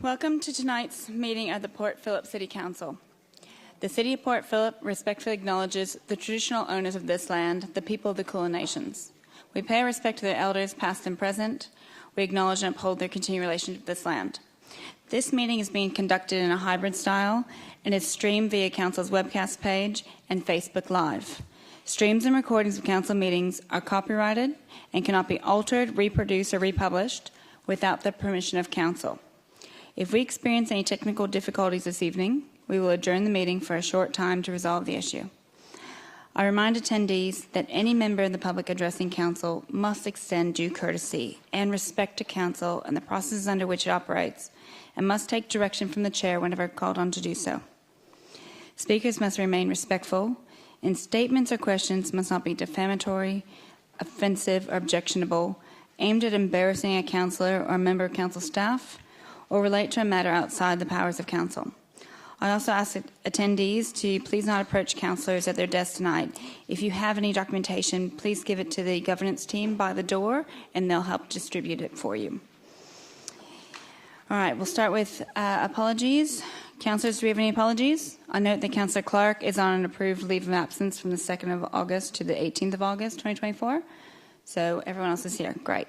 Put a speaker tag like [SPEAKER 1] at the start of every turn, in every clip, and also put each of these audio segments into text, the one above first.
[SPEAKER 1] Welcome to tonight's meeting of the Port Phillip City Council. The City of Port Phillip respectfully acknowledges the traditional owners of this land, the people of the Kulin Nations. We pay respect to their elders, past and present. We acknowledge and uphold their continued relationship with this land. This meeting is being conducted in a hybrid style and is streamed via Council's webcast page and Facebook Live. Streams and recordings of Council meetings are copyrighted and cannot be altered, reproduced, or republished without the permission of Council. If we experience any technical difficulties this evening, we will adjourn the meeting for a short time to resolve the issue. I remind attendees that any member of the public addressing Council must extend due courtesy and respect to Council and the processes under which it operates, and must take direction from the Chair whenever called on to do so. Speakers must remain respectful, and statements or questions must not be defamatory, offensive, or objectionable, aimed at embarrassing a councillor or a member of Council staff, or relate to a matter outside the powers of Council. I also ask attendees to please not approach councillors at their desks tonight. If you have any documentation, please give it to the governance team by the door, and they'll help distribute it for you. All right, we'll start with apologies. Councillors, do we have any apologies? I note that Councillor Clark is on an approved leave of absence from the 2nd of August to the 18th of August, 2024. So everyone else is here. Great.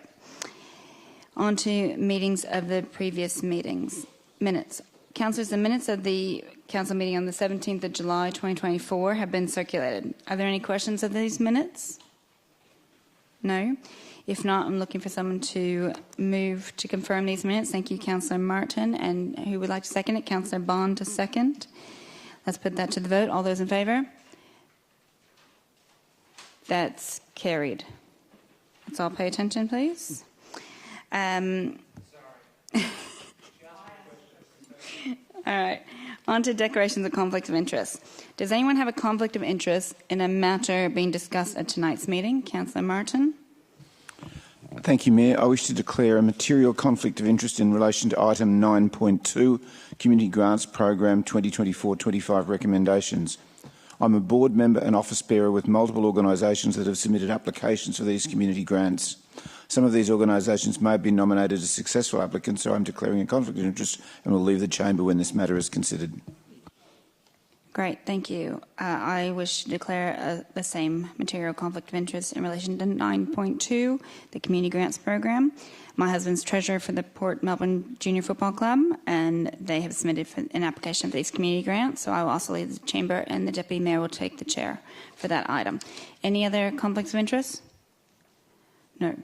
[SPEAKER 1] On to meetings of the previous meetings. Minutes. Councillors, the minutes of the Council meeting on the 17th of July 2024 have been circulated. Are there any questions of these minutes? No? If not, I'm looking for someone to move to confirm these minutes. Thank you, Councillor Martin. And who would like to second it? Councillor Bond to second. Let's put that to the vote. All those in favour? That's carried. Let's all pay attention, please. All right, on to declarations of conflict of interest. Does anyone have a conflict of interest in a matter being discussed at tonight's meeting? Councillor Martin.
[SPEAKER 2] Thank you, Mayor. I wish to declare a material conflict of interest in relation to item 9.2, Community Grants Program 2024-25 recommendations. I'm a board member and office bearer with multiple organisations that have submitted applications for these community grants. Some of these organisations may have been nominated as successful applicants, so I'm declaring a conflict of interest and will leave the chamber when this matter is considered.
[SPEAKER 1] Great, thank you. I wish to declare the same material conflict of interest in relation to 9.2, the Community Grants Program. My husband's treasurer for the Port Melbourne Junior Football Club, and they have submitted an application for these community grants, so I will also leave the chamber, and the Deputy Mayor will take the chair for that item. Any other conflicts of interest? No.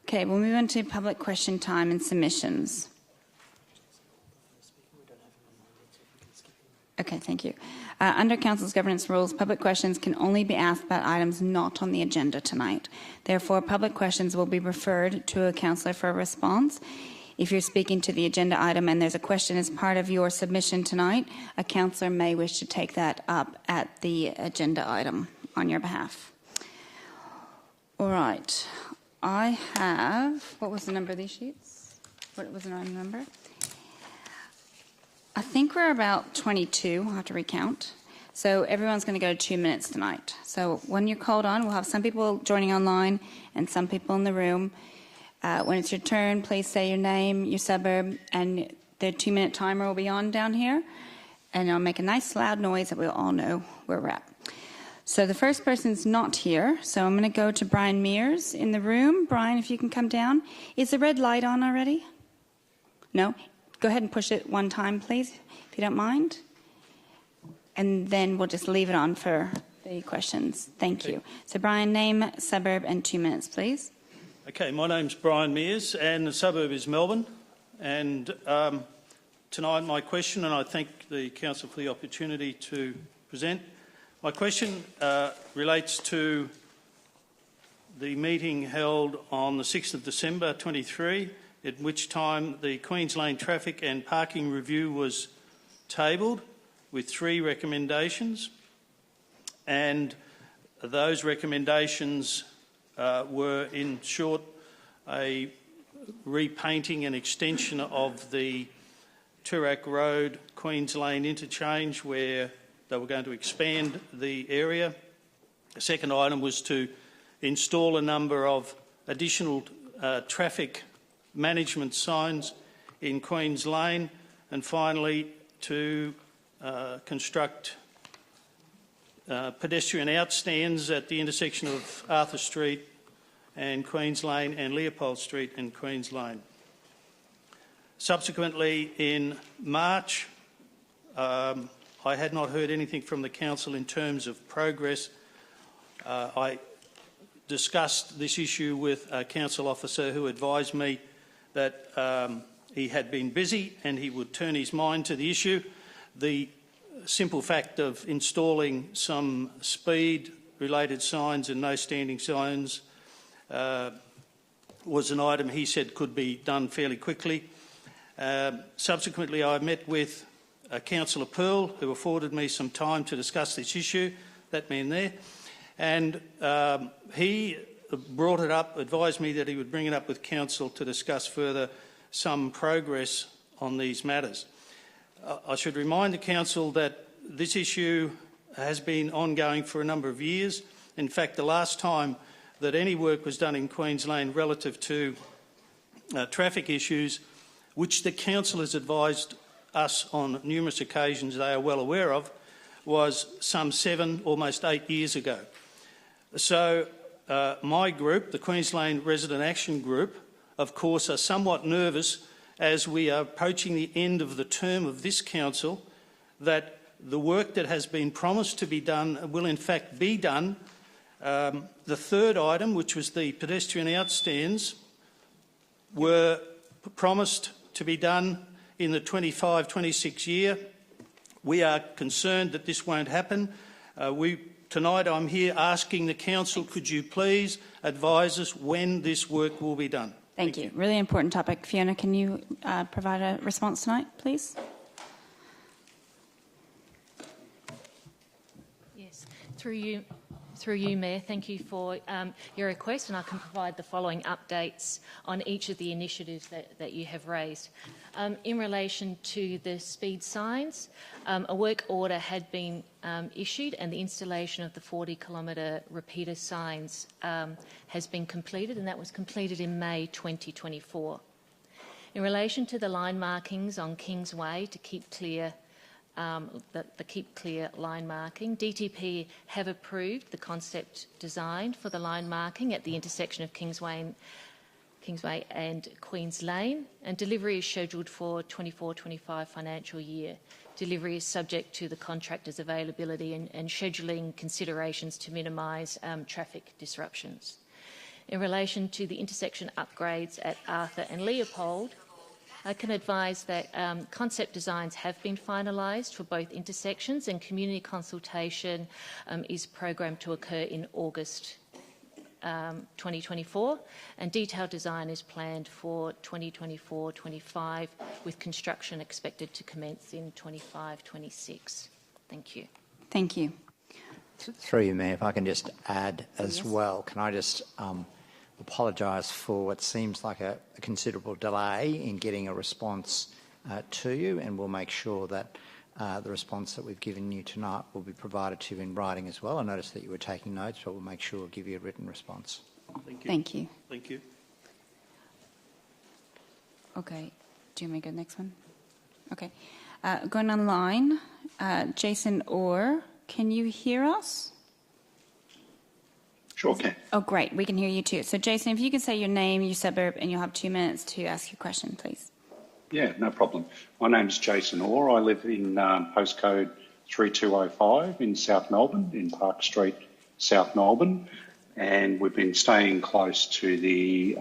[SPEAKER 1] Okay, we'll move on to public question time and submissions. Okay, thank you. Under Council's governance rules, public questions can only be asked about items not on the agenda tonight. Therefore, public questions will be referred to a councillor for a response. If you're speaking to the agenda item and there's a question as part of your submission tonight, a councillor may wish to take that up at the agenda item on your behalf. All right. I have, what was the number of these sheets? What was the number? I think we're about 22. I'll have to recount. So everyone's going to go 2 minutes tonight. So when you're called on, we'll have some people joining online and some people in the room. When it's your turn, please say your name, your suburb, and the 2-minute timer will be on down here. And I'll make a nice loud noise that we'll all know where we're at. So the first person's not here, so I'm going to go to Brian Mears in the room. Brian, if you can come down. Is the red light on already? No? Go ahead and push it one time, please, if you don't mind. And then we'll just leave it on for the questions. Thank you. So Brian, name, suburb, and 2 minutes, please.
[SPEAKER 3] Okay, my name's Brian Mears, and the suburb is Melbourne. And tonight my question, and I thank the Council for the opportunity to present. My question relates to the meeting held on the 6th of December 23, at which time the Queensland Traffic and Parking Review was tabled with 3 recommendations, and those recommendations were, in short, a repainting and extension of the Toorak Road Queens Lane interchange, where they were going to expand the area. The second item was to install a number of additional traffic management signs in Queen's Lane, and finally to construct pedestrian outstands at the intersection of Arthur Street and Queen's Lane and Leopold Street and Queen's Lane. Subsequently, in March, I had not heard anything from the Council in terms of progress. I discussed this issue with a Council officer who advised me that he had been busy and he would turn his mind to the issue. The simple fact of installing some speed-related signs and no standing signs was an item he said could be done fairly quickly. Subsequently, I met with Councillor Pearl, who afforded me some time to discuss this issue, that man there, and he brought it up, advised me that he would bring it up with Council to discuss further some progress on these matters. I should remind the Council that this issue has been ongoing for a number of years. In fact, the last time that any work was done in Queen's Lane relative to traffic issues, which the Council has advised us on numerous occasions they are well aware of, was some 7, almost 8 years ago. So my group, the Queen's Lane Resident Action Group, of course, are somewhat nervous as we are approaching the end of the term of this Council that the work that has been promised to be done will in fact be done. The third item, which was the pedestrian outstands, were promised to be done in the 25-26 year. We are concerned that this won't happen. Tonight I'm here asking the Council, could you please advise us when this work will be done?
[SPEAKER 1] Thank you. Really important topic. Fiona, can you provide a response tonight, please?
[SPEAKER 4] Yes, through you, Mayor. Thank you for your request, and I can provide the following updates on each of the initiatives that you have raised. In relation to the speed signs, a work order had been issued and the installation of the 40-kilometre repeater signs has been completed, and that was completed in May 2024. In relation to the line markings on Kingsway to keep clear the Keep Clear line marking, DTP have approved the concept design for the line marking at the intersection of Kingsway and Queen's Lane, and delivery is scheduled for 24-25 financial year. Delivery is subject to the contractor's availability and scheduling considerations to minimise traffic disruptions. In relation to the intersection upgrades at Arthur and Leopold, I can advise that concept designs have been finalised for both intersections, and community consultation is programmed to occur in August 2024, and detailed design is planned for 2024-25, with construction expected to commence in 25-26. Thank you.
[SPEAKER 1] Thank you.
[SPEAKER 5] Through you, Mayor, if I can just add as well, can I just apologise for what seems like a considerable delay in getting a response to you, and we'll make sure that the response that we've given you tonight will be provided to you in writing as well. I noticed that you were taking notes, but we'll make sure we'll give you a written response.
[SPEAKER 3] Thank you.
[SPEAKER 1] Thank you.
[SPEAKER 3] Thank you.
[SPEAKER 1] Okay. Do you want me to go next one? Okay. Going online, Jason Orr, can you hear us?
[SPEAKER 6] Sure can.
[SPEAKER 1] Oh, great. We can hear you too. So, Jason, if you could say your name, your suburb, and you'll have 2 minutes to ask your question, please.
[SPEAKER 6] Yeah, no problem. My name's Jason Orr. I live in postcode 3205 in South Melbourne, in Park Street, South Melbourne, and we've been staying close to the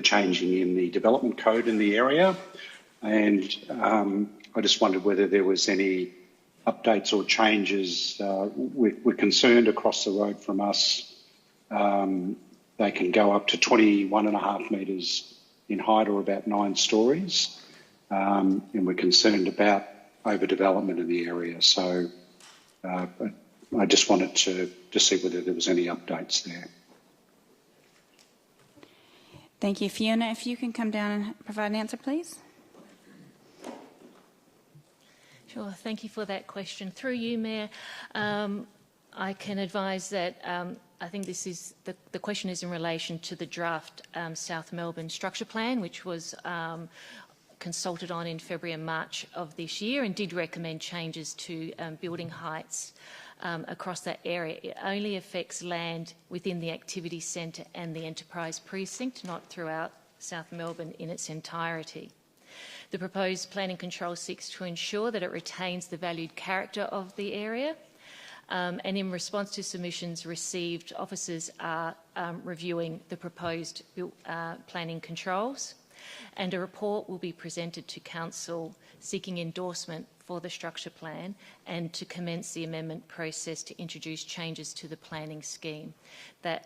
[SPEAKER 6] changing in the development code in the area, and I just wondered whether there was any updates or changes. We're concerned across the road from us. They can go up to 21.5 metres in height, or about 9 stories, and we're concerned about overdevelopment in the area. So I just wanted to see whether there was any updates there.
[SPEAKER 1] Thank you. Fiona, if you can come down and provide an answer, please.
[SPEAKER 4] Sure, thank you for that question. Through you, Mayor, I can advise that I think this is the question is in relation to the draft South Melbourne structure plan, which was consulted on in February and March of this year and did recommend changes to building heights across that area. It only affects land within the activity centre and the enterprise precinct, not throughout South Melbourne in its entirety. The proposed planning control seeks to ensure that it retains the valued character of the area. And in response to submissions received, officers are reviewing the proposed planning controls, and a report will be presented to Council seeking endorsement for the structure plan and to commence the amendment process to introduce changes to the planning scheme. That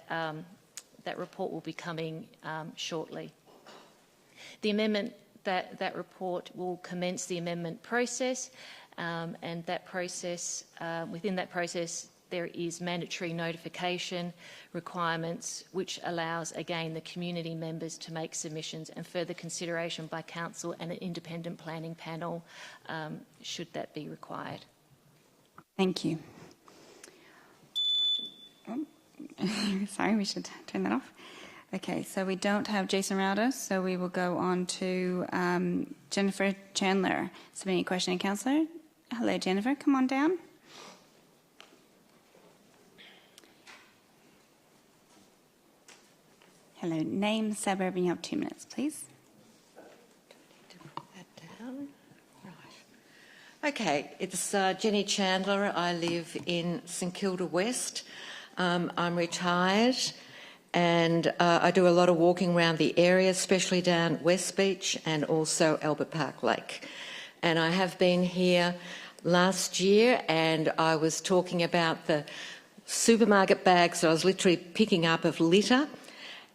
[SPEAKER 4] report will be coming shortly. The amendment that report will commence the amendment process, and that process, within that process, there is mandatory notification requirements, which allows, again, the community members to make submissions and further consideration by Council and an independent planning panel, should that be required.
[SPEAKER 1] Thank you. Sorry, we should turn that off. Okay, so we don't have Jason Rowder, so we will go on to Jennifer Chandler submitting a question, Councillor. Hello, Jennifer. Come on down. Hello. Name, suburb, and you have 2 minutes, please.
[SPEAKER 7] Put that down. Right. Okay, it's Jenny Chandler. I live in St Kilda West. I'm retired, and I do a lot of walking around the area, especially down West Beach and also Albert Park Lake. And I have been here last year, and I was talking about the supermarket bags that I was literally picking up of litter,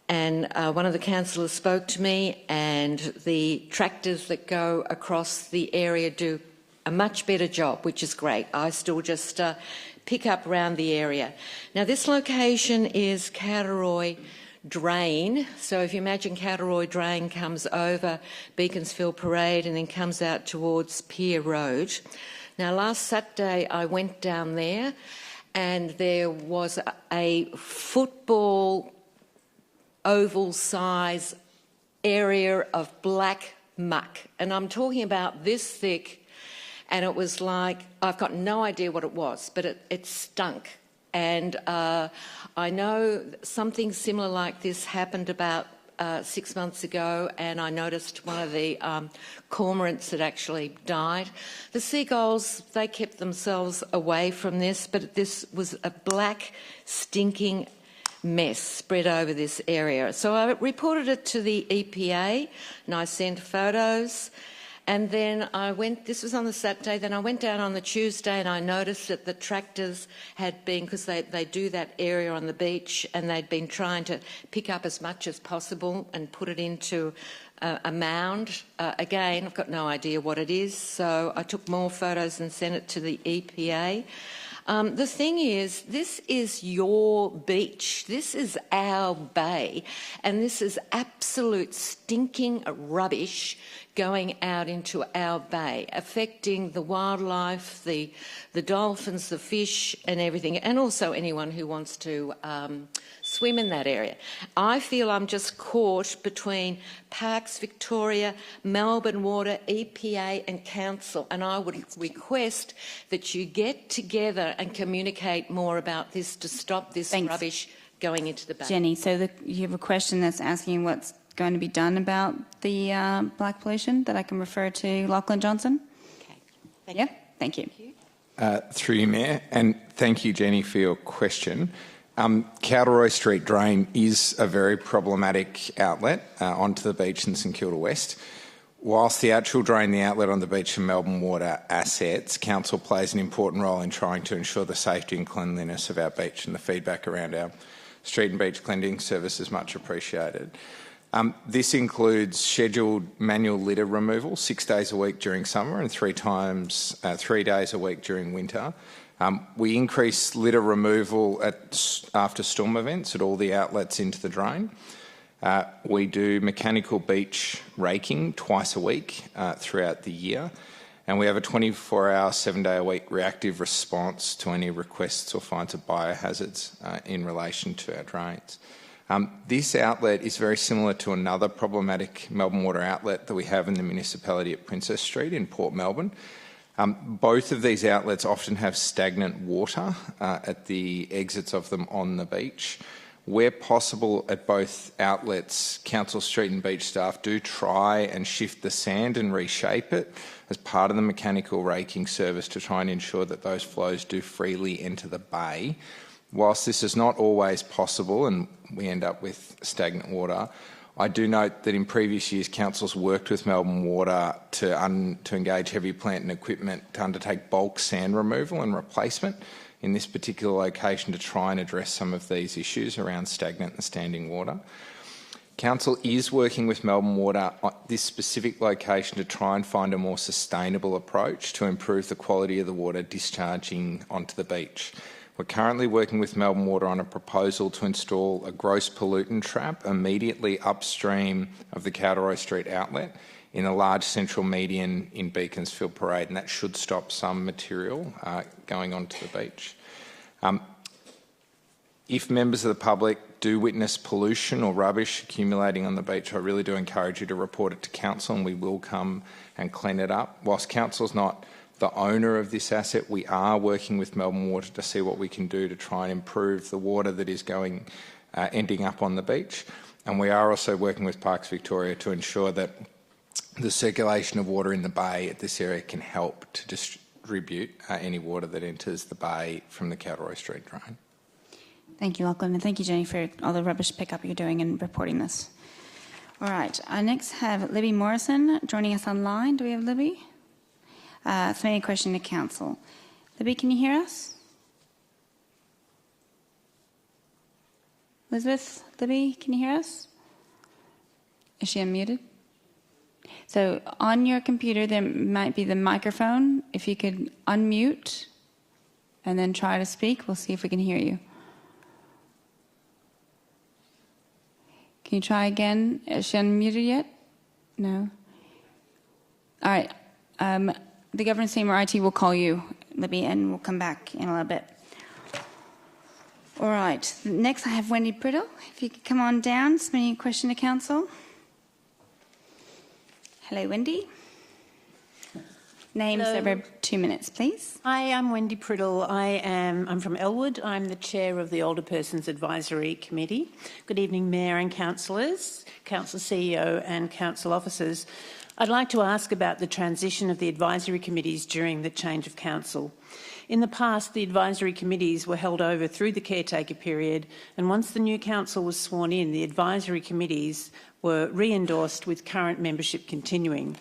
[SPEAKER 7] and one of the councillors spoke to me, and the tractors that go across the area do a much better job, which is great. I still just pick up around the area. Now, this location is Cowderoy Drain. So if you imagine Cowderoy Drain comes over Beaconsfield Parade and then comes out towards Pier Road. Now, last Saturday I went down there, and there was a football oval size area of black muck, and I'm talking about this thick, and it was like, I've got no idea what it was, but it stunk. And I know something similar like this happened about 6 months ago, and I noticed one of the cormorants had actually died. The seagulls, they kept themselves away from this, but this was a black, stinking mess spread over this area. So I reported it to the EPA, and I sent photos. And then I went, this was on the Saturday, then I went down on the Tuesday and I noticed that the tractors had been, because they do that area on the beach, and they'd been trying to pick up as much as possible and put it into a mound. Again, I've got no idea what it is, so I took more photos and sent it to the EPA. The thing is, this is your beach, this is our bay, and this is absolute stinking rubbish going out into our bay, affecting the wildlife, the dolphins, the fish and everything, and also anyone who wants to swim in that area. I feel I'm just caught between Parks Victoria, Melbourne Water, EPA and Council, and I would request that you get together and communicate more about this to stop this rubbish going into the bay.
[SPEAKER 1] Jenny, so you have a question that's asking what's going to be done about the black pollution that I can refer to Lachlan Johnson?
[SPEAKER 7] Okay. Thank you.
[SPEAKER 1] Thank you.
[SPEAKER 8] Through you, Mayor, and thank you, Jenny, for your question. Cowderoy Street Drain is a very problematic outlet onto the beach in St Kilda West. Whilst the actual drain, the outlet on the beach and Melbourne Water assets, Council plays an important role in trying to ensure the safety and cleanliness of our beach, and the feedback around our street and beach cleansing service is much appreciated. This includes scheduled manual litter removal 6 days a week during summer and 3 days a week during winter. We increase litter removal after storm events at all the outlets into the drain. We do mechanical beach raking twice a week throughout the year, and we have a 24-hour, 7-day-a-week reactive response to any requests or finds of biohazards in relation to our drains. This outlet is very similar to another problematic Melbourne water outlet that we have in the municipality at Princess Street in Port Melbourne. Both of these outlets often have stagnant water at the exits of them on the beach. Where possible at both outlets, Council Street and beach staff do try and shift the sand and reshape it as part of the mechanical raking service to try and ensure that those flows do freely enter the bay. Whilst this is not always possible and we end up with stagnant water, I do note that in previous years, councils worked with Melbourne Water to engage heavy plant and equipment to undertake bulk sand removal and replacement in this particular location to try and address some of these issues around stagnant and standing water. Council is working with Melbourne Water at this specific location to try and find a more sustainable approach to improve the quality of the water discharging onto the beach. We're currently working with Melbourne Water on a proposal to install a gross pollutant trap immediately upstream of the Cowderoy Street outlet in a large central median in Beaconsfield Parade, and that should stop some material going onto the beach. If members of the public do witness pollution or rubbish accumulating on the beach, I really do encourage you to report it to Council and we will come and clean it up. Whilst Council's not the owner of this asset, we are working with Melbourne Water to see what we can do to try and improve the water that is ending up on the beach. And we are also working with Parks Victoria to ensure that the circulation of water in the bay at this area can help to distribute any water that enters the bay from the Cowderoy Street drain.
[SPEAKER 1] Thank you, Lachlan, and thank you, Jenny, for all the rubbish pickup you're doing and reporting this. All right, I next have Libby Morrison joining us online. Do we have Libby? Submitting a question to Council. Libby, can you hear us? Elizabeth, Libby, can you hear us? Is she unmuted? So on your computer, there might be the microphone. If you could unmute and then try to speak, we'll see if we can hear you. Can you try again? Is she unmuted yet? No? All right. The governance team or IT will call you, Libby, and we'll come back in a little bit. All right. Next, I have Wendy Priddle. If you could come on down, submitting a question to Council. Hello, Wendy. Names over 2 minutes, please.
[SPEAKER 9] Hi, I'm Wendy Priddle. I'm from Elwood. I'm the chair of the Older Persons Advisory Committee. Good evening, Mayor and councillors, Council CEO and council officers. I'd like to ask about the transition of the advisory committees during the change of council. In the past, the advisory committees were held over through the caretaker period, and once the new council was sworn in, the advisory committees were re-endorsed with current membership continuing.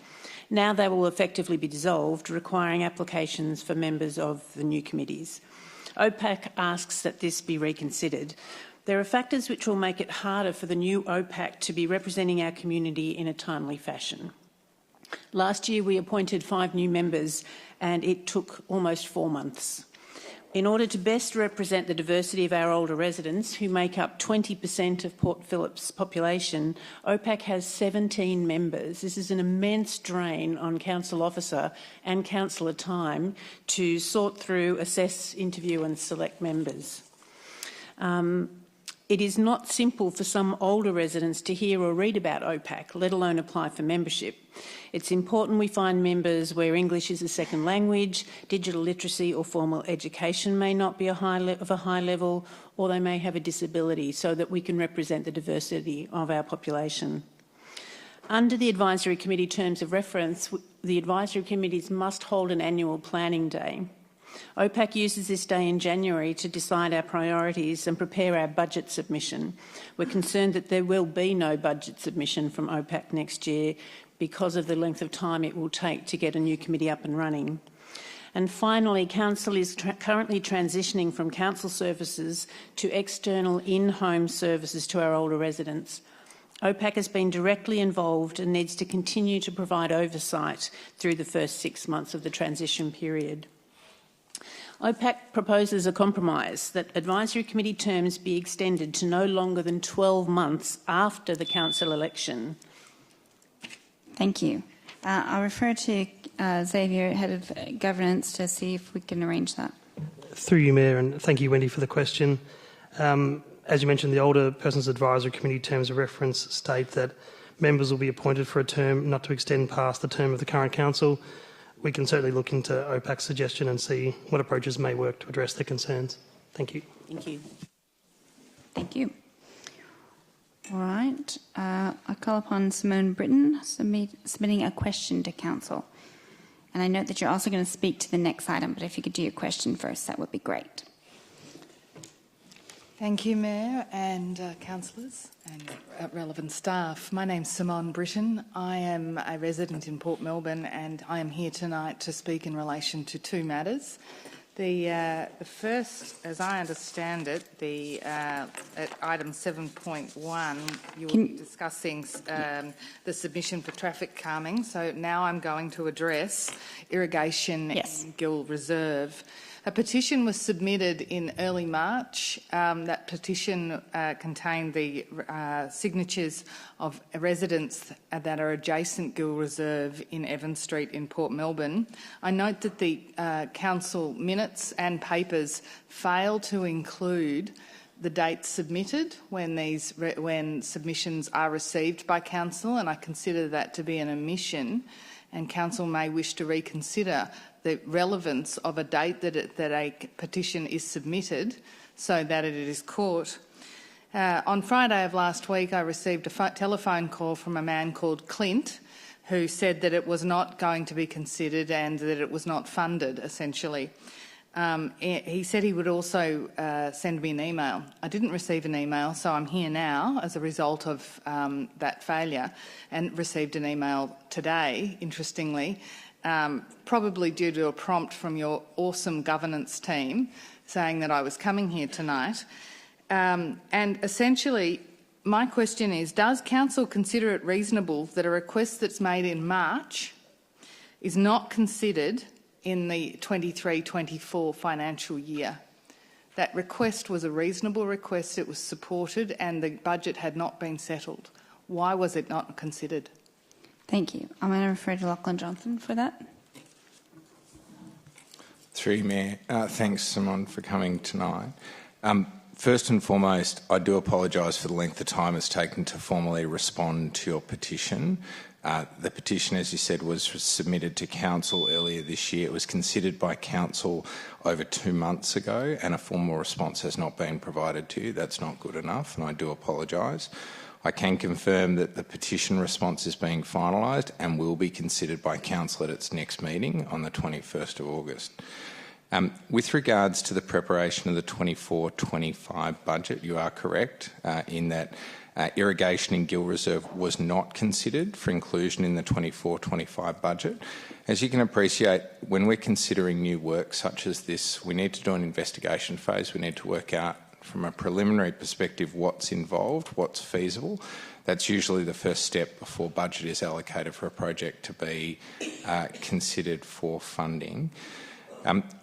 [SPEAKER 9] Now they will effectively be dissolved, requiring applications for members of the new committees. OPAC asks that this be reconsidered. There are factors which will make it harder for the new OPAC to be representing our community in a timely fashion. Last year we appointed 5 new members and it took almost 4 months. In order to best represent the diversity of our older residents, who make up 20% of Port Phillip's population, OPAC has 17 members. This is an immense drain on council officer and councillor time to sort through, assess, interview and select members. It is not simple for some older residents to hear or read about OPAC, let alone apply for membership. It's important we find members where English is a second language, digital literacy or formal education may not be of a high level, or they may have a disability, so that we can represent the diversity of our population. Under the Advisory Committee terms of reference, the Advisory Committees must hold an annual planning day. OPAC uses this day in January to decide our priorities and prepare our budget submission. We're concerned that there will be no budget submission from OPAC next year because of the length of time it will take to get a new committee up and running. And finally, Council is currently transitioning from council services to external in-home services to our older residents. OPAC has been directly involved and needs to continue to provide oversight through the first 6 months of the transition period. OPAC proposes a compromise that advisory committee terms be extended to no longer than 12 months after the council election.
[SPEAKER 1] Thank you. I'll refer to Xavier, Head of Governance, to see if we can arrange that.
[SPEAKER 10] Through you, Mayor, and thank you, Wendy, for the question. As you mentioned, the Older Persons Advisory Committee terms of reference state that members will be appointed for a term not to extend past the term of the current council. We can certainly look into OPAC's suggestion and see what approaches may work to address their concerns. Thank you.
[SPEAKER 9] Thank you.
[SPEAKER 1] Thank you. All right. I call upon Simone Britton submitting a question to Council. And I note that you're also going to speak to the next item, but if you could do your question first, that would be great.
[SPEAKER 11] Thank you, Mayor and councillors and relevant staff. My name's Simone Britton. I am a resident in Port Melbourne and I am here tonight to speak in relation to two matters. The first, as I understand it, at item 7.1, you were discussing the submission for traffic calming. So now I'm going to address irrigation in Gill Reserve. A petition was submitted in early March. That petition contained the signatures of residents that are adjacent Gill Reserve in Evans Street in Port Melbourne. I note that the council minutes and papers fail to include the dates submitted when submissions are received by council, and I consider that to be an omission, and council may wish to reconsider the relevance of a date that a petition is submitted so that it is caught. On Friday of last week, I received a telephone call from a man called Clint who said that it was not going to be considered and that it was not funded, essentially. He said he would also send me an email. I didn't receive an email, so I'm here now as a result of that failure, and received an email today, interestingly, probably due to a prompt from your awesome governance team saying that I was coming here tonight. And essentially, my question is, does council consider it reasonable that a request that's made in March is not considered in the 23-24 financial year? That request was a reasonable request, it was supported, and the budget had not been settled. Why was it not considered?
[SPEAKER 1] Thank you. I'm going to refer to Lachlan Johnson for that.
[SPEAKER 8] Through you, Mayor. Thanks, Simone, for coming tonight. First and foremost, I do apologise for the length of time it's taken to formally respond to your petition. The petition, as you said, was submitted to Council earlier this year. It was considered by Council over 2 months ago, and a formal response has not been provided to you. That's not good enough, and I do apologise. I can confirm that the petition response is being finalised and will be considered by Council at its next meeting on the 21st of August. With regards to the preparation of the 24-25 budget, you are correct in that irrigation in Gill Reserve was not considered for inclusion in the 24-25 budget. As you can appreciate, when we're considering new work such as this, we need to do an investigation phase. We need to work out from a preliminary perspective what's involved, what's feasible. That's usually the first step before budget is allocated for a project to be considered for funding.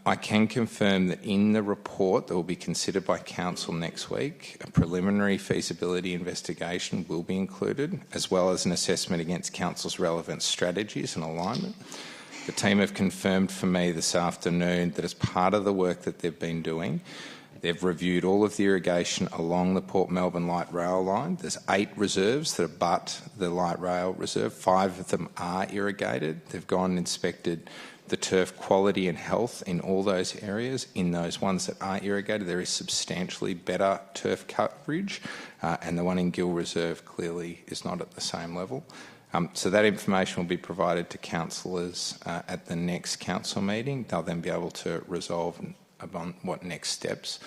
[SPEAKER 8] I can confirm that in the report that will be considered by Council next week, a preliminary feasibility investigation will be included, as well as an assessment against Council's relevant strategies and alignment. The team have confirmed for me this afternoon that as part of the work that they've been doing, they've reviewed all of the irrigation along the Port Melbourne light rail line. There's 8 reserves that abut the light rail reserve. 5 of them are irrigated. They've gone and inspected the turf quality and health in all those areas. In those ones that are irrigated, there is substantially better turf coverage, and the one in Gill Reserve clearly is not at the same level. So that information will be provided to councillors at the next council meeting. They'll then be able to resolve upon what next steps.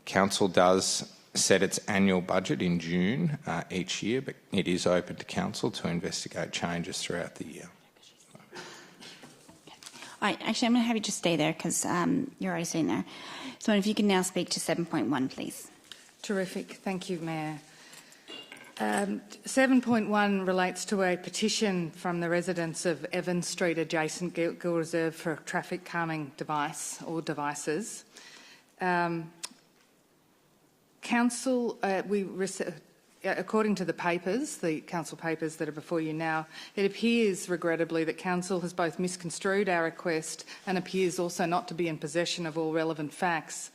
[SPEAKER 8] Council does set its annual budget in June each year, but it is open to Council to investigate changes throughout the year.
[SPEAKER 1] Actually, I'm going to have you just stay there because you're already sitting there. So if you can now speak to 7.1, please.
[SPEAKER 11] Terrific. Thank you, Mayor. 7.1 relates to a petition from the residents of Evans Street adjacent Gill Reserve for a traffic calming device or devices. Council, according to the papers, the council papers that are before you now, it appears regrettably that council has both misconstrued our request and appears also not to be in possession of all relevant facts.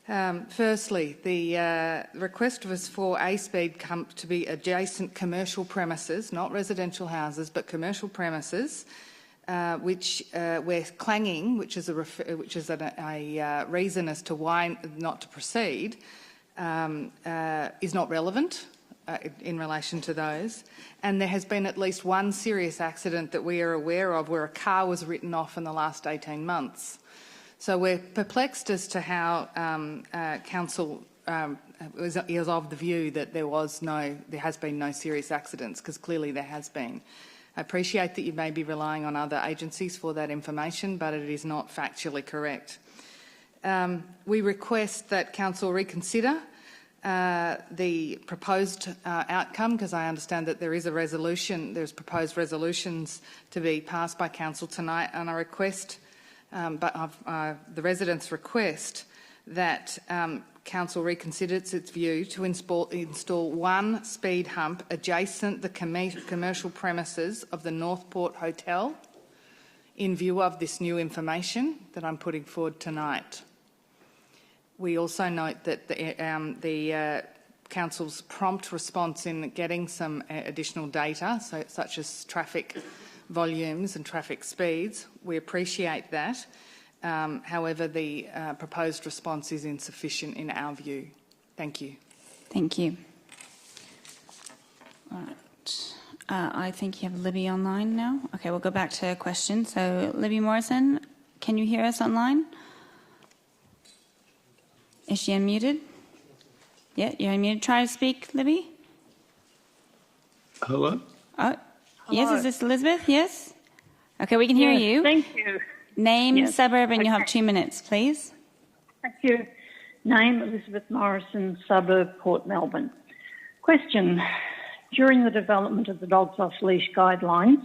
[SPEAKER 11] Firstly, the request was for a speed hump to be adjacent commercial premises, not residential houses, but commercial premises, which where clanging, which is a reason as to why not to proceed, is not relevant in relation to those. And there has been at least one serious accident that we are aware of where a car was written off in the last 18 months. So we're perplexed as to how Council is of the view that there has been no serious accidents, because clearly there has been. I appreciate that you may be relying on other agencies for that information, but it is not factually correct. We request that Council reconsider the proposed outcome, because I understand that there is a resolution, there's proposed resolutions to be passed by Council tonight, and I request the residents request that Council reconsiders its view to install one speed hump adjacent the commercial premises of the Northport Hotel in view of this new information that I'm putting forward tonight. We also note that the Council's prompt response in getting some additional data, such as traffic volumes and traffic speeds. We appreciate that. However, the proposed response is insufficient in our view. Thank you.
[SPEAKER 1] Thank you. All right. I think you have Libby online now. Okay, we'll go back to a question. So, Libby Morrison, can you hear us online? Is she unmuted? Yeah, you're unmuted. Try to speak, Libby.
[SPEAKER 12] Hello?
[SPEAKER 1] Oh. Yes, is this Elizabeth? Yes? Okay, we can hear you.
[SPEAKER 13] Thank you.
[SPEAKER 1] Name, suburb, and you have 2 minutes, please.
[SPEAKER 13] Thank you. Name, Elizabeth Morrison, suburb, Port Melbourne. Question. During the development of the Dogs Off Leash guidelines,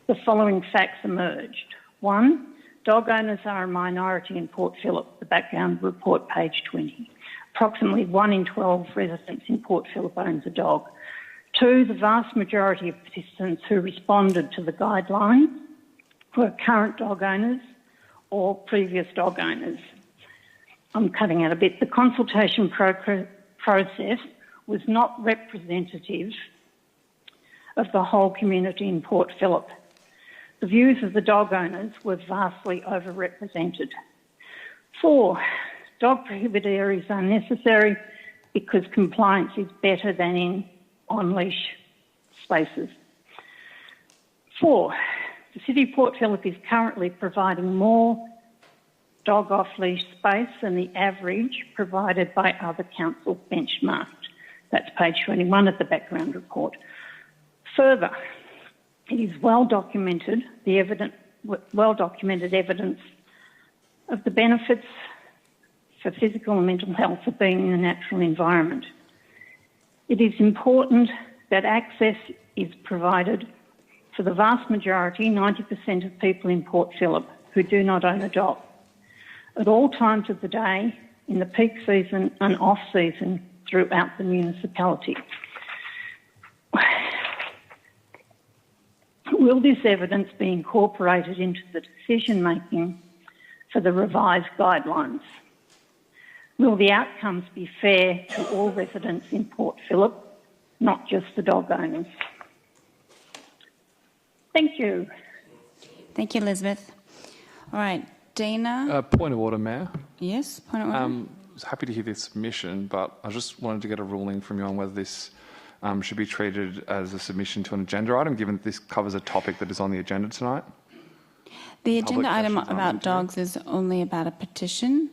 [SPEAKER 13] the following facts emerged. 1, dog owners are a minority in Port Phillip, the background report, page 20. Approximately 1 in 12 residents in Port Phillip owns a dog. 2, the vast majority of participants who responded to the guidelines were current dog owners or previous dog owners. I'm cutting out a bit. The consultation process was not representative of the whole community in Port Phillip. The views of the dog owners were vastly overrepresented. 4, dog prohibited areas are necessary because compliance is better than in on-leash spaces. 4, the City of Port Phillip is currently providing more dog off-leash space than the average provided by other councils benchmarked. That's page 21 of the background report. Further, it is well-documented evidence of the benefits for physical and mental health of being in a natural environment. It is important that access is provided for the vast majority, 90% of people in Port Phillip who do not own a dog, at all times of the day, in the peak season and off-season throughout the municipality. Will this evidence be incorporated into the decision-making for the revised guidelines? Will the outcomes be fair to all residents in Port Phillip, not just the dog owners? Thank you.
[SPEAKER 1] Thank you, Elizabeth. All right, Dana.
[SPEAKER 12] Point of order, Mayor.
[SPEAKER 1] Yes, point of order.
[SPEAKER 12] I was happy to hear this submission, but I just wanted to get a ruling from you on whether this should be treated as a submission to an agenda item, given that this covers a topic that is on the agenda tonight.
[SPEAKER 1] The agenda item about dogs is only about a petition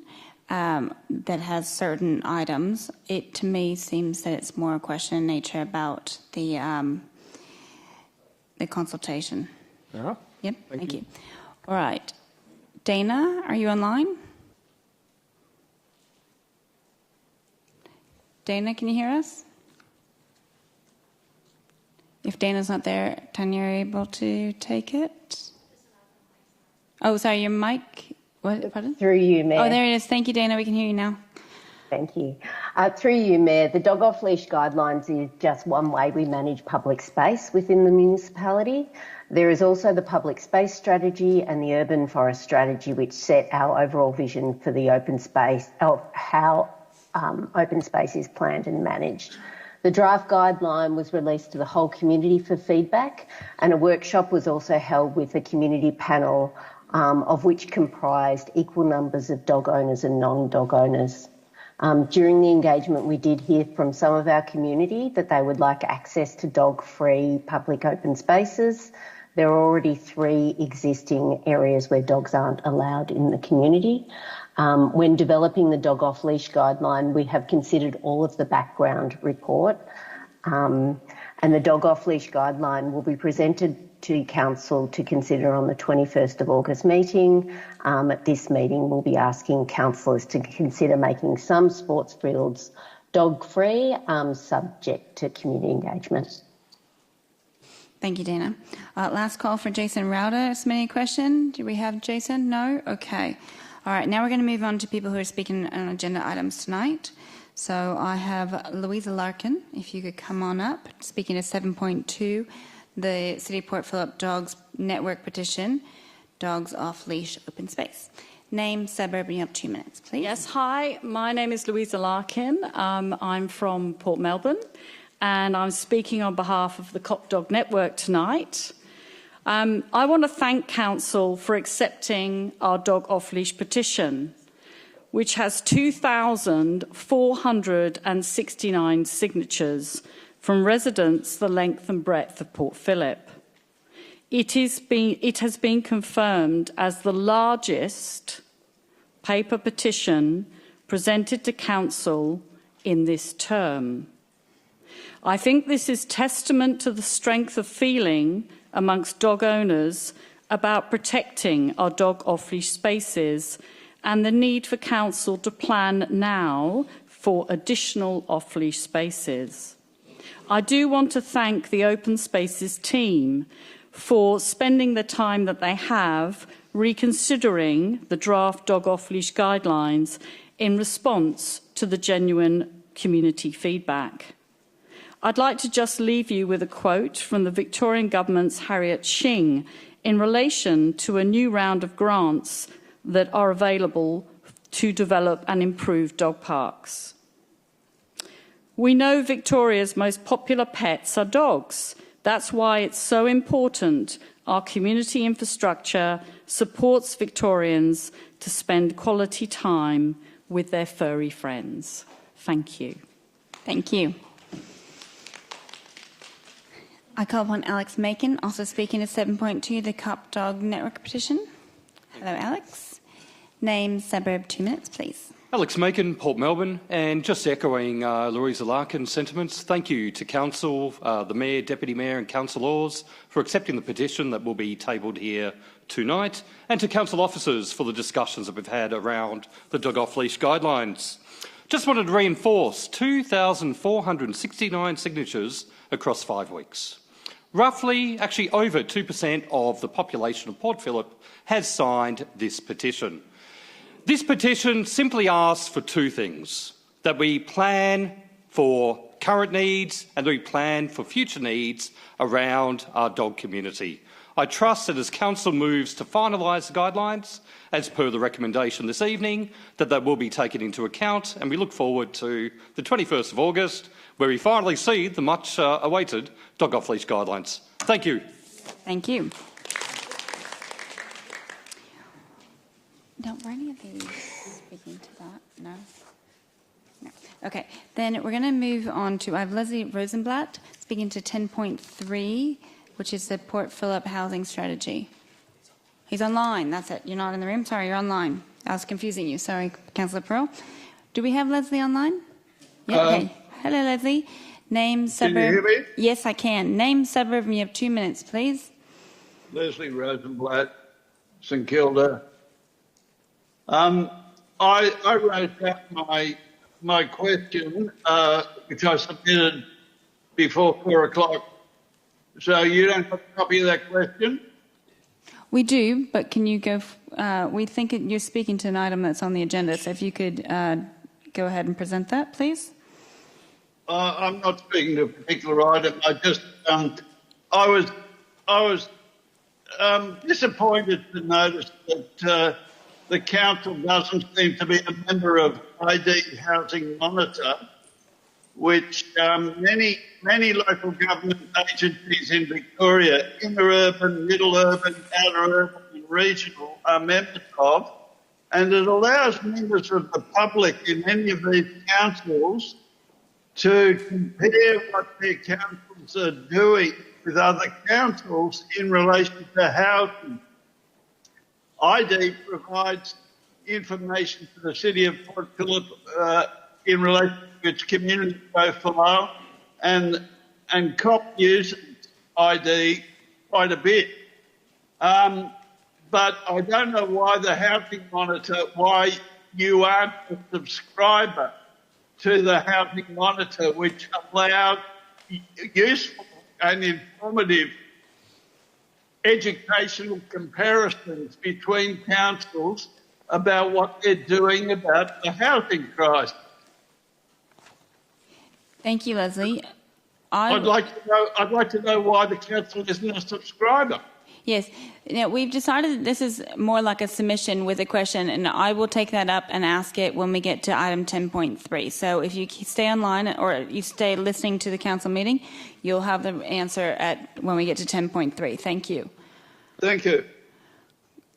[SPEAKER 1] that has certain items. It, to me, seems that it's more a question in nature about the consultation.
[SPEAKER 12] Yeah.
[SPEAKER 1] Yep, thank you. All right. Dana, are you online? Dana, can you hear us? If Dana's not there, Tanya, are you able to take it? Oh, sorry, your mic. What? Pardon?
[SPEAKER 14] Through you, Mayor.
[SPEAKER 1] Oh, there it is. Thank you, Dana. We can hear you now.
[SPEAKER 14] Thank you. Through you, Mayor, the dog off-leash guidelines is just one way we manage public space within the municipality. There is also the public space strategy and the urban forest strategy, which set our overall vision for the open space, of how open space is planned and managed. The draft guideline was released to the whole community for feedback, and a workshop was also held with the community panel, of which comprised equal numbers of dog owners and non-dog owners. During the engagement, we did hear from some of our community that they would like access to dog-free public open spaces. There are already 3 existing areas where dogs aren't allowed in the community. When developing the dog off-leash guideline, we have considered all of the background report, and the dog off-leash guideline will be presented to Council to consider on the 21st of August meeting. At this meeting, we'll be asking councillors to consider making some sports fields dog-free, subject to community engagement.
[SPEAKER 1] Thank you, Dana. Last call for Jason Rowder submitting a question. Do we have Jason? No? Okay. All right, now we're going to move on to people who are speaking on agenda items tonight. So I have Louisa Larkin, if you could come on up, speaking to 7.2, the City of Port Phillip Dogs Network Petition, Dogs Off-Leash Open Space. Name, suburb, and you have 2 minutes, please.
[SPEAKER 15] Yes, hi, my name is Louisa Larkin. I'm from Port Melbourne, and I'm speaking on behalf of the CoPP Dog Network tonight. I want to thank Council for accepting our dog off-leash petition, which has 2,469 signatures from residents the length and breadth of Port Phillip. It has been confirmed as the largest paper petition presented to Council in this term. I think this is testament to the strength of feeling amongst dog owners about protecting our dog off-leash spaces and the need for Council to plan now for additional off-leash spaces. I do want to thank the Open Spaces team for spending the time that they have reconsidering the draft dog off-leash guidelines in response to the genuine community feedback. I'd like to just leave you with a quote from the Victorian Government's Harriet Shing in relation to a new round of grants that are available to develop and improve dog parks. We know Victoria's most popular pets are dogs. That's why it's so important our community infrastructure supports Victorians to spend quality time with their furry friends. Thank you.
[SPEAKER 1] Thank you. I call upon Alex Macon, also speaking to 7.2, the CoPP Dog Network Petition. Hello, Alex. Name, suburb, 2 minutes, please.
[SPEAKER 16] Alex Macon, Port Melbourne, and just echoing Louisa Larkin's sentiments, thank you to Council, the Mayor, Deputy Mayor and Councillors for accepting the petition that will be tabled here tonight, and to Council officers for the discussions that we've had around the dog off-leash guidelines. Just wanted to reinforce 2,469 signatures across 5 weeks. Roughly, actually over 2% of the population of Port Phillip has signed this petition. This petition simply asks for 2 things: that we plan for current needs and that we plan for future needs around our dog community. I trust that as Council moves to finalise the guidelines, as per the recommendation this evening, that they will be taken into account, and we look forward to the 21st of August, where we finally see the much awaited dog off-leash guidelines. Thank you.
[SPEAKER 1] Thank you. Were any of these speaking to that? No? No. Okay, then we're going to move on to, I have Leslie Rosenblatt speaking to 10.3, which is the Port Phillip Housing Strategy. He's online, that's it. You're not in the room? Sorry, you're online. I was confusing you. Sorry, Councillor Pearl. Do we have Leslie online? Yeah, okay. Hello, Leslie. Name, suburb.
[SPEAKER 17] Can you hear me?
[SPEAKER 1] Yes, I can. Name, suburb, and you have 2 minutes, please.
[SPEAKER 17] Leslie Rosenblatt, St Kilda. I wrote out my question, which I submitted before 4 o'clock. So you don't have a copy of that question?
[SPEAKER 1] We do, but can you go? We think you're speaking to an item that's on the agenda. So if you could go ahead and present that, please.
[SPEAKER 17] I'm not speaking to a particular item. I was disappointed to notice that the council doesn't seem to be a member of ID Housing Monitor, which many local government agencies in Victoria, inner urban, middle urban, outer urban and regional, are members of, and it allows members of the public in any of these councils to compare what their councils are doing with other councils in relation to housing. ID provides information to the City of Port Phillip in relation to its community profile, and CoPP uses ID quite a bit. But I don't know why the Housing Monitor, why you aren't a subscriber to the Housing Monitor, which allows useful and informative educational comparisons between councils about what they're doing about the housing crisis.
[SPEAKER 1] Thank you, Leslie.
[SPEAKER 17] I'd like to know why the council isn't a subscriber.
[SPEAKER 1] Yes. Now, we've decided that this is more like a submission with a question, and I will take that up and ask it when we get to item 10.3. So if you stay online or you stay listening to the council meeting, you'll have the answer when we get to 10.3. Thank you.
[SPEAKER 17] Thank you.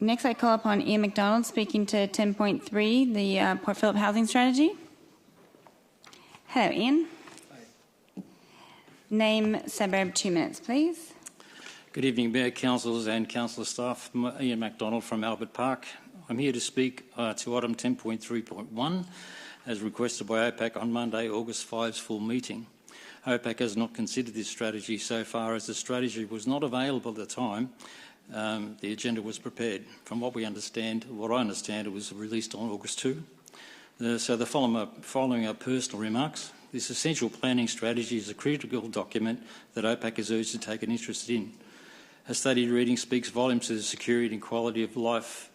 [SPEAKER 1] Next, I call upon Ian McDonald speaking to 10.3, the Port Phillip Housing Strategy. Hello, Ian. Hi. Name, suburb, 2 minutes, please.
[SPEAKER 18] Good evening, Mayor, Councillors and Councillor staff. Ian MacDonald from Albert Park. I'm here to speak to item 10.3.1 as requested by OPAC on Monday, August 5's full meeting. OPAC has not considered this strategy so far as the strategy was not available at the time the agenda was prepared. From what I understand, it was released on August 2. Following our personal remarks, this essential planning strategy is a critical document that OPAC is urged to take an interest in. A studied reading speaks volumes to the security and quality of life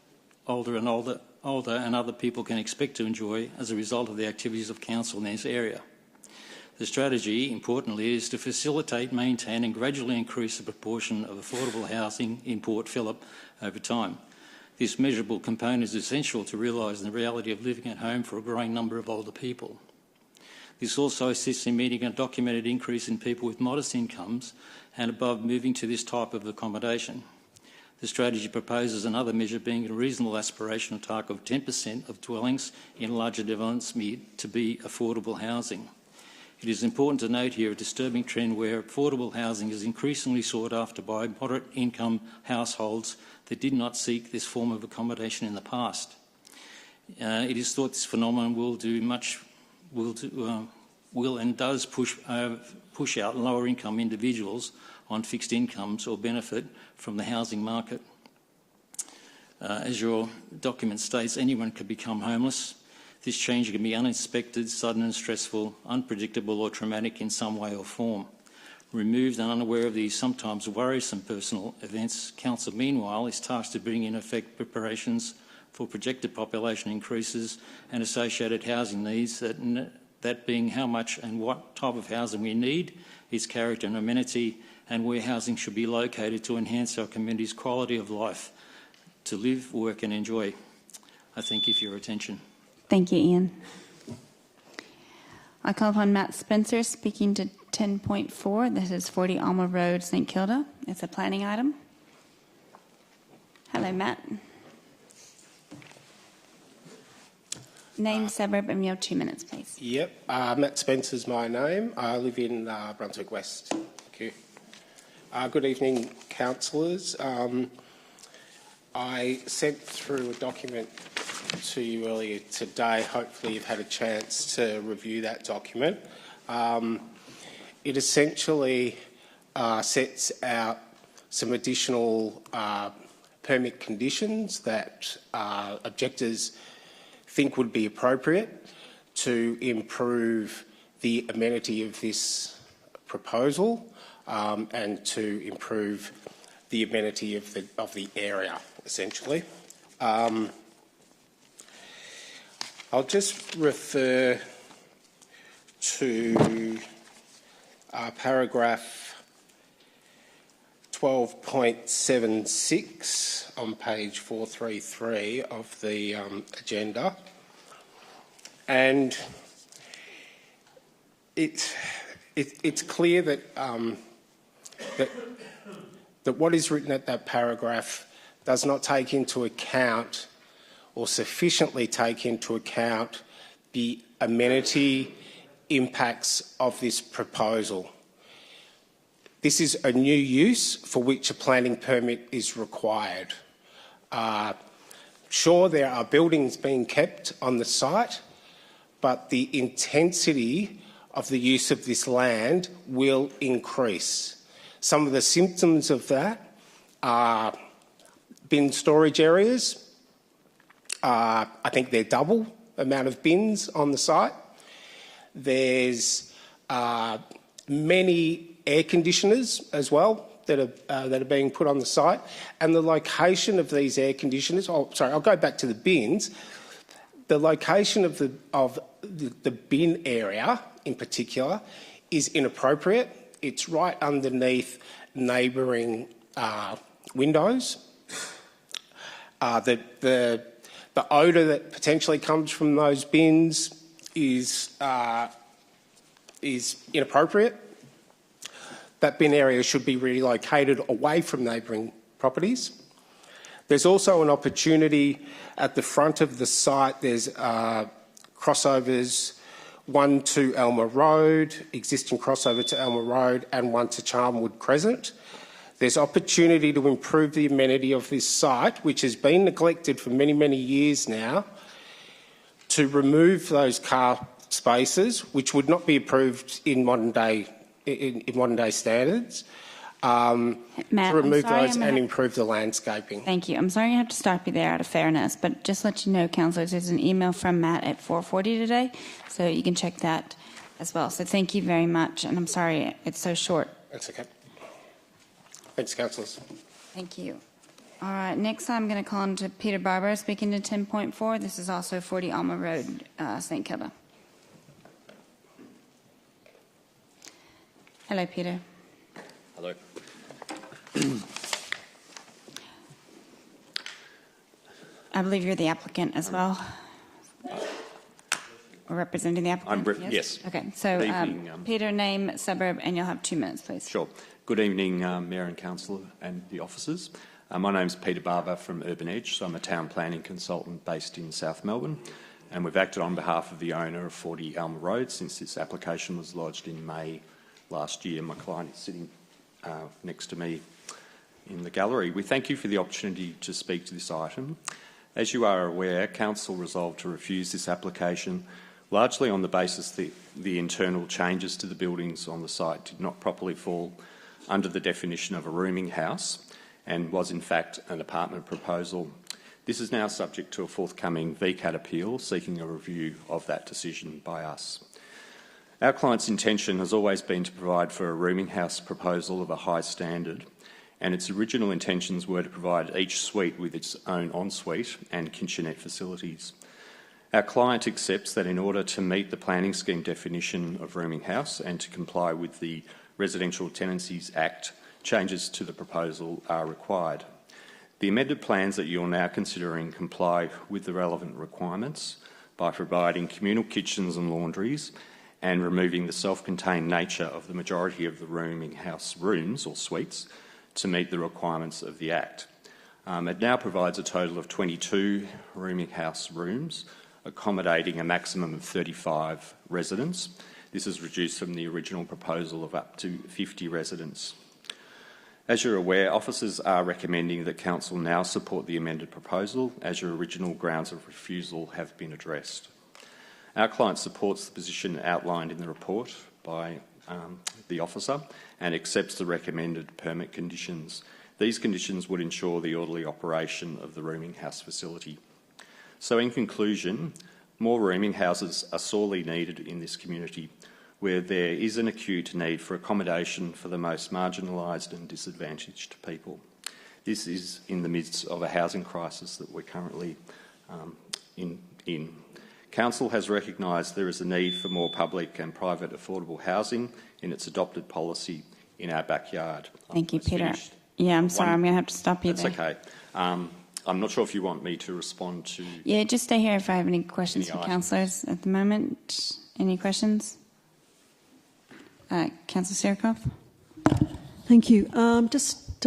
[SPEAKER 18] older and other people can expect to enjoy as a result of the activities of council in this area. The strategy, importantly, is to facilitate, maintain and gradually increase the proportion of affordable housing in Port Phillip over time. This measurable component is essential to realising the reality of living at home for a growing number of older people. This also assists in meeting a documented increase in people with modest incomes and above moving to this type of accommodation. The strategy proposes another measure being a reasonable aspirational target of 10% of dwellings in larger developments to be affordable housing. It is important to note here a disturbing trend where affordable housing is increasingly sought after by moderate income households that did not seek this form of accommodation in the past. It is thought this phenomenon will and does push out lower income individuals on fixed incomes or benefit from the housing market. As your document states, anyone could become homeless. This change can be unexpected, sudden and stressful, unpredictable or traumatic in some way or form. Removed and unaware of these sometimes worrisome personal events, Council meanwhile is tasked to bring in effect preparations for projected population increases and associated housing needs, that being how much and what type of housing we need, its character and amenity, and where housing should be located to enhance our community's quality of life, to live, work and enjoy. I thank you for your attention.
[SPEAKER 1] Thank you, Ian. I call upon Matt Spencer speaking to 10.4. This is 40 Alma Road, St Kilda. It's a planning item. Hello, Matt. Name, suburb, and you have 2 minutes, please.
[SPEAKER 19] Yep, Matt Spencer's my name. I live in Brunswick West. Thank you. Good evening, councillors. I sent through a document to you earlier today. Hopefully you've had a chance to review that document. It essentially sets out some additional permit conditions that objectors think would be appropriate to improve the amenity of this proposal and to improve the amenity of the area, essentially. I'll just refer to paragraph 12.76 on page 433 of the agenda, and it's clear that that what is written at that paragraph does not take into account or sufficiently take into account the amenity impacts of this proposal. This is a new use for which a planning permit is required. Sure, there are buildings being kept on the site, but the intensity of the use of this land will increase. Some of the symptoms of that are bin storage areas. I think they're double amount of bins on the site. There's many air conditioners as well that are being put on the site, and the location of these air conditioners. Oh, sorry, I'll go back to the bins. The location of the bin area, in particular, is inappropriate. It's right underneath neighbouring windows. The odour that potentially comes from those bins is inappropriate. That bin area should be relocated away from neighbouring properties. There's also an opportunity at the front of the site. There's crossovers, one to Alma Road, existing crossover to Alma Road, and one to Charmwood Crescent. There's opportunity to improve the amenity of this site, which has been neglected for many, many years now, to remove those car spaces, which would not be approved in modern day standards,
[SPEAKER 1] Matt,
[SPEAKER 19] to remove those and improve the landscaping.
[SPEAKER 1] Thank you. I'm sorry I have to stop you there out of fairness, but just let you know, councillors, there's an email from Matt at 4:40 today, so you can check that as well. So thank you very much, and I'm sorry it's so short.
[SPEAKER 19] That's okay. Thanks, councillors.
[SPEAKER 1] Thank you. All right, next I'm going to call on to Peter Barber, speaking to 10.4. This is also 40 Alma Road, St Kilda. Hello, Peter.
[SPEAKER 20] Hello.
[SPEAKER 1] I believe you're the applicant as well. Or representing the applicant?
[SPEAKER 20] Yes.
[SPEAKER 1] Okay, so
[SPEAKER 20] Good evening,
[SPEAKER 1] Peter, name, suburb, and you'll have 2 minutes, please.
[SPEAKER 20] Sure. Good evening, Mayor and Councillor and the officers. My name's Peter Barber from Urban Edge, so I'm a town planning consultant based in South Melbourne, and we've acted on behalf of the owner of 40 Alma Road since this application was lodged in May last year. My client is sitting next to me in the gallery. We thank you for the opportunity to speak to this item. As you are aware, Council resolved to refuse this application largely on the basis that the internal changes to the buildings on the site did not properly fall under the definition of a rooming house and was in fact an apartment proposal. This is now subject to a forthcoming VCAT appeal seeking a review of that decision by us. Our client's intention has always been to provide for a rooming house proposal of a high standard, and its original intentions were to provide each suite with its own ensuite and kitchenette facilities. Our client accepts that in order to meet the planning scheme definition of rooming house and to comply with the Residential Tenancies Act, changes to the proposal are required. The amended plans that you are now considering comply with the relevant requirements by providing communal kitchens and laundries and removing the self-contained nature of the majority of the rooming house rooms or suites to meet the requirements of the Act. It now provides a total of 22 rooming house rooms, accommodating a maximum of 35 residents. This is reduced from the original proposal of up to 50 residents. As you're aware, officers are recommending that Council now support the amended proposal as your original grounds of refusal have been addressed. Our client supports the position outlined in the report by the officer and accepts the recommended permit conditions. These conditions would ensure the orderly operation of the rooming house facility. So in conclusion, more rooming houses are sorely needed in this community where there is an acute need for accommodation for the most marginalised and disadvantaged people. This is in the midst of a housing crisis that we're currently in. Council has recognised there is a need for more public and private affordable housing in its adopted policy in our backyard.
[SPEAKER 1] Thank you, Peter. Yeah, I'm sorry, I'm going to have to stop you there.
[SPEAKER 20] That's okay. I'm not sure if you want me to respond to...
[SPEAKER 1] Yeah, just stay here if I have any questions for councillors at the moment. Any questions? Councillor Sirikoff?
[SPEAKER 21] Thank you. Just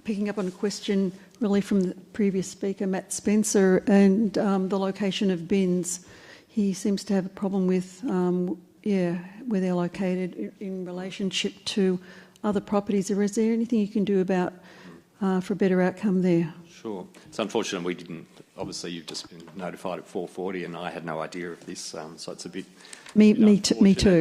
[SPEAKER 21] picking up on a question really from the previous speaker, Matt Spencer, and the location of bins. He seems to have a problem with where they're located in relationship to other properties. Is there anything you can do about for a better outcome there?
[SPEAKER 20] Sure. It's unfortunate we didn't. Obviously, you've just been notified at 4:40, and I had no idea of this, so it's a bit.
[SPEAKER 21] Me too.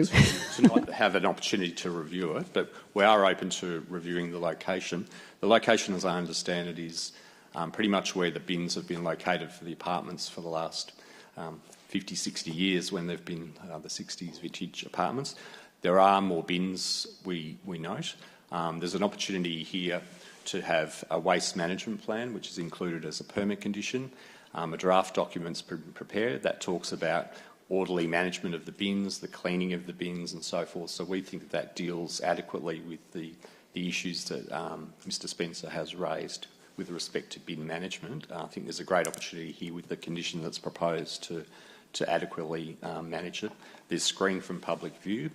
[SPEAKER 20] To not have an opportunity to review it, but we are open to reviewing the location. The location, as I understand it, is pretty much where the bins have been located for the apartments for the last 50, 60 years when they've been the 60s vintage apartments. There are more bins, we note. There's an opportunity here to have a waste management plan, which is included as a permit condition. A draft document's prepared that talks about orderly management of the bins, the cleaning of the bins and so forth. So we think that deals adequately with the issues that Mr Spencer has raised with respect to bin management. I think there's a great opportunity here with the condition that's proposed to adequately manage it. There's screened from public view,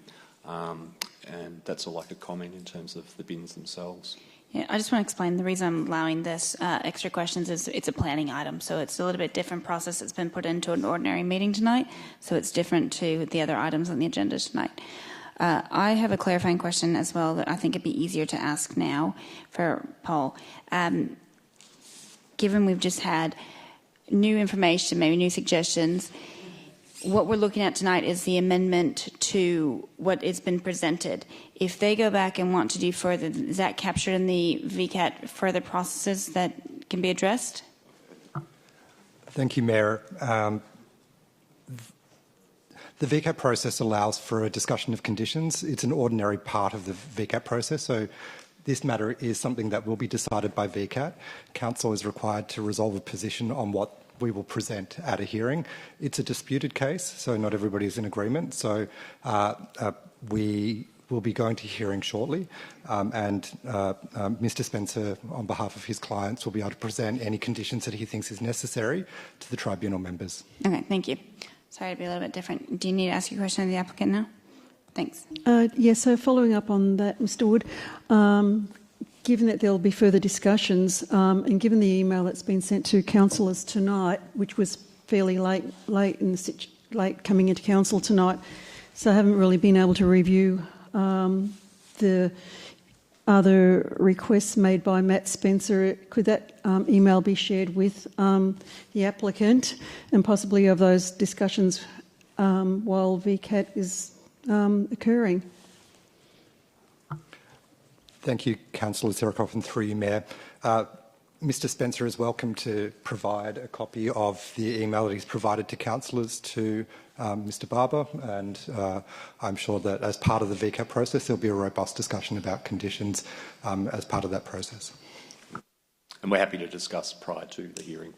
[SPEAKER 20] and that's all I could comment in terms of the bins themselves.
[SPEAKER 1] Yeah, I just want to explain the reason I'm allowing this extra questions is it's a planning item, so it's a little bit different process that's been put into an ordinary meeting tonight, so it's different to the other items on the agenda tonight. I have a clarifying question as well that I think it'd be easier to ask now for Paul. Given we've just had new information, maybe new suggestions, what we're looking at tonight is the amendment to what has been presented. If they go back and want to do further, is that captured in the VCAT further processes that can be addressed?
[SPEAKER 22] Thank you, Mayor. The VCAT process allows for a discussion of conditions. It's an ordinary part of the VCAT process, so this matter is something that will be decided by VCAT. Council is required to resolve a position on what we will present at a hearing. It's a disputed case, so not everybody is in agreement. So we will be going to hearing shortly, and Mr Spencer, on behalf of his clients, will be able to present any conditions that he thinks is necessary to the tribunal members.
[SPEAKER 1] Okay, thank you. Sorry to be a little bit different. Do you need to ask your question of the applicant now? Thanks.
[SPEAKER 21] Yes, so following up on that, Mr Wood, given that there will be further discussions, and given the email that's been sent to councillors tonight, which was fairly late coming into council tonight, so I haven't really been able to review the other requests made by Matt Spencer. Could that email be shared with the applicant and possibly of those discussions while VCAT is occurring?
[SPEAKER 22] Thank you, Councillor Sirikoff, and through you, Mayor. Mr Spencer is welcome to provide a copy of the email that he's provided to councillors to Mr Barber, and I'm sure that as part of the VCAT process there'll be a robust discussion about conditions as part of that process.
[SPEAKER 20] And we're happy to discuss prior to the hearing.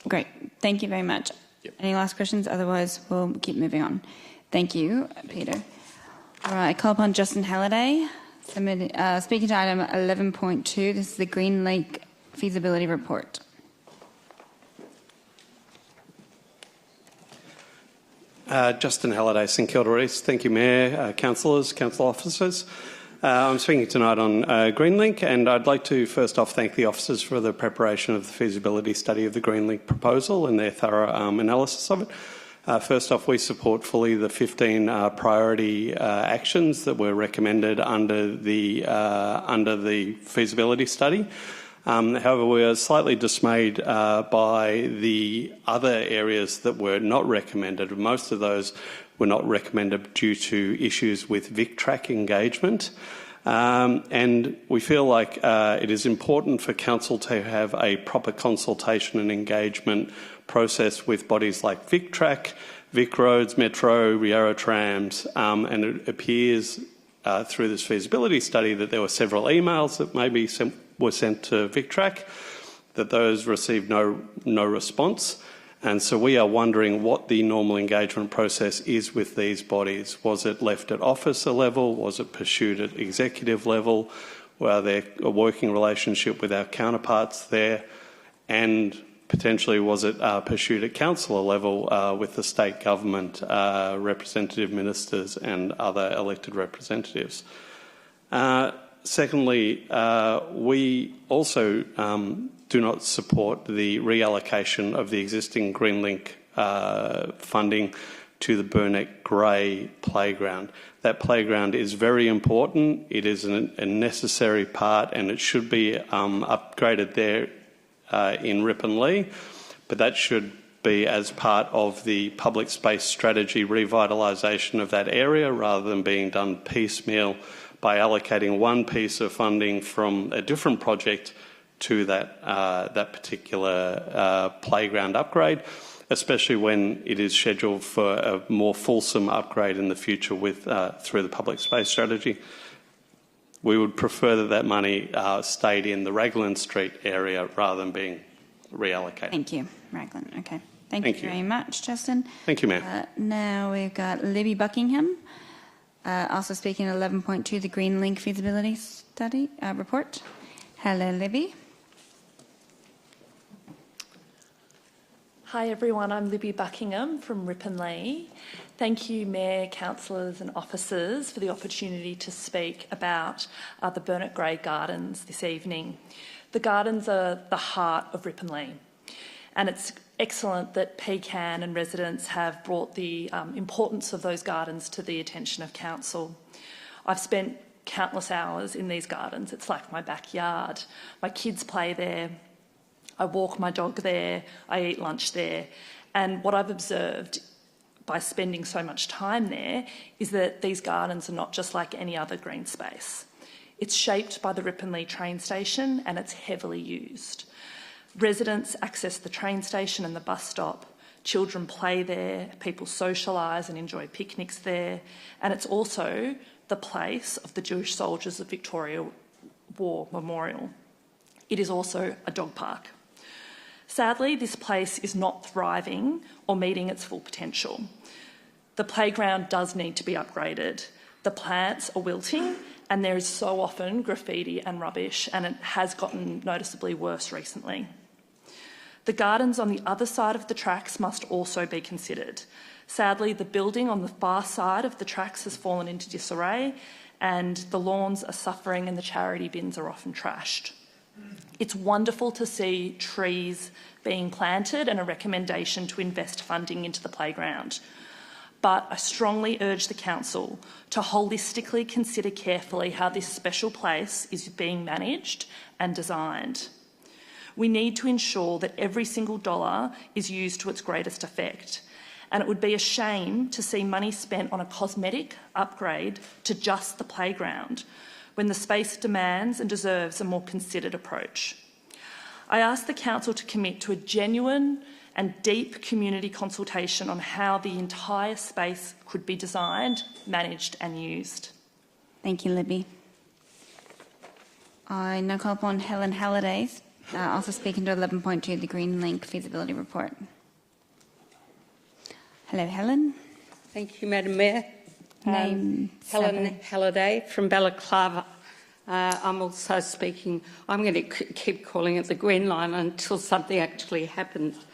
[SPEAKER 1] Great. Thank you very much.
[SPEAKER 20] Yep.
[SPEAKER 1] Any last questions? Otherwise, we'll keep moving on. Thank you, Peter. All right, I call upon Justin Halliday, speaking to item 11.2. This is the Green Lake Feasibility Report.
[SPEAKER 23] Justin Halliday, St Kilda East. Thank you, Mayor, councillors, council officers. I'm speaking tonight on Greenlink, and I'd like to first off thank the officers for the preparation of the feasibility study of the Greenlink proposal and their thorough analysis of it. First off, we support fully the 15 priority actions that were recommended under the feasibility study. However, we are slightly dismayed by the other areas that were not recommended. Most of those were not recommended due to issues with VicTrack engagement. And we feel like it is important for Council to have a proper consultation and engagement process with bodies like VicTrack, VicRoads, Metro, Rerport, and it appears through this feasibility study that there were several emails that maybe were sent to VicTrack, that those received no response. And so we are wondering what the normal engagement process is with these bodies. Was it left at officer level? Was it pursued at executive level? Were there a working relationship with our counterparts there? And potentially was it pursued at councillor level with the state government, representative ministers and other elected representatives? Secondly, we also do not support the reallocation of the existing Greenlink funding to the Burnett Grey playground. That playground is very important. It is a necessary part and it should be upgraded there in Ripponlea, but that should be as part of the public space strategy revitalisation of that area rather than being done piecemeal by allocating one piece of funding from a different project to that particular playground upgrade, especially when it is scheduled for a more fulsome upgrade in the future with through the public space strategy. We would prefer that money stayed in the Raglan Street area rather than being reallocated.
[SPEAKER 1] Thank you, Raglan. Okay. Thank you very much, Justin.
[SPEAKER 23] Thank you, Mayor.
[SPEAKER 1] Now we've got Libby Buckingham, also speaking at 11.2, the Greenlink Feasibility Study report. Hello, Libby.
[SPEAKER 2] Hi everyone, I'm Libby Buckingham from Ripponlea. Thank you, Mayor, councillors and officers for the opportunity to speak about the Burnett Grey Gardens this evening. The gardens are the heart of Ripponlea, and it's excellent that PCAN and residents have brought the importance of those gardens to the attention of council. I've spent countless hours in these gardens. It's like my backyard. My kids play there. I walk my dog there, I eat lunch there, and what I've observed by spending so much time there is that these gardens are not just like any other green space. It's shaped by the Ripponlea train station and it's heavily used. Residents access the train station and the bus stop, children play there, people socialise and enjoy picnics there, and it's also the place of the Jewish Soldiers of Victoria War Memorial. It is also a dog park. Sadly, this place is not thriving or meeting its full potential. The playground does need to be upgraded. The plants are wilting and there is so often graffiti and rubbish, and it has gotten noticeably worse recently. The gardens on the other side of the tracks must also be considered. Sadly, the building on the far side of the tracks has fallen into disarray and the lawns are suffering and the charity bins are often trashed. It's wonderful to see trees being planted and a recommendation to invest funding into the playground. But I strongly urge the council to holistically consider carefully how this special place is being managed and designed. We need to ensure that every single dollar is used to its greatest effect. And it would be a shame to see money spent on a cosmetic upgrade to just the playground, when the space demands and deserves a more considered approach. I ask the council to commit to a genuine and deep community consultation on how the entire space could be designed, managed and used.
[SPEAKER 1] Thank you, Libby. I now call upon Helen Halliday, also speaking to 11.2, the Greenlink Feasibility Report. Hello, Helen.
[SPEAKER 3] Thank you, Madam Mayor. Helen Halliday from Balaclava. I'm also speaking, I'm going to keep calling it the Green Line until something actually happens.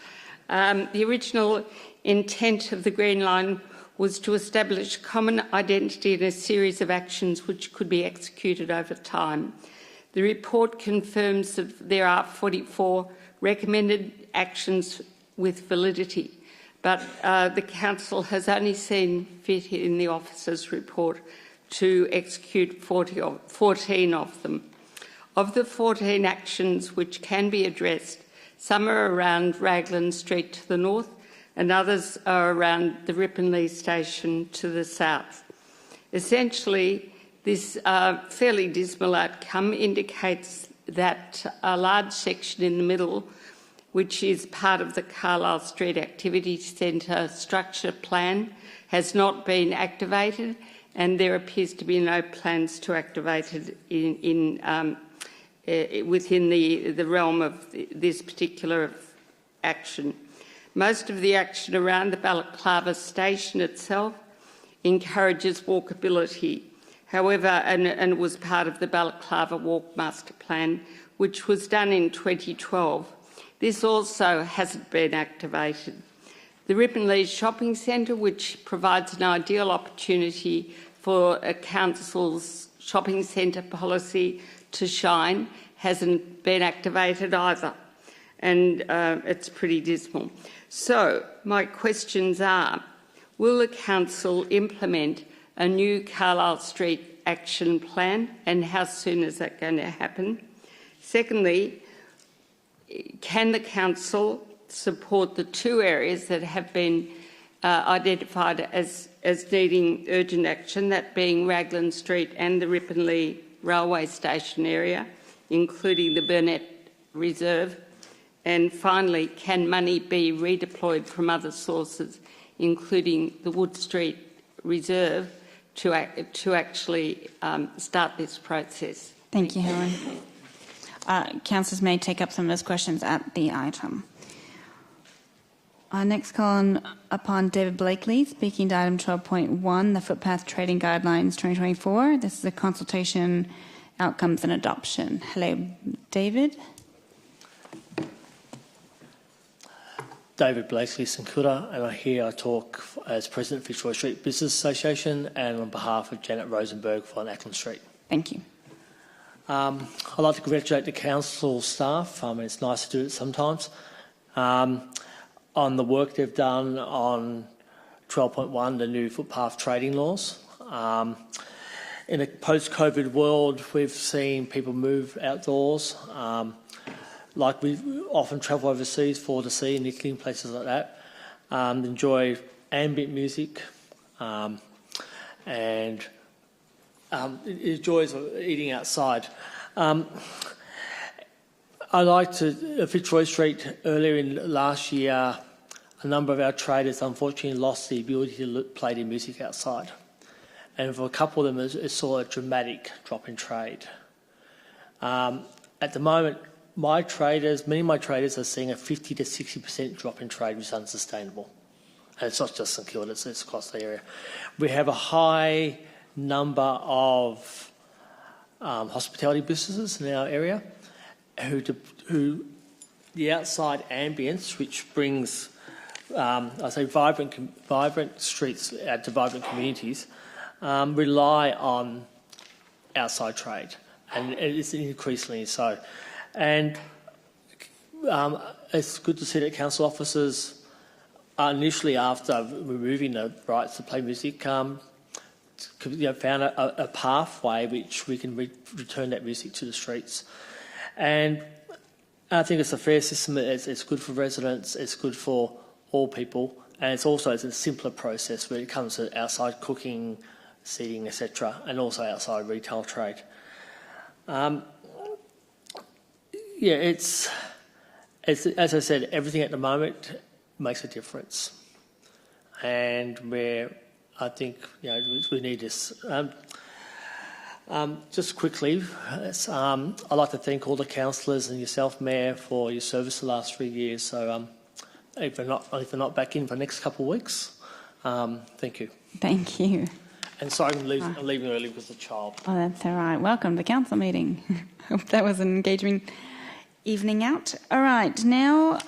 [SPEAKER 3] The original intent of the Green Line was to establish common identity and a series of actions which could be executed over time. The report confirms that there are 44 recommended actions with validity, but the Council has only seen fit in the officer's report to execute 14 of them. Of the 14 actions which can be addressed, some are around Raglan Street to the north and others are around the Ripponlea station to the south. Essentially, this fairly dismal outcome indicates that a large section in the middle, which is part of the Carlisle Street Activity Centre structure plan, has not been activated, and there appears to be no plans to activate it within the realm of this particular action. Most of the action around the Balaclava station itself encourages walkability. However, and it was part of the Balaclava Walk Master Plan, which was done in 2012. This also hasn't been activated. The Ripon Leash Shopping Centre, which provides an ideal opportunity for a council's shopping centre policy to shine, hasn't been activated either, and it's pretty dismal. So my questions are, will the council implement a new Carlisle Street action plan, and how soon is that going to happen? Secondly, can the council support the two areas that have been identified as needing urgent action, that being Raglan Street and the Ripon Lee railway station area, including the Burnett Reserve? And finally, can money be redeployed from other sources, including the Wood Street Reserve, to actually start this process?
[SPEAKER 1] Thank you, Helen. Councillors may take up some of those questions at the item. Next call upon David Blakely, speaking to item 12.1, the Footpath Trading Guidelines 2024. This is a consultation, outcomes and adoption. Hello, David.
[SPEAKER 4] David Blakely, St Kilda, and here I talk as President of Fitzroy Street Business Association and on behalf of Janet Rosenberg for Ackland Street.
[SPEAKER 1] Thank you.
[SPEAKER 4] I'd like to congratulate the council staff. It's nice to do it sometimes. On the work they've done on 12.1, the new footpath trading laws. In a post-COVID world, we've seen people move outdoors. Like we often travel overseas for the sea and Italy and places like that. Enjoy ambient music and enjoys eating outside. I liked Fitzroy Street earlier in last year. A number of our traders unfortunately lost the ability to play their music outside. And for a couple of them, it saw a dramatic drop in trade. At the moment, many of my traders are seeing a 50 to 60% drop in trade, which is unsustainable. And it's not just St Kilda, it's across the area. We have a high number of hospitality businesses in our area who the outside ambience, which brings, vibrant streets to vibrant communities, rely on outside trade, and it's increasingly so. And it's good to see that council officers, initially after removing the rights to play music, found a pathway which we can return that music to the streets. And I think it's a fair system. It's good for residents, it's good for all people, and it's a simpler process when it comes to outside cooking, seating, etc., and also outside retail trade. It's as I said, everything at the moment makes a difference, and I think we need this. Just quickly, I'd like to thank all the councillors and yourself, Mayor, for your service the last 3 years. So if they're not back in for the next couple of weeks, thank you.
[SPEAKER 1] Thank you.
[SPEAKER 4] And sorry I'm leaving early because of the child.
[SPEAKER 1] Oh, that's all right. Welcome to the council meeting. Hope that was an engaging evening out. All right, now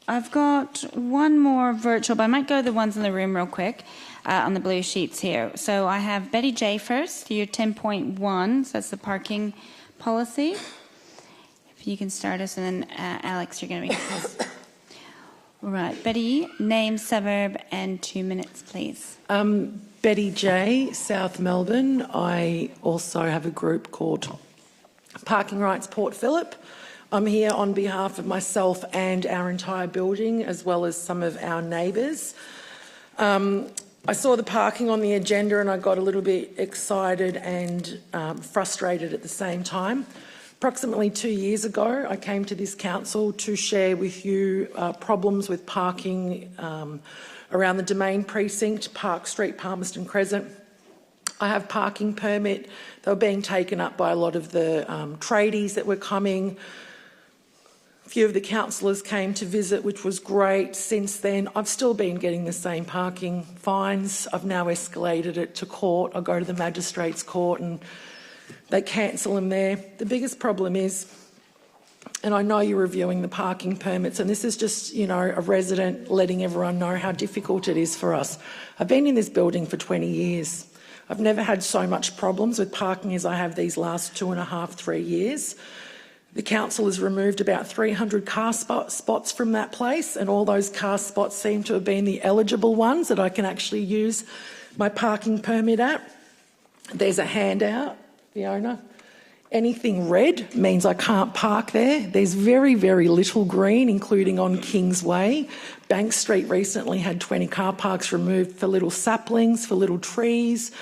[SPEAKER 1] I've got one more virtual, but I might go to the ones in the room real quick. On the blue sheets here. So I have Betty J first, your 10.1, so that's the parking policy. If you can start us, and then Alex, you're going to be first. All right, Betty, name, suburb, and 2 minutes, please.
[SPEAKER 5] Betty J, South Melbourne. I also have a group called Parking Rights Port Phillip. I'm here on behalf of myself and our entire building, as well as some of our neighbours. I saw the parking on the agenda and I got a little bit excited and frustrated at the same time. Approximately 2 years ago, I came to this council to share with you problems with parking around the Domain Precinct, Park Street, Palmerston Crescent. I have parking permit. They were being taken up by a lot of the tradies that were coming. A few of the councillors came to visit, which was great. Since then, I've still been getting the same parking fines. I've now escalated it to court. I go to the magistrates' court and they cancel them there. The biggest problem is, and I know you're reviewing the parking permits, and this is just, a resident letting everyone know how difficult it is for us. I've been in this building for 20 years. I've never had so much problems with parking as I have these last 2.5, 3 years. The council has removed about 300 car spots from that place, and all those car spots seem to have been the eligible ones that I can actually use my parking permit at. There's a handout, Fiona. Anything red means I can't park there. There's very, very little green, including on Kingsway. Bank Street recently had 20 car parks removed for little saplings, for little trees.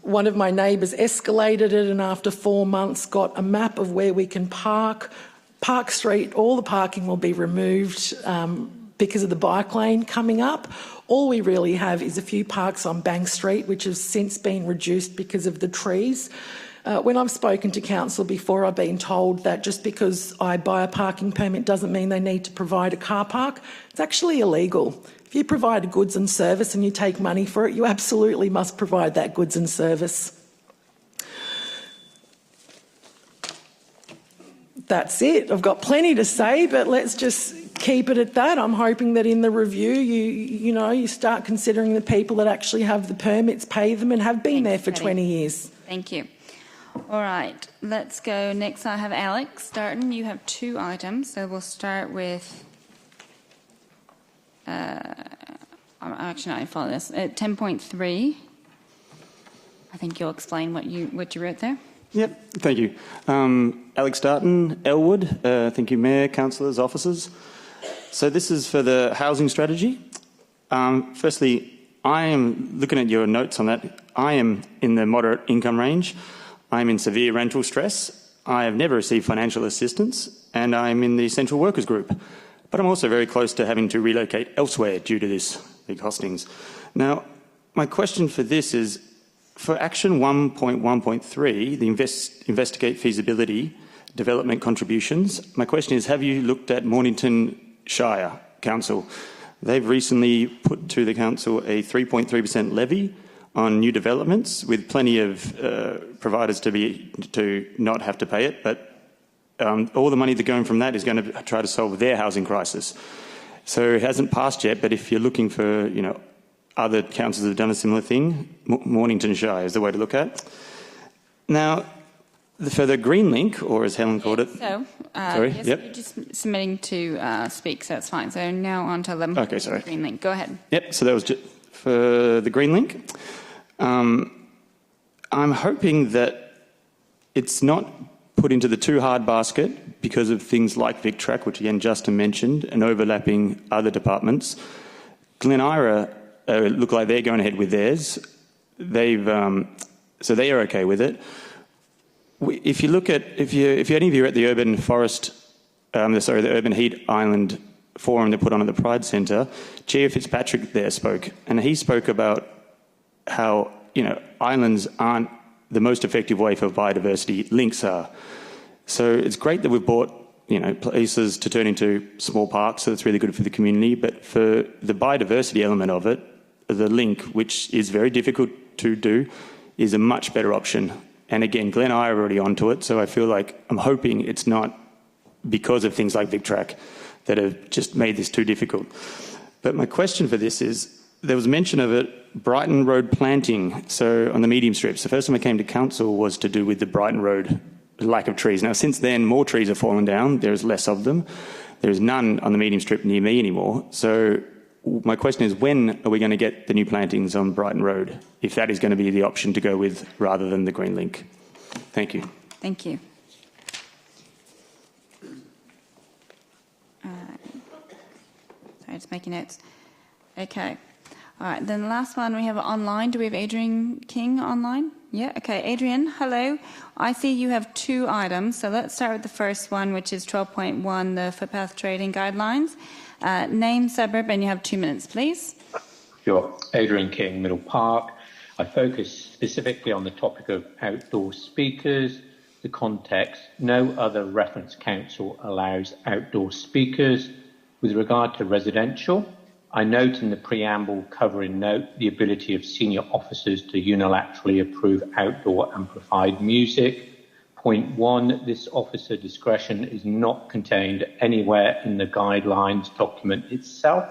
[SPEAKER 5] One of my neighbours escalated it, and after 4 months got a map of where we can park. Park Street, all the parking will be removed because of the bike lane coming up. All we really have is a few parks on Bank Street, which has since been reduced because of the trees. When I've spoken to council before, I've been told that just because I buy a parking permit doesn't mean they need to provide a car park. It's actually illegal. If you provide a goods and service and you take money for it, you absolutely must provide that goods and service. That's it. I've got plenty to say, but let's just keep it at that. I'm hoping that in the review, you start considering the people that actually have the permits, pay them, and have been there for 20 years.
[SPEAKER 1] Thank you. All right, let's go. Next, I have Alex starting. You have 2 items, so we'll start with. I'm actually not following this. At 10.3, I think you'll explain what you wrote there.
[SPEAKER 6] Yep, thank you. Alex Darton, Elwood. Thank you, Mayor, councillors, officers. So this is for the housing strategy. Firstly, I am looking at your notes on that. I am in the moderate income range. I'm in severe rental stress. I have never received financial assistance, and I'm in the essential workers group. But I'm also very close to having to relocate elsewhere due to this big costings. Now, my question for this is, for Action 1.1.3, the investigate feasibility development contributions, my question is, have you looked at Mornington Shire Council? They've recently put to the council a 3.3% levy on new developments, with plenty of providers to not have to pay it, but all the money that's going from that is going to try to solve their housing crisis. So it hasn't passed yet, but if you're looking for, other councils that have done a similar thing, Mornington Shire is the way to look at. Now, for the green link, or as Helen called it.
[SPEAKER 1] So,
[SPEAKER 6] sorry,
[SPEAKER 1] yes,
[SPEAKER 6] yep.
[SPEAKER 1] You're just submitting to speak, so that's fine. So now on to 11.
[SPEAKER 6] Okay, sorry.
[SPEAKER 1] Green link. Go ahead.
[SPEAKER 6] Yep. So that was just for the green link. I'm hoping that it's not put into the too hard basket because of things like VicTrack, which again Justin mentioned, and overlapping other departments. Glen Ira look like they're going ahead with theirs. So they are okay with it. If you look at, if any of you are at the Urban the Urban Heat Island forum they put on at the Pride Centre, Chair Fitzpatrick there spoke, and he spoke about how islands aren't the most effective way for biodiversity. Links are. So it's great that we've bought places to turn into small parks, so that's really good for the community. But for the biodiversity element of it, the link, which is very difficult to do, is a much better option. And again, Glen Ira are already onto it, so I feel like I'm hoping it's not because of things like VicTrack that have just made this too difficult. But my question for this is, there was mention of it, Brighton Road planting, so on the medium strips. The first time I came to council was to do with the Brighton Road lack of trees. Now, since then, more trees have fallen down. There's less of them. There's none on the medium strip near me anymore. So my question is, when are we going to get the new plantings on Brighton Road, if that is going to be the option to go with rather than the green link? Thank you.
[SPEAKER 1] Thank you. Sorry, just making notes. Okay. All right, then the last one we have online. Do we have Adrian King online? Yeah, okay. Adrian, hello. I see you have 2 items. So let's start with the first one, which is 12.1, the Footpath trading guidelines. Name, suburb, and you have 2 minutes, please.
[SPEAKER 7] Sure. Adrian King, Middle Park. I focus specifically on the topic of outdoor speakers. the context, no other reference council allows outdoor speakers. With regard to residential, I note in the preamble covering note the ability of senior officers to unilaterally approve outdoor amplified music. Point 1, this officer discretion is not contained anywhere in the guidelines document itself.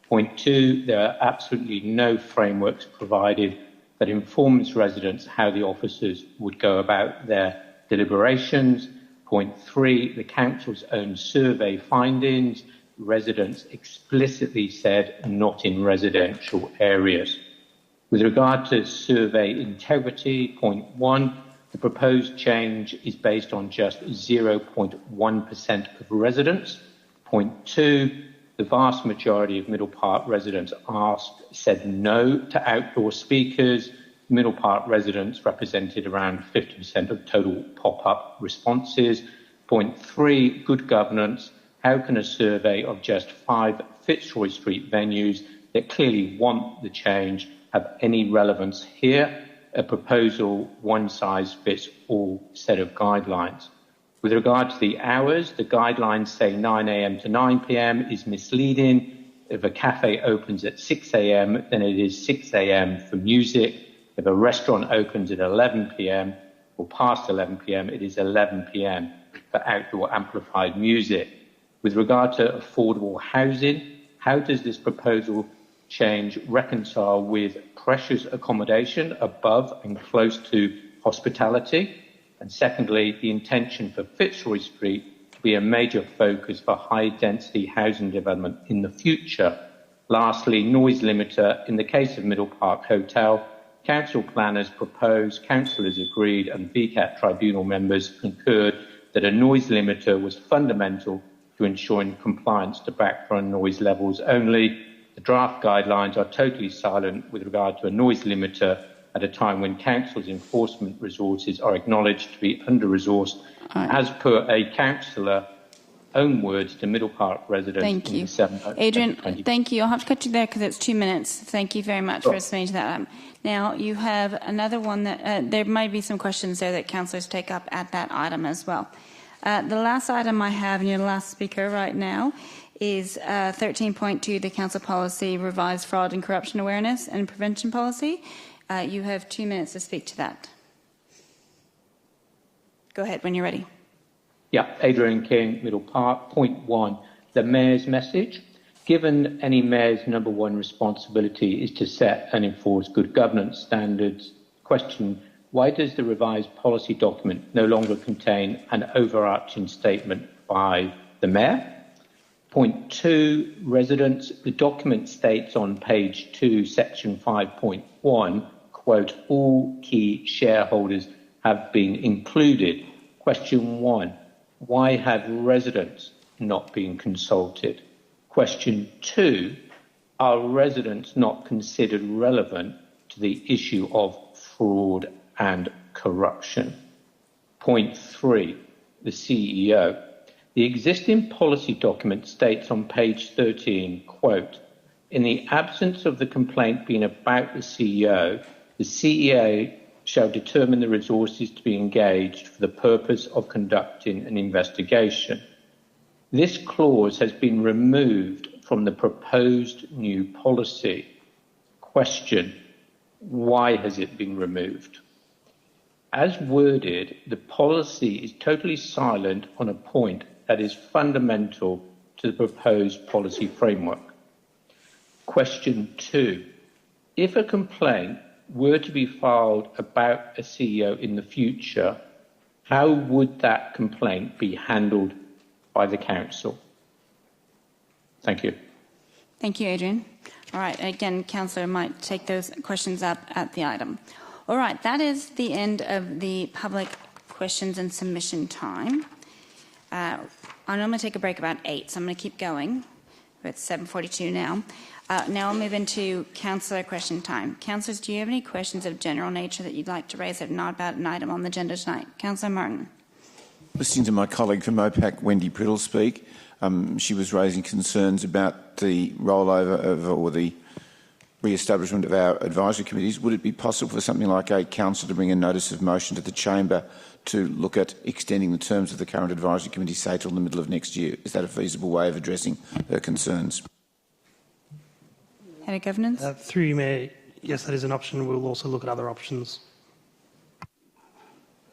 [SPEAKER 7] Point 2, there are absolutely no frameworks provided that informs residents how the officers would go about their deliberations. Point 3, the council's own survey findings, residents explicitly said not in residential areas. With regard to survey integrity, point 1, the proposed change is based on just 0.1% of residents. Point 2, the vast majority of Middle Park residents asked said no to outdoor speakers. Middle Park residents represented around 50% of total pop-up responses. Point 3, good governance. How can a survey of just 5 Fitzroy Street venues that clearly want the change have any relevance here? A proposal one-size-fits-all set of guidelines. With regard to the hours, the guidelines say 9 a.m. to 9 p.m. is misleading. If a cafe opens at 6 a.m., then it is 6 a.m. for music. If a restaurant opens at 11 p.m. or past 11 p.m., it is 11 p.m. for outdoor amplified music. With regard to affordable housing, how does this proposal change reconcile with precious accommodation above and close to hospitality? And secondly, the intention for Fitzroy Street to be a major focus for high-density housing development in the future. Lastly, noise limiter. In the case of Middle Park Hotel, council planners proposed, councillors agreed, and VCAT tribunal members concurred that a noise limiter was fundamental to ensuring compliance to background noise levels only. The draft guidelines are totally silent with regard to a noise limiter at a time when council's enforcement resources are acknowledged to be under-resourced, as per a councillor own words to Middle Park residents.
[SPEAKER 1] Thank you. Adrian, thank you. I'll have to cut you there because it's 2 minutes. Thank you very much for responding to that. Now, you have another one that there might be some questions there that councillors take up at that item as well. The last item I have, and you're the last speaker right now, is 13.2, the council policy revised fraud and corruption awareness and prevention policy. You have 2 minutes to speak to that. Go ahead when you're ready.
[SPEAKER 7] Yeah, Adrian King, Middle Park. Point 1, the Mayor's message. Given any Mayor's number one responsibility is to set and enforce good governance standards, question, why does the revised policy document no longer contain an overarching statement by the Mayor? Point 2, residents. The document states on page 2, section 5.1, quote, all key shareholders have been included. Question 1, why have residents not been consulted? Question 2, are residents not considered relevant to the issue of fraud and corruption? Point 3, the CEO. The existing policy document states on page 13, quote, in the absence of the complaint being about the CEO shall determine the resources to be engaged for the purpose of conducting an investigation. This clause has been removed from the proposed new policy. Question, why has it been removed? As worded, the policy is totally silent on a point that is fundamental to the proposed policy framework. Question 2, if a complaint were to be filed about a CEO in the future, how would that complaint be handled by the council? Thank you.
[SPEAKER 1] Thank you, Adrian. All right, again, councillor might take those questions up at the item. All right, that is the end of the public questions and submission time. I normally take a break about 8, so I'm going to keep going. It's 7:42 now. Now I'll move into councillor question time. Councillors, do you have any questions of general nature that you'd like to raise that are not about an item on the agenda tonight? Councillor Martin.
[SPEAKER 8] Listening to my colleague from OPAC, Wendy Priddle, speak, she was raising concerns about the rollover of, or the re-establishment of our advisory committees. Would it be possible for something like a council to bring a notice of motion to the chamber to look at extending the terms of the current advisory committee, say, till the middle of next year? Is that a feasible way of addressing her concerns?
[SPEAKER 1] Head of Governance.
[SPEAKER 9] Through you, Mayor, yes, that is an option. We'll also look at other options.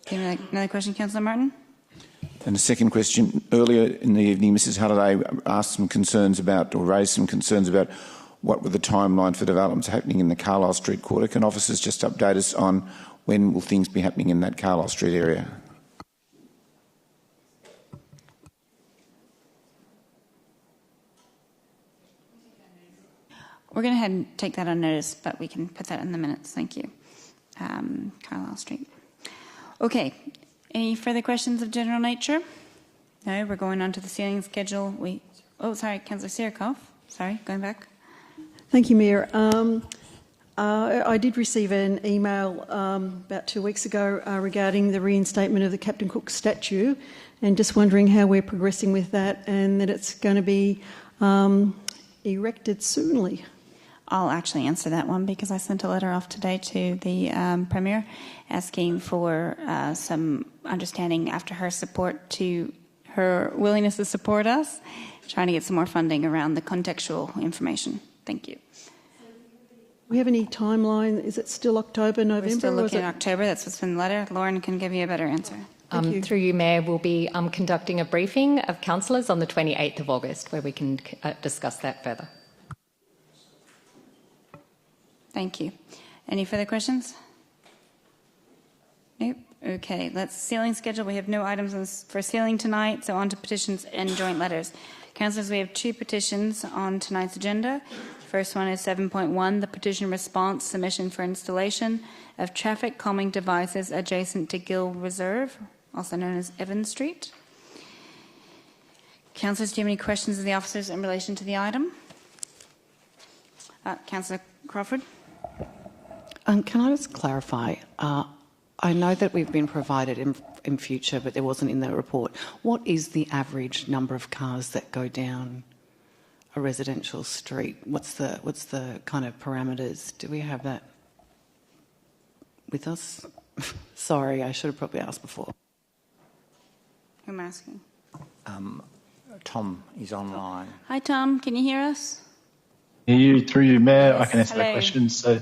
[SPEAKER 1] Okay, another question, Councillor Martin.
[SPEAKER 8] And a second question. Earlier in the evening, Mrs Halliday asked some concerns about, or raised some concerns about, what were the timeline for developments happening in the Carlisle Street quarter. Can officers just update us on when will things be happening in that Carlisle Street area?
[SPEAKER 1] We're going to head and take that on notice, but we can put that in the minutes. Thank you. Carlisle Street. Okay. Any further questions of general nature? No, we're going on to the ceiling schedule. Oh, sorry, Councillor Sirikoff. Sorry, going back.
[SPEAKER 21] Thank you, Mayor. I did receive an email about 2 weeks ago regarding the reinstatement of the Captain Cook statue, and just wondering how we're progressing with that, and that it's going to be erected soonly.
[SPEAKER 1] I'll actually answer that one because I sent a letter off today to the Premier asking for some understanding after her support to her willingness to support us, trying to get some more funding around the contextual information. Thank you.
[SPEAKER 21] Do we have any timeline? Is it still October, November?
[SPEAKER 1] We're still looking at October. That's what's in the letter. Lauren can give you a better answer.
[SPEAKER 10] Through you, Mayor, we'll be conducting a briefing of councillors on the 28th of August where we can discuss that further.
[SPEAKER 1] Thank you. Any further questions? Nope. Okay, let's ceiling schedule. We have no items for ceiling tonight, so on to petitions and joint letters. Councillors, we have 2 petitions on tonight's agenda. First one is 7.1, the petition response submission for installation of traffic calming devices adjacent to Gill Reserve, also known as Evans Street. Councillors, do you have any questions of the officers in relation to the item? Councillor Crawford.
[SPEAKER 11] Can I just clarify? I know that we've been provided in future, but there wasn't in the report. What is the average number of cars that go down a residential street? What's the kind of parameters? Do we have that with us? Sorry, I should have probably asked before.
[SPEAKER 1] Who am I asking?
[SPEAKER 24] Tom is online.
[SPEAKER 1] Hi, Tom. Can you hear us?
[SPEAKER 25] Through you, Mayor,
[SPEAKER 1] Yes,
[SPEAKER 25] I can answer that question. So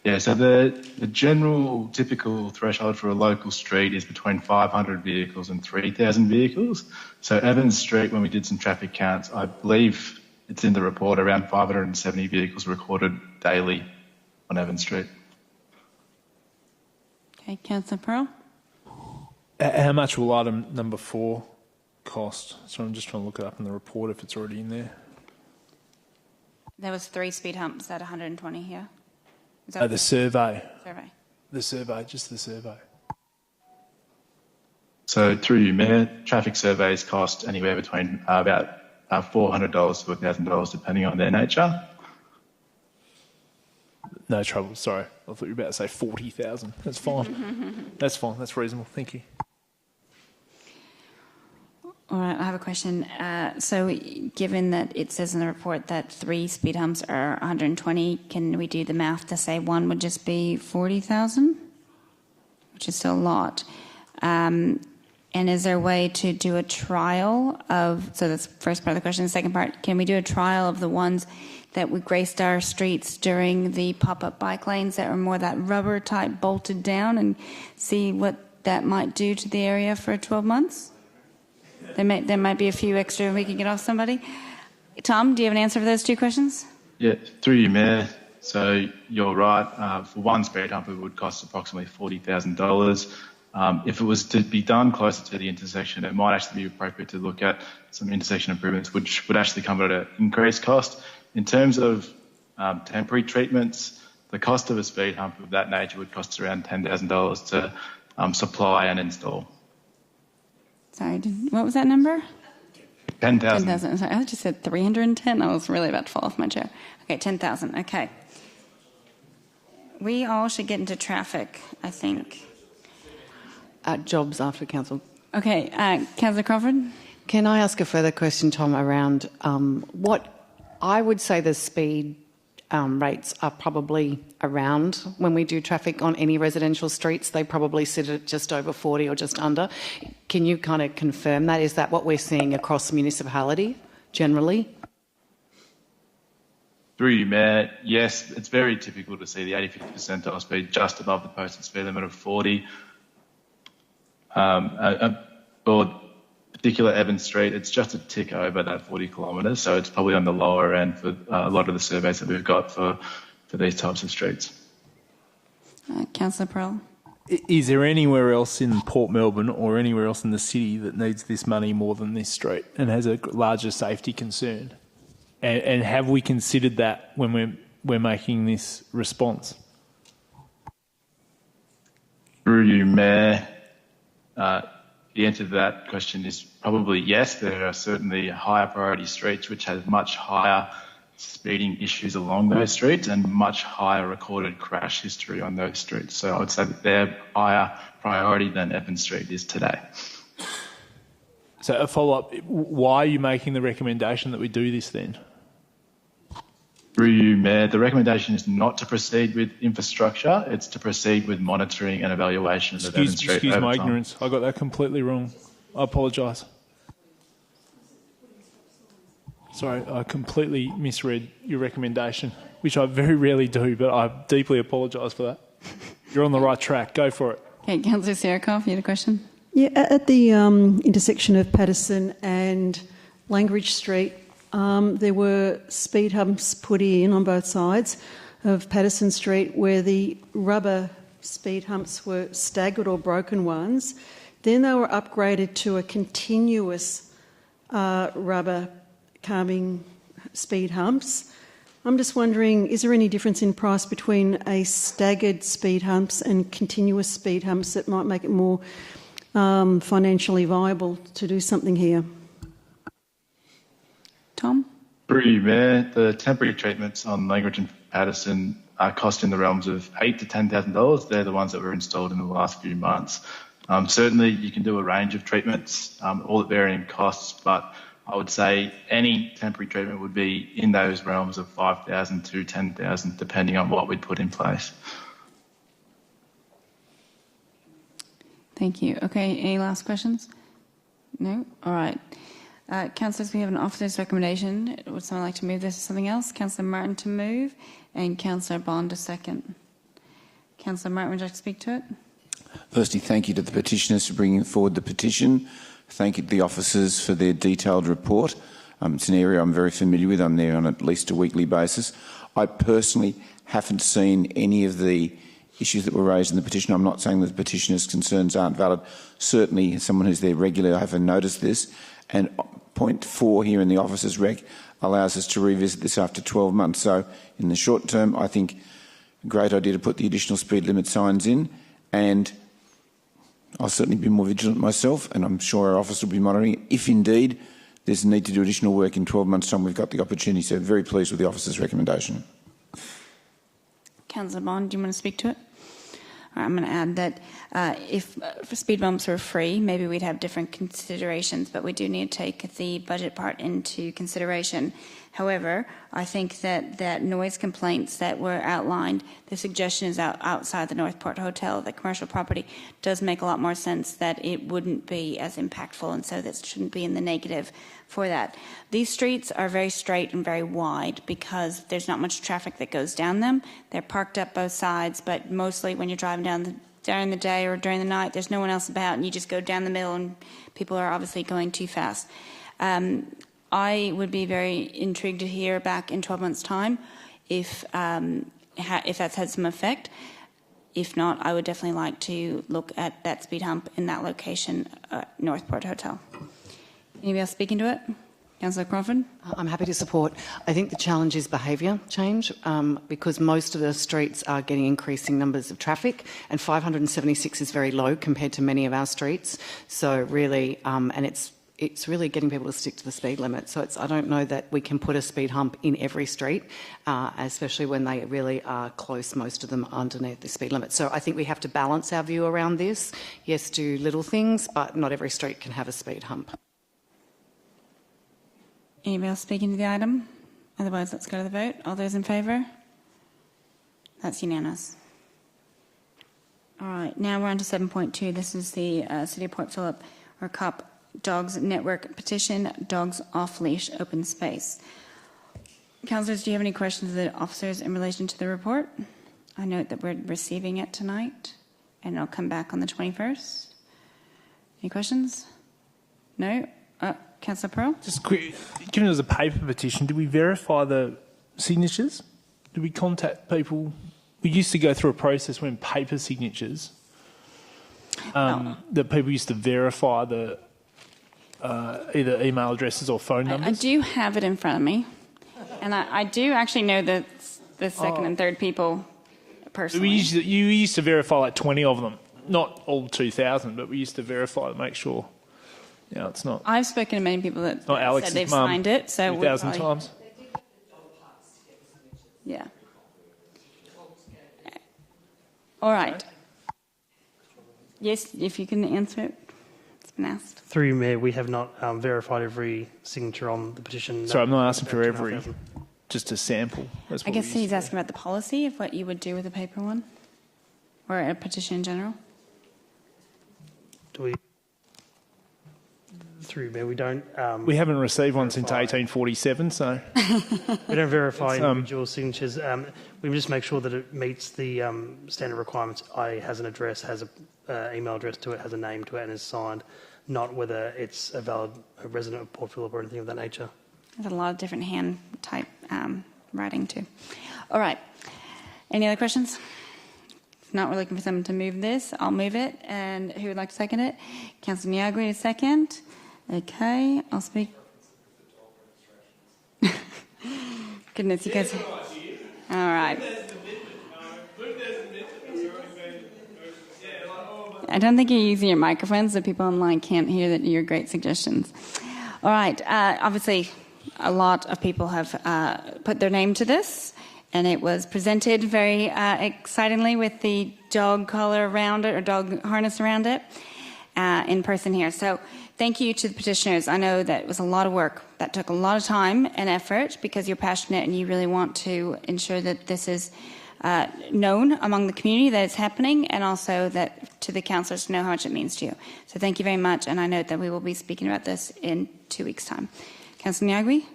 [SPEAKER 25] the general typical threshold for a local street is between 500 vehicles and 3,000 vehicles. So Evans Street, when we did some traffic counts, I believe it's in the report, around 570 vehicles recorded daily on Evans Street.
[SPEAKER 1] Okay, Councillor Pearl.
[SPEAKER 26] How much will item number 4 cost? So I'm just trying to look it up in the report if it's already in there.
[SPEAKER 1] There was 3 speed humps at 120 here.
[SPEAKER 26] The survey.
[SPEAKER 1] Survey.
[SPEAKER 26] The survey, just the survey.
[SPEAKER 25] So through you, Mayor, traffic surveys cost anywhere between about $400 to $1,000 depending on their nature.
[SPEAKER 26] No trouble, sorry. I thought you were about to say 40,000. That's fine. That's fine, that's reasonable. Thank you.
[SPEAKER 1] All right, I have a question. So given that it says in the report that 3 speed humps are 120, can we do the math to say 1 would just be 40,000? Which is still a lot. And is there a way to do a trial of, so that's the first part of the question. The second part, can we do a trial of the ones that would graced our streets during the pop-up bike lanes that are more that rubber type bolted down, and see what that might do to the area for 12 months? There might be a few extra we can get off somebody. Tom, do you have an answer for those 2 questions?
[SPEAKER 25] Yeah, through you, Mayor. So you're right. For 1 speed hump, it would cost approximately $40,000. If it was to be done closer to the intersection, it might actually be appropriate to look at some intersection improvements, which would actually come at an increased cost. In terms of temporary treatments, the cost of a speed hump of that nature would cost around $10,000 to supply and install.
[SPEAKER 1] Sorry, what was that number?
[SPEAKER 25] 10,000.
[SPEAKER 1] 10,000. Sorry, I just said 310. I was really about to fall off my chair. Okay, 10,000. Okay. We all should get into traffic, I think.
[SPEAKER 11] Jobs after council.
[SPEAKER 1] Okay, Councillor Crawford.
[SPEAKER 11] Can I ask a further question, Tom, around what I would say the speed rates are probably around, when we do traffic on any residential streets, they probably sit at just over 40 or just under. Can you kind of confirm that? Is that what we're seeing across municipality generally?
[SPEAKER 25] Through you, Mayor, yes, it's very typical to see the 85th percentile speed just above the posted speed limit of 40. For particular Evans Street, it's just a tick over that 40 kilometres, so it's probably on the lower end for a lot of the surveys that we've got for these types of streets.
[SPEAKER 1] Councillor Pearl.
[SPEAKER 26] Is there anywhere else in Port Melbourne or anywhere else in the city that needs this money more than this street and has a larger safety concern? And have we considered that when we're making this response?
[SPEAKER 25] Through you, Mayor, the answer to that question is probably yes. There are certainly higher priority streets which have much higher speeding issues along those streets and much higher recorded crash history on those streets. So I would say that they're higher priority than Evans Street is today.
[SPEAKER 26] So a follow-up, why are you making the recommendation that we do this then?
[SPEAKER 25] Through you, Mayor, the recommendation is not to proceed with infrastructure, it's to proceed with monitoring and evaluation of Evans Street.
[SPEAKER 26] Excuse my ignorance, I got that completely wrong. I apologise. Sorry, I completely misread your recommendation, which I very rarely do, but I deeply apologise for that. You're on the right track, go for it.
[SPEAKER 1] Okay, Councillor Sierrakoff, you had a question?
[SPEAKER 21] Yeah, at the intersection of Patterson and Langridge Street, there were speed humps put in on both sides of Patterson Street where the rubber speed humps were staggered or broken ones. Then they were upgraded to a continuous rubber calming speed humps. I'm just wondering, is there any difference in price between a staggered speed humps and continuous speed humps that might make it more financially viable to do something here?
[SPEAKER 1] Tom?
[SPEAKER 25] Through you, Mayor, the temporary treatments on Langridge and Patterson are cost in the realms of $8,000 to $10,000. They're the ones that were installed in the last few months. Certainly, you can do a range of treatments, all at varying costs, but I would say any temporary treatment would be in those realms of $5,000 to $10,000, depending on what we'd put in place.
[SPEAKER 1] Thank you. Okay, any last questions? No? All right. Councillors, we have an officer's recommendation. Would someone like to move this to something else? Councillor Martin to move and Councillor Bond to second. Councillor Martin, would you like to speak to it?
[SPEAKER 8] Firstly, thank you to the petitioners for bringing forward the petition. Thank you to the officers for their detailed report. It's an area I'm very familiar with. I'm there on at least a weekly basis. I personally haven't seen any of the issues that were raised in the petition. I'm not saying that the petitioners' concerns aren't valid. Certainly, as someone who's there regularly, I haven't noticed this. And point 4 here in the officers' rec allows us to revisit this after 12 months. So in the short term, I think a great idea to put the additional speed limit signs in, and I'll certainly be more vigilant myself, and I'm sure our office will be monitoring it. If indeed there's a need to do additional work in 12 months' time, we've got the opportunity. So very pleased with the officer's recommendation.
[SPEAKER 1] Councillor Bond, do you want to speak to it? All right, I'm going to add that if speed bumps were free, maybe we'd have different considerations, but we do need to take the budget part into consideration. However, I think that noise complaints that were outlined, the suggestion is outside the Northport Hotel, the commercial property, does make a lot more sense that it wouldn't be as impactful, and so that shouldn't be in the negative for that. These streets are very straight and very wide because there's not much traffic that goes down them. They're parked up both sides, but mostly when you're driving down during the day or during the night, there's no one else about, and you just go down the middle, and people are obviously going too fast. I would be very intrigued to hear back in 12 months' time if that's had some effect. If not, I would definitely like to look at that speed hump in that location, Northport Hotel. Anybody else speaking to it? Councillor Crawford?
[SPEAKER 11] I'm happy to support. I think the challenge is behaviour change because most of the streets are getting increasing numbers of traffic, and 576 is very low compared to many of our streets. So really, and it's really getting people to stick to the speed limit. So I don't know that we can put a speed hump in every street, especially when they really are close, most of them underneath the speed limit. So I think we have to balance our view around this. Yes, do little things, but not every street can have a speed hump.
[SPEAKER 1] Anybody else speaking to the item? Otherwise, let's go to the vote. All those in favour? That's unanimous. All right, now we're on to 7.2. This is the City of Port Phillip or CoPP Dogs Network Petition, Dogs Off Leash Open Space. Councillors, do you have any questions of the officers in relation to the report? I note that we're receiving it tonight and it'll come back on the 21st. Any questions? No? Councillor Pearl?
[SPEAKER 26] Just quick, given it was a paper petition, did we verify the signatures? Did we contact people? We used to go through a process when paper signatures, that people used to verify the either email addresses or phone numbers.
[SPEAKER 1] I do have it in front of me, and I do actually know the second and third people personally.
[SPEAKER 26] You used to verify like 20 of them, not all 2,000, but we used to verify to make sure. Yeah, it's not.
[SPEAKER 1] I've spoken to many people that
[SPEAKER 26] not Alex's
[SPEAKER 1] said they've
[SPEAKER 26] mum,
[SPEAKER 1] signed it. So
[SPEAKER 26] 2,000 times.
[SPEAKER 1] Yeah. All right. Yes, if you can answer it. It's been asked.
[SPEAKER 9] Through you, Mayor, we have not verified every signature on the petition.
[SPEAKER 26] Sorry, I'm not asking for every, just a sample. That's
[SPEAKER 1] I
[SPEAKER 26] what
[SPEAKER 1] guess he's asking about the policy of what you would do with a paper one or a petition in general.
[SPEAKER 9] Do we? Through Mayor, we don't.
[SPEAKER 26] We haven't received one since 1847, so
[SPEAKER 9] we don't verify individual signatures. We just make sure that it meets the standard requirements. Has an address, has an email address to it, has a name to it, and is signed. Not whether it's a valid resident of Port Phillip or anything of that nature.
[SPEAKER 1] There's a lot of different hand type writing too. All right. Any other questions? If not, we're looking for someone to move this. I'll move it. And who would like to second it? Councillor Niagui to second. Okay, I'll speak. Goodness, you guys. All right. I don't think you're using your microphones so people online can't hear that your great suggestions. All right, obviously a lot of people have put their name to this, and it was presented very excitingly with the dog collar around it, or dog harness around it, in person here. So thank you to the petitioners. I know that it was a lot of work. That took a lot of time and effort because you're passionate and you really want to ensure that this is known among the community that it's happening, and also that to the councillors to know how much it means to you. So thank you very much, and I note that we will be speaking about this in 2 weeks' time. Councillor Niagui?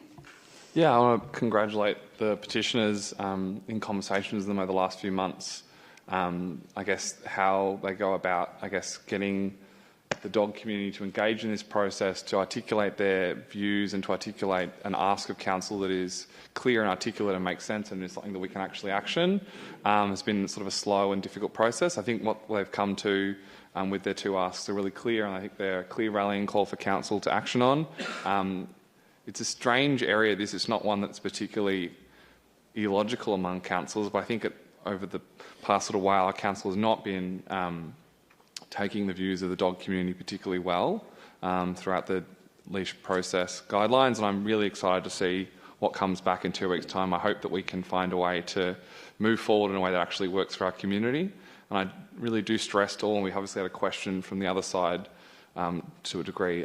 [SPEAKER 12] Yeah, I want to congratulate the petitioners in conversations with them over the last few months. I guess how they go about, getting the dog community to engage in this process, to articulate their views and to articulate an ask of council that is clear and articulate and makes sense and is something that we can actually action. It's been sort of a slow and difficult process. I think what they've come to with their two asks are really clear, and I think they're a clear rallying call for council to action on. It's a strange area. This is not one that's particularly illogical among councils, but I think over the past little while, our council has not been taking the views of the dog community particularly well throughout the leash process guidelines, and I'm really excited to see what comes back in 2 weeks' time. I hope that we can find a way to move forward in a way that actually works for our community. And I really do stress to all, and we obviously had a question from the other side to a degree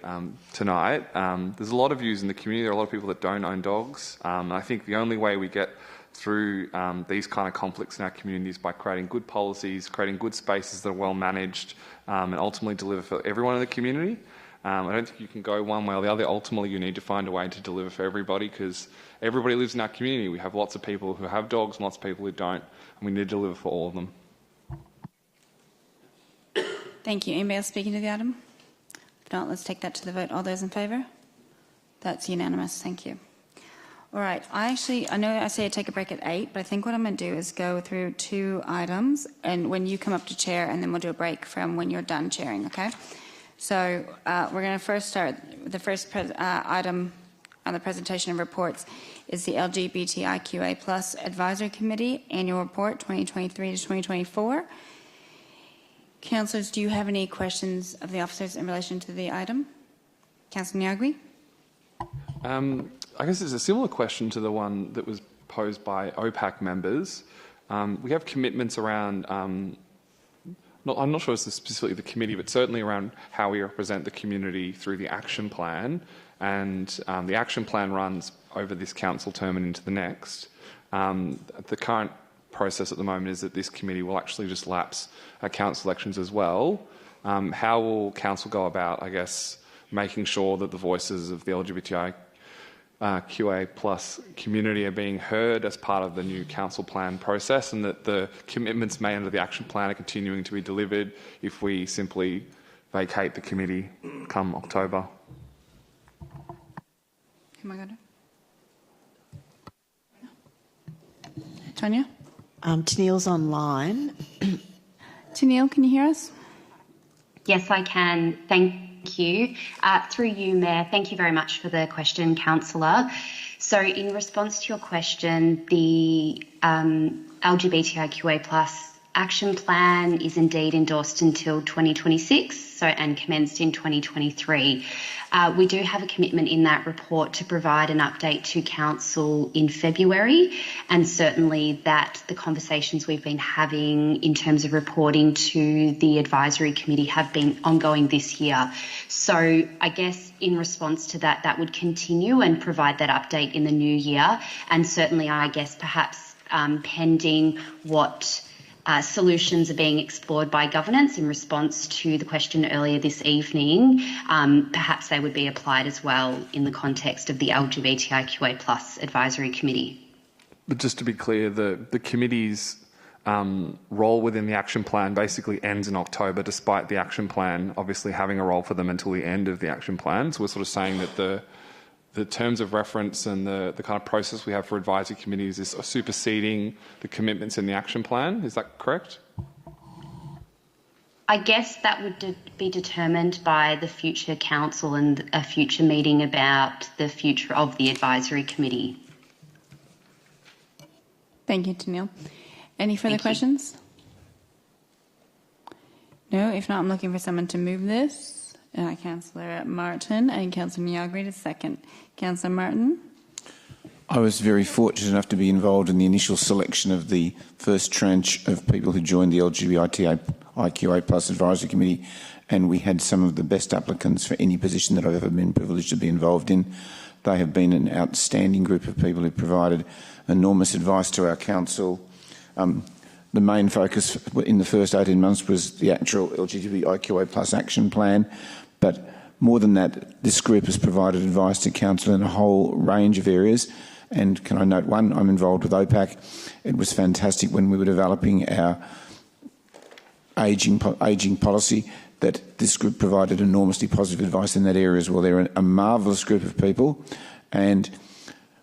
[SPEAKER 12] tonight. There's a lot of views in the community. There are a lot of people that don't own dogs. And I think the only way we get through these kind of conflicts in our community is by creating good policies, creating good spaces that are well managed, and ultimately deliver for everyone in the community. I don't think you can go one way or the other. Ultimately, you need to find a way to deliver for everybody, because everybody lives in our community. We have lots of people who have dogs and lots of people who don't, and we need to deliver for all of them.
[SPEAKER 1] Thank you. Anybody else speaking to the item? If not, let's take that to the vote. All those in favour? That's unanimous. Thank you. All right. I know I say I take a break at 8, but I think what I'm going to do is go through 2 items, and when you come up to chair, and then we'll do a break from when you're done chairing, okay? So we're going to first start. The first item on the presentation of reports is the LGBTIQA Plus Advisory Committee Annual Report 2023 to 2024. Councillors, do you have any questions of the officers in relation to the item? Councillor Niagui?
[SPEAKER 12] I guess it's a similar question to the one that was posed by OPAC members. We have commitments around, I'm not sure it's specifically the committee, but certainly around how we represent the community through the action plan. And the action plan runs over this council term and into the next. The current process at the moment is that this committee will actually just lapse at council elections as well. How will council go about, I guess, making sure that the voices of the LGBTIQA plus community are being heard as part of the new council plan process, and that the commitments made under the action plan are continuing to be delivered if we simply vacate the committee come October?
[SPEAKER 1] Am I going to? Tanya?
[SPEAKER 13] Tennille's online.
[SPEAKER 1] Tennille, can you hear us?
[SPEAKER 14] Yes, I can. Thank you. Through you, Mayor, thank you very much for the question, Councillor. So in response to your question, the LGBTIQA plus action plan is indeed endorsed until 2026 and commenced in 2023. We do have a commitment in that report to provide an update to Council in February, and certainly that the conversations we've been having in terms of reporting to the Advisory Committee have been ongoing this year. So I guess in response to that, that would continue and provide that update in the new year, and certainly I guess perhaps pending what solutions are being explored by governance in response to the question earlier this evening, perhaps they would be applied as well in the context of the LGBTIQA plus Advisory Committee.
[SPEAKER 12] But just to be clear, the committee's role within the action plan basically ends in October, despite the action plan obviously having a role for them until the end of the action plan. So we're sort of saying that the terms of reference and the kind of process we have for advisory committees is superseding the commitments in the action plan. Is that correct?
[SPEAKER 14] I guess that would be determined by the future council and a future meeting about the future of the advisory committee.
[SPEAKER 1] Thank you, Tennille. Any further questions? No, if not, I'm looking for someone to move this. Councillor Martin and Councillor Nyagri to second. Councillor Martin.
[SPEAKER 8] I was very fortunate enough to be involved in the initial selection of the first tranche of people who joined the LGBTIQA plus Advisory Committee, and we had some of the best applicants for any position that I've ever been privileged to be involved in. They have been an outstanding group of people who provided enormous advice to our council. The main focus in the first 18 months was the actual LGBTIQA plus action plan, but more than that, this group has provided advice to council in a whole range of areas. And can I note one, I'm involved with OPAC. It was fantastic when we were developing our ageing policy that this group provided enormously positive advice in that area as well. They're a marvellous group of people, and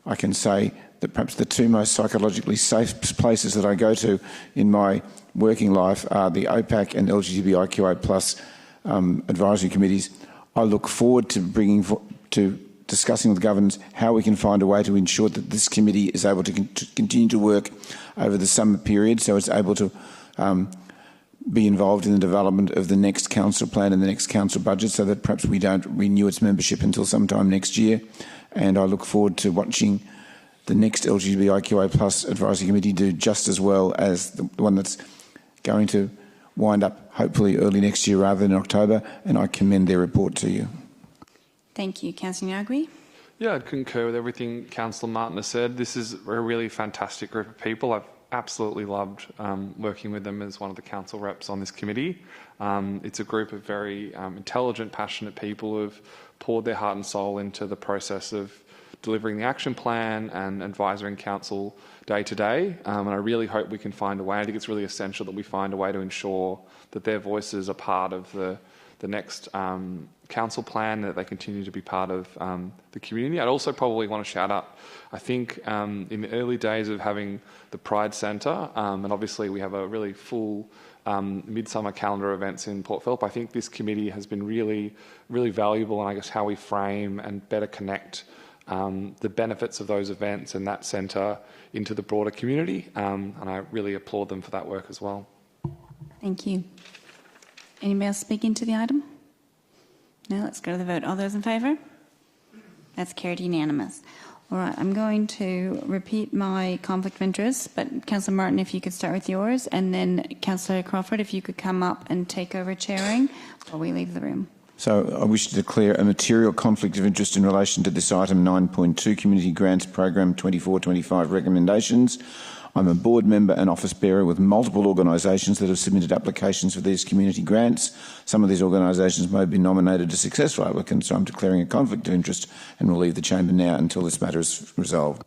[SPEAKER 8] I can say that perhaps the two most psychologically safe places that I go to in my working life are the OPAC and LGBTIQA plus advisory committees. I look forward to discussing with governments how we can find a way to ensure that this committee is able to continue to work over the summer period, so it's able to be involved in the development of the next council plan and the next council budget, so that perhaps we don't renew its membership until sometime next year. And I look forward to watching the next LGBTIQA plus advisory committee do just as well as the one that's going to wind up hopefully early next year rather than October, and I commend their report to you.
[SPEAKER 1] Thank you. Councillor Nyagri.
[SPEAKER 12] Yeah, I'd concur with everything Councillor Martin has said. This is a really fantastic group of people. I've absolutely loved working with them as one of the council reps on this committee. It's a group of very intelligent, passionate people who've poured their heart and soul into the process of delivering the action plan and advising council day to day. And I really hope we can find a way. I think it's really essential that we find a way to ensure that their voices are part of the next council plan, that they continue to be part of the community. I'd also probably want to shout out, I think in the early days of having the Pride Centre, and obviously we have a really full midsummer calendar events in Port Phillip, I think this committee has been really, really valuable in, I guess, how we frame and better connect the benefits of those events and that centre into the broader community, and I really applaud them for that work as well.
[SPEAKER 1] Thank you. Anybody else speaking to the item? No, let's go to the vote. All those in favour? That's carried unanimous. All right, I'm going to repeat my conflict of interest, but Councillor Martin, if you could start with yours, and then Councillor Crawford, if you could come up and take over chairing while we leave the room.
[SPEAKER 8] So I wish to declare a material conflict of interest in relation to this item 9.2 Community Grants Program 24-25 recommendations. I'm a board member and office bearer with multiple organisations that have submitted applications for these community grants. Some of these organisations may be nominated as successful applicants, so I'm declaring a conflict of interest and will leave the chamber now until this matter is resolved.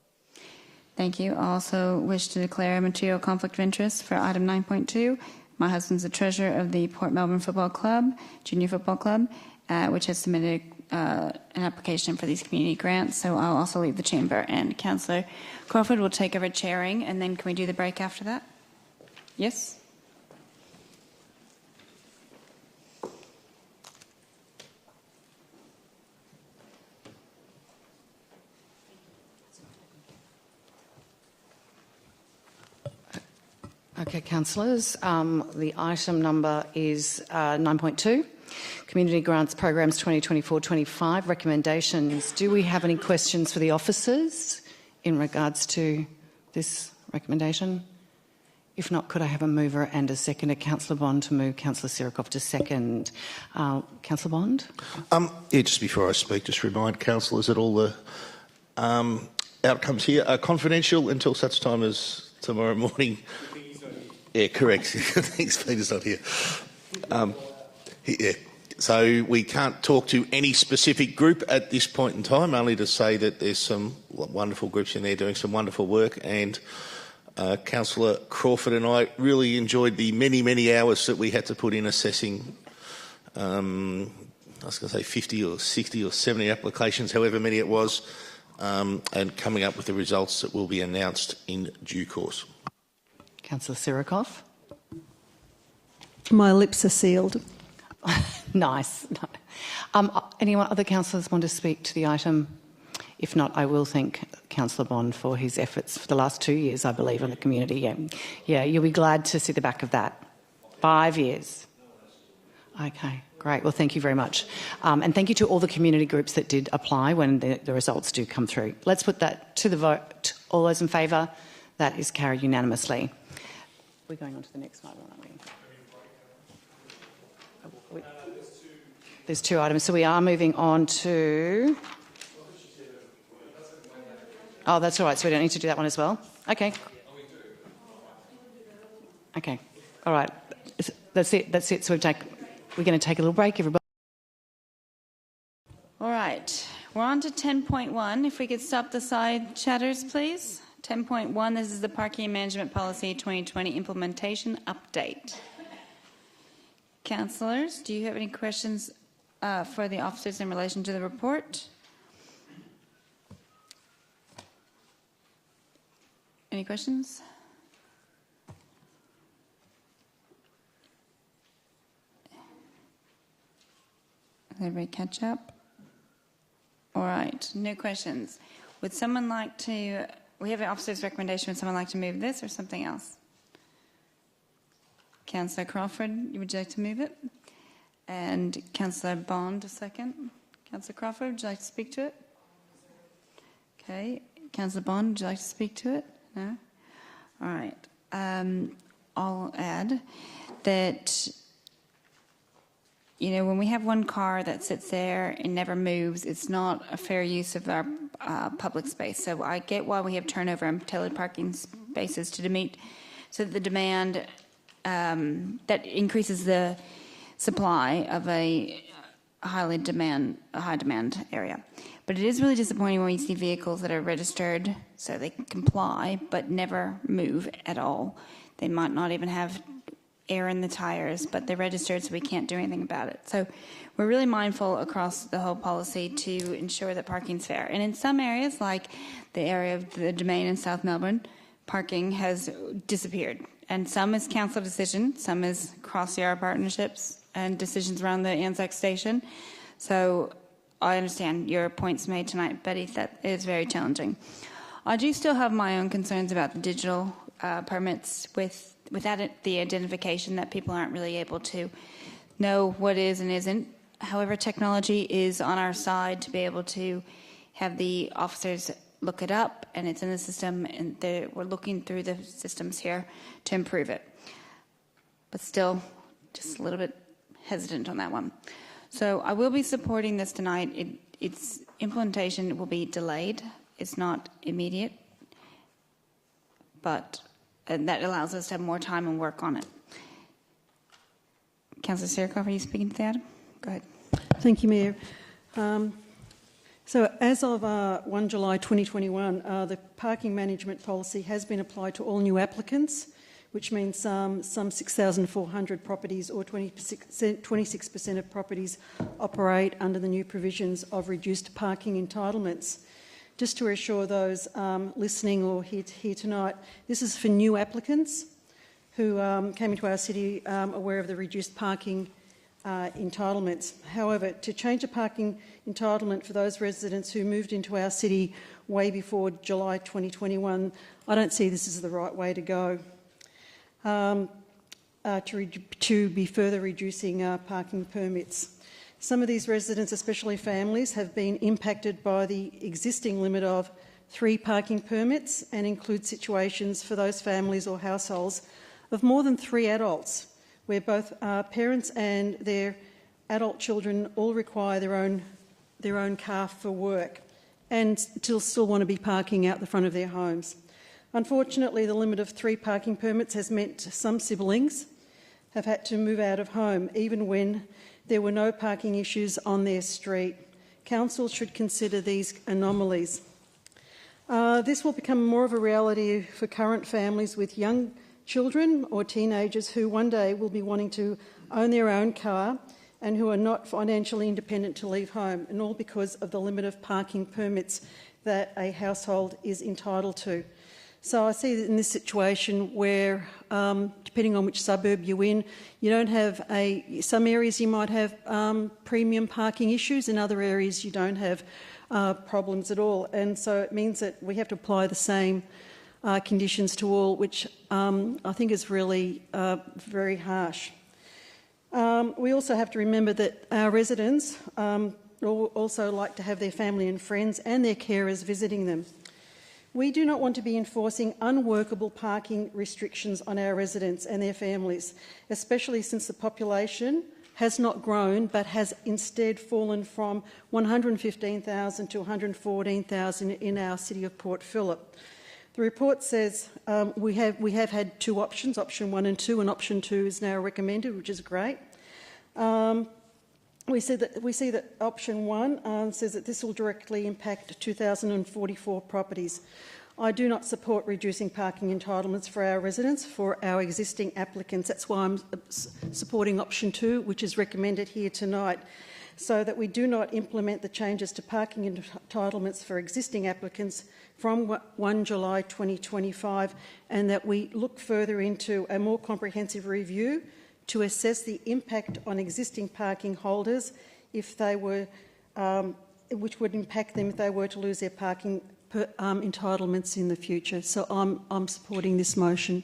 [SPEAKER 1] Thank you. I also wish to declare a material conflict of interest for item 9.2. My husband's the treasurer of the Port Melbourne Football Club, Junior Football Club, which has submitted an application for these community grants, so I'll also leave the chamber, and Councillor Crawford will take over chairing, and then can we do the break after that? Yes?
[SPEAKER 11] Okay, councillors, the item number is 9.2. Community Grants Programs 2024-25 recommendations. Do we have any questions for the officers in regards to this recommendation? If not, could I have a mover and a seconder? Councillor Bond to move, Councillor Sirikoff to second. Councillor Bond?
[SPEAKER 15] Yeah, just before I speak, just remind councillors that all the outcomes here are confidential until such time as tomorrow morning. Yeah, correct. Thanks, Peter's not here. Yeah. So we can't talk to any specific group at this point in time, only to say that there's some wonderful groups in there doing some wonderful work, and Councillor Crawford and I really enjoyed the many, many hours that we had to put in assessing, I was going to say 50 or 60 or 70 applications, however many it was, and coming up with the results that will be announced in due course.
[SPEAKER 11] Councillor Sirikoff?
[SPEAKER 21] My lips are sealed.
[SPEAKER 11] Nice. Anyone, other councillors want to speak to the item? If not, I will thank Councillor Bond for his efforts for the last 2 years, I believe, in the community. Yeah, you'll be glad to see the back of that. 5 years. Okay, great. Well, thank you very much. And thank you to all the community groups that did apply when the results do come through. Let's put that to the vote. All those in favour? That is carried unanimously. We're going on to the next one, aren't we? There's two items, so we are moving on to... Oh, that's all right, so we don't need to do that one as well? Okay. Okay, all right. That's it. So we're going to take a little break, everybody.
[SPEAKER 1] All right, we're on to 10.1. If we could stop the side chatters, please. 10.1, this is the Parking Management Policy 2020 Implementation Update. Councillors, do you have any questions for the officers in relation to the report? Any questions? Everybody catch up? All right, no questions. Would someone like to... We have an officer's recommendation. Would someone like to move this or something else? Councillor Crawford, would you like to move it? And Councillor Bond, a second. Councillor Crawford, would you like to speak to it? Okay. Councillor Bond, would you like to speak to it? No? All right. I'll add that, you know, when we have one car that sits there and never moves, it's not a fair use of our public space. So I get why we have turnover and tailored parking spaces to meet so that the demand that increases the supply of a high demand area. But it is really disappointing when we see vehicles that are registered so they can comply but never move at all. They might not even have air in the tires, but they're registered so we can't do anything about it. So we're really mindful across the whole policy to ensure that parking's fair. And in some areas, like the area of the Domain in South Melbourne, parking has disappeared. And some is council decision, some is cross-yard partnerships and decisions around the Anzac station. So I understand your points made tonight, Betty, that is very challenging. I do still have my own concerns about the digital permits without the identification, that people aren't really able to know what is and isn't. However, technology is on our side to be able to have the officers look it up, and it's in the system, and we're looking through the systems here to improve it. But still, just a little bit hesitant on that one. So I will be supporting this tonight. Its implementation will be delayed. It's not immediate, but and that allows us to have more time and work on it. Councillor Serikoff, are you speaking to the item? Go ahead.
[SPEAKER 21] Thank you, Mayor. So as of 1 July 2021, the parking management policy has been applied to all new applicants, which means some 6,400 properties or 26% of properties operate under the new provisions of reduced parking entitlements. Just to reassure those listening or here tonight, this is for new applicants who came into our city aware of the reduced parking entitlements. However, to change a parking entitlement for those residents who moved into our city way before July 2021, I don't see this as the right way to go. To be further reducing parking permits. Some of these residents, especially families, have been impacted by the existing limit of 3 parking permits and include situations for those families or households of more than 3 adults, where both parents and their adult children all require their own car for work and still want to be parking out the front of their homes. Unfortunately, the limit of 3 parking permits has meant some siblings have had to move out of home, even when there were no parking issues on their street. Council should consider these anomalies. This will become more of a reality for current families with young children or teenagers who one day will be wanting to own their own car and who are not financially independent to leave home, and all because of the limit of parking permits that a household is entitled to. So I see that in this situation where, depending on which suburb you're in, you don't have some areas you might have premium parking issues, in other areas you don't have problems at all. And so it means that we have to apply the same conditions to all, which I think is really very harsh. We also have to remember that our residents also like to have their family and friends and their carers visiting them. We do not want to be enforcing unworkable parking restrictions on our residents and their families, especially since the population has not grown but has instead fallen from 115,000 to 114,000 in our city of Port Phillip. The report says we have had 2 options, option 1 and 2, and option 2 is now recommended, which is great. We see that option 1 says that this will directly impact 2,044 properties. I do not support reducing parking entitlements for our residents, for our existing applicants. That's why I'm supporting option 2, which is recommended here tonight, so that we do not implement the changes to parking entitlements for existing applicants from 1 July 2025, and that we look further into a more comprehensive review to assess the impact on existing parking holders if they were, which would impact them if they were to lose their parking entitlements in the future. So I'm supporting this motion.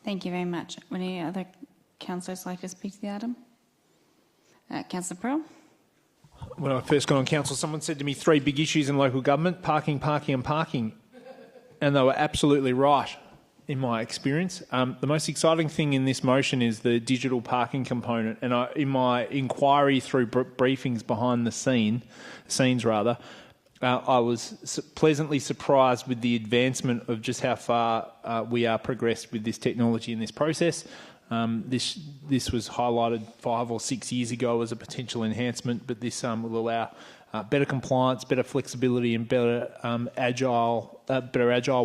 [SPEAKER 1] Thank you very much. Would any other councillors like to speak to the item? Councillor Pearl.
[SPEAKER 26] When I first got on council, someone said to me 3 big issues in local government: parking, parking and parking. And they were absolutely right, in my experience. The most exciting thing in this motion is the digital parking component. And in my inquiry through briefings behind the scenes, I was pleasantly surprised with the advancement of just how far we are progressed with this technology in this process. This was highlighted 5 or 6 years ago as a potential enhancement, but this will allow better compliance, better flexibility, and better agile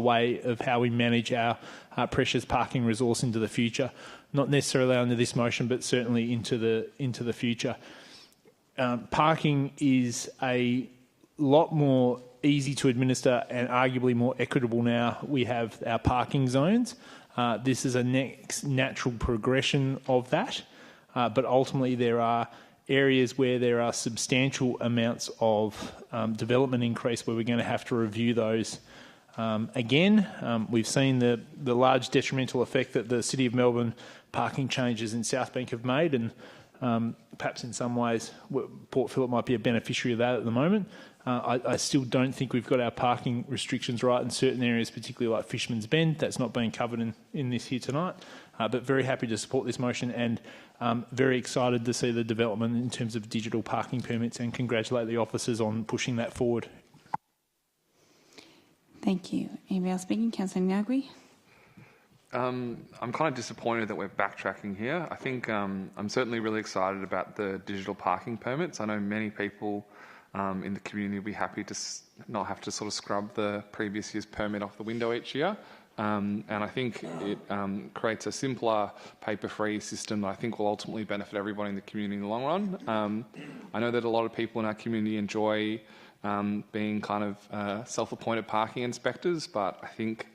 [SPEAKER 26] way of how we manage our precious parking resource into the future. Not necessarily under this motion, but certainly into the future. Parking is a lot more easy to administer and arguably more equitable now. We have our parking zones. This is a next natural progression of that, but ultimately there are areas where there are substantial amounts of development increase where we're going to have to review those again. We've seen the large detrimental effect that the City of Melbourne parking changes in South Bank have made, and perhaps in some ways Port Phillip might be a beneficiary of that at the moment. I still don't think we've got our parking restrictions right in certain areas, particularly like Fisherman's Bend. That's not being covered in this here tonight. But very happy to support this motion, and very excited to see the development in terms of digital parking permits, and congratulate the officers on pushing that forward.
[SPEAKER 1] Thank you. Anybody else speaking? Councillor Nyagui.
[SPEAKER 12] I'm kind of disappointed that we're backtracking here. I think I'm certainly really excited about the digital parking permits. I know many people in the community will be happy to not have to sort of scrub the previous year's permit off the window each year. And I think it creates a simpler, paper-free system that I think will ultimately benefit everybody in the community in the long run. I know that a lot of people in our community enjoy being kind of self-appointed parking inspectors, but I think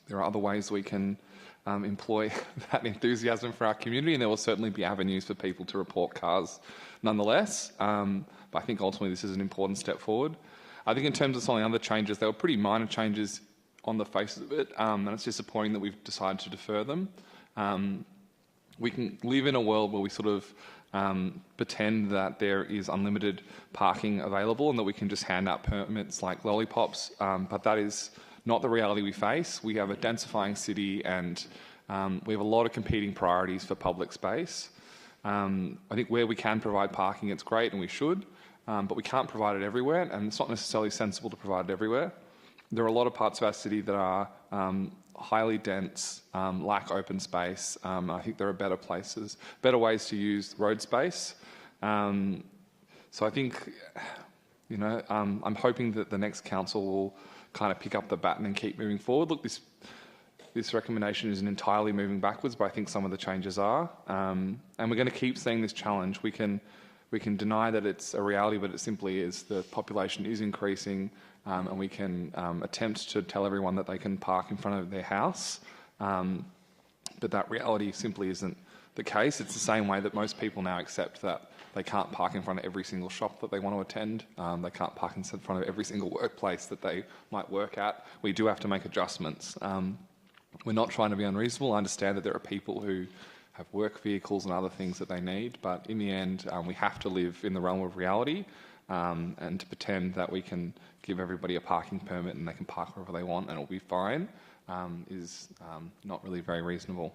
[SPEAKER 12] there are other ways we can employ that enthusiasm for our community, and there will certainly be avenues for people to report cars nonetheless. But I think ultimately this is an important step forward. I think in terms of some of the other changes, they were pretty minor changes on the face of it, and it's disappointing that we've decided to defer them. We can live in a world where we sort of pretend that there is unlimited parking available and that we can just hand out permits like lollipops, but that is not the reality we face. We have a densifying city and we have a lot of competing priorities for public space. I think where we can provide parking, it's great and we should, but we can't provide it everywhere, and it's not necessarily sensible to provide it everywhere. There are a lot of parts of our city that are highly dense, lack open space. I think there are better places, better ways to use road space. So I think, you know, I'm hoping that the next council will kind of pick up the baton and keep moving forward. Look, this recommendation isn't entirely moving backwards, but I think some of the changes are. And we're going to keep seeing this challenge. We can deny that it's a reality, but it simply is. The population is increasing, and we can attempt to tell everyone that they can park in front of their house, but that reality simply isn't the case. It's the same way that most people now accept that they can't park in front of every single shop that they want to attend. They can't park in front of every single workplace that they might work at. We do have to make adjustments. We're not trying to be unreasonable. I understand that there are people who have work vehicles and other things that they need, but in the end, we have to live in the realm of reality, and to pretend that we can give everybody a parking permit and they can park wherever they want and it'll be fine is not really very reasonable.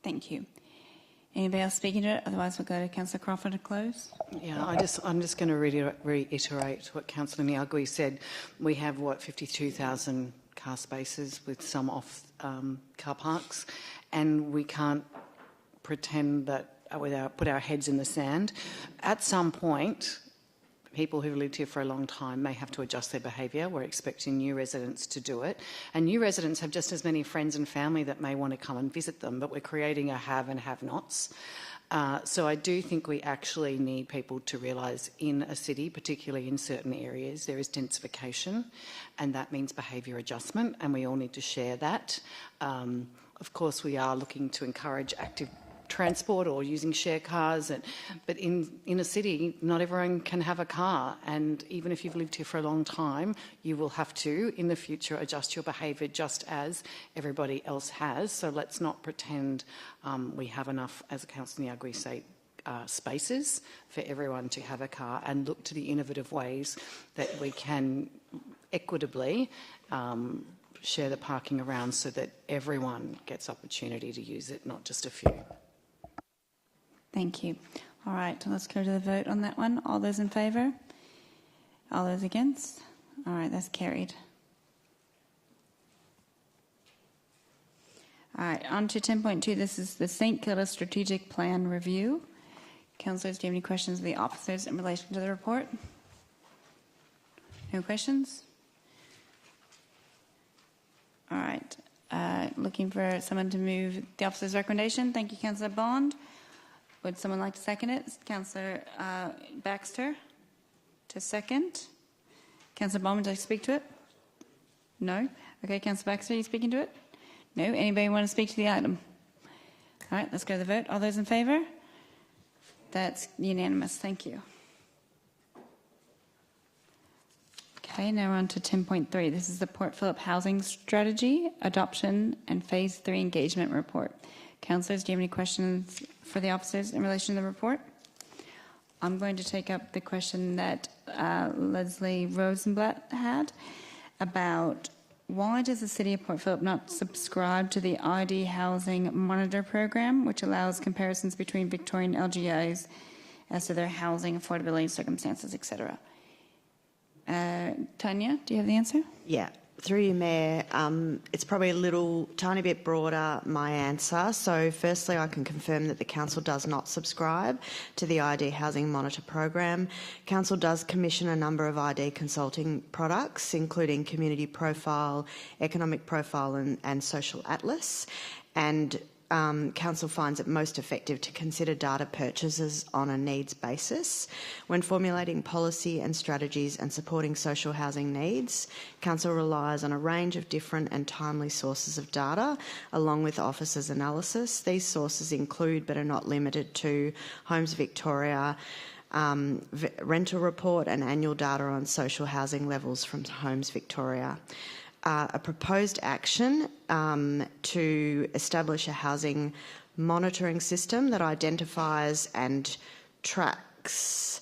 [SPEAKER 1] Thank you. Anybody else speaking to it? Otherwise, we'll go to Councillor Crawford to close.
[SPEAKER 11] Yeah, I'm just going to reiterate what Councillor Nyagui said. We have, 52,000 car spaces with some off car parks, and we can't pretend that put our heads in the sand. At some point, people who've lived here for a long time may have to adjust their behaviour. We're expecting new residents to do it. And new residents have just as many friends and family that may want to come and visit them, but we're creating a have and have-nots. So I do think we actually need people to realise in a city, particularly in certain areas, there is densification, and that means behaviour adjustment, and we all need to share that. Of course, we are looking to encourage active transport or using share cars, but in a city not everyone can have a car, and even if you've lived here for a long time you will have to in the future adjust your behaviour just as everybody else has. So let's not pretend we have enough, as Councillor Nyagui say, spaces for everyone to have a car, and look to the innovative ways that we can equitably share the parking around so that everyone gets opportunity to use it, not just a few.
[SPEAKER 1] Thank you. All right, let's go to the vote on that one. All those in favour? All those against? All right, that's carried. All right, on to 10.2. This is the St Kilda Strategic Plan Review. Councillors, do you have any questions of the officers in relation to the report? No questions? All right. Looking for someone to move the officer's recommendation. Thank you, Councillor Bond. Would someone like to second it? Councillor Baxter to second. Councillor Bond, would you like to speak to it? No? Okay, Councillor Baxter, are you speaking to it? No? Anybody want to speak to the item? All right, let's go to the vote. All those in favour? That's unanimous. Thank you. Okay, now we're on to 10.3. This is the Port Phillip Housing Strategy, Adoption and Phase 3 Engagement Report. Councillors, do you have any questions for the officers in relation to the report? I'm going to take up the question that Leslie Rosenblatt had about why does the City of Port Phillip not subscribe to the ID Housing Monitor Program, which allows comparisons between Victorian LGAs as to their housing affordability circumstances, etc. Tanya, do you have the answer?
[SPEAKER 13] Yeah. Through you, Mayor, it's probably a tiny bit broader, my answer. So firstly, I can confirm that the Council does not subscribe to the ID Housing Monitor program. Council does commission a number of ID consulting products, including Community Profile, Economic Profile and Social Atlas. And Council finds it most effective to consider data purchases on a needs basis. When formulating policy and strategies and supporting social housing needs, Council relies on a range of different and timely sources of data, along with Office's analysis. These sources include, but are not limited to, Homes Victoria, rental report and annual data on social housing levels from Homes Victoria. A proposed action to establish a housing monitoring system that identifies and tracks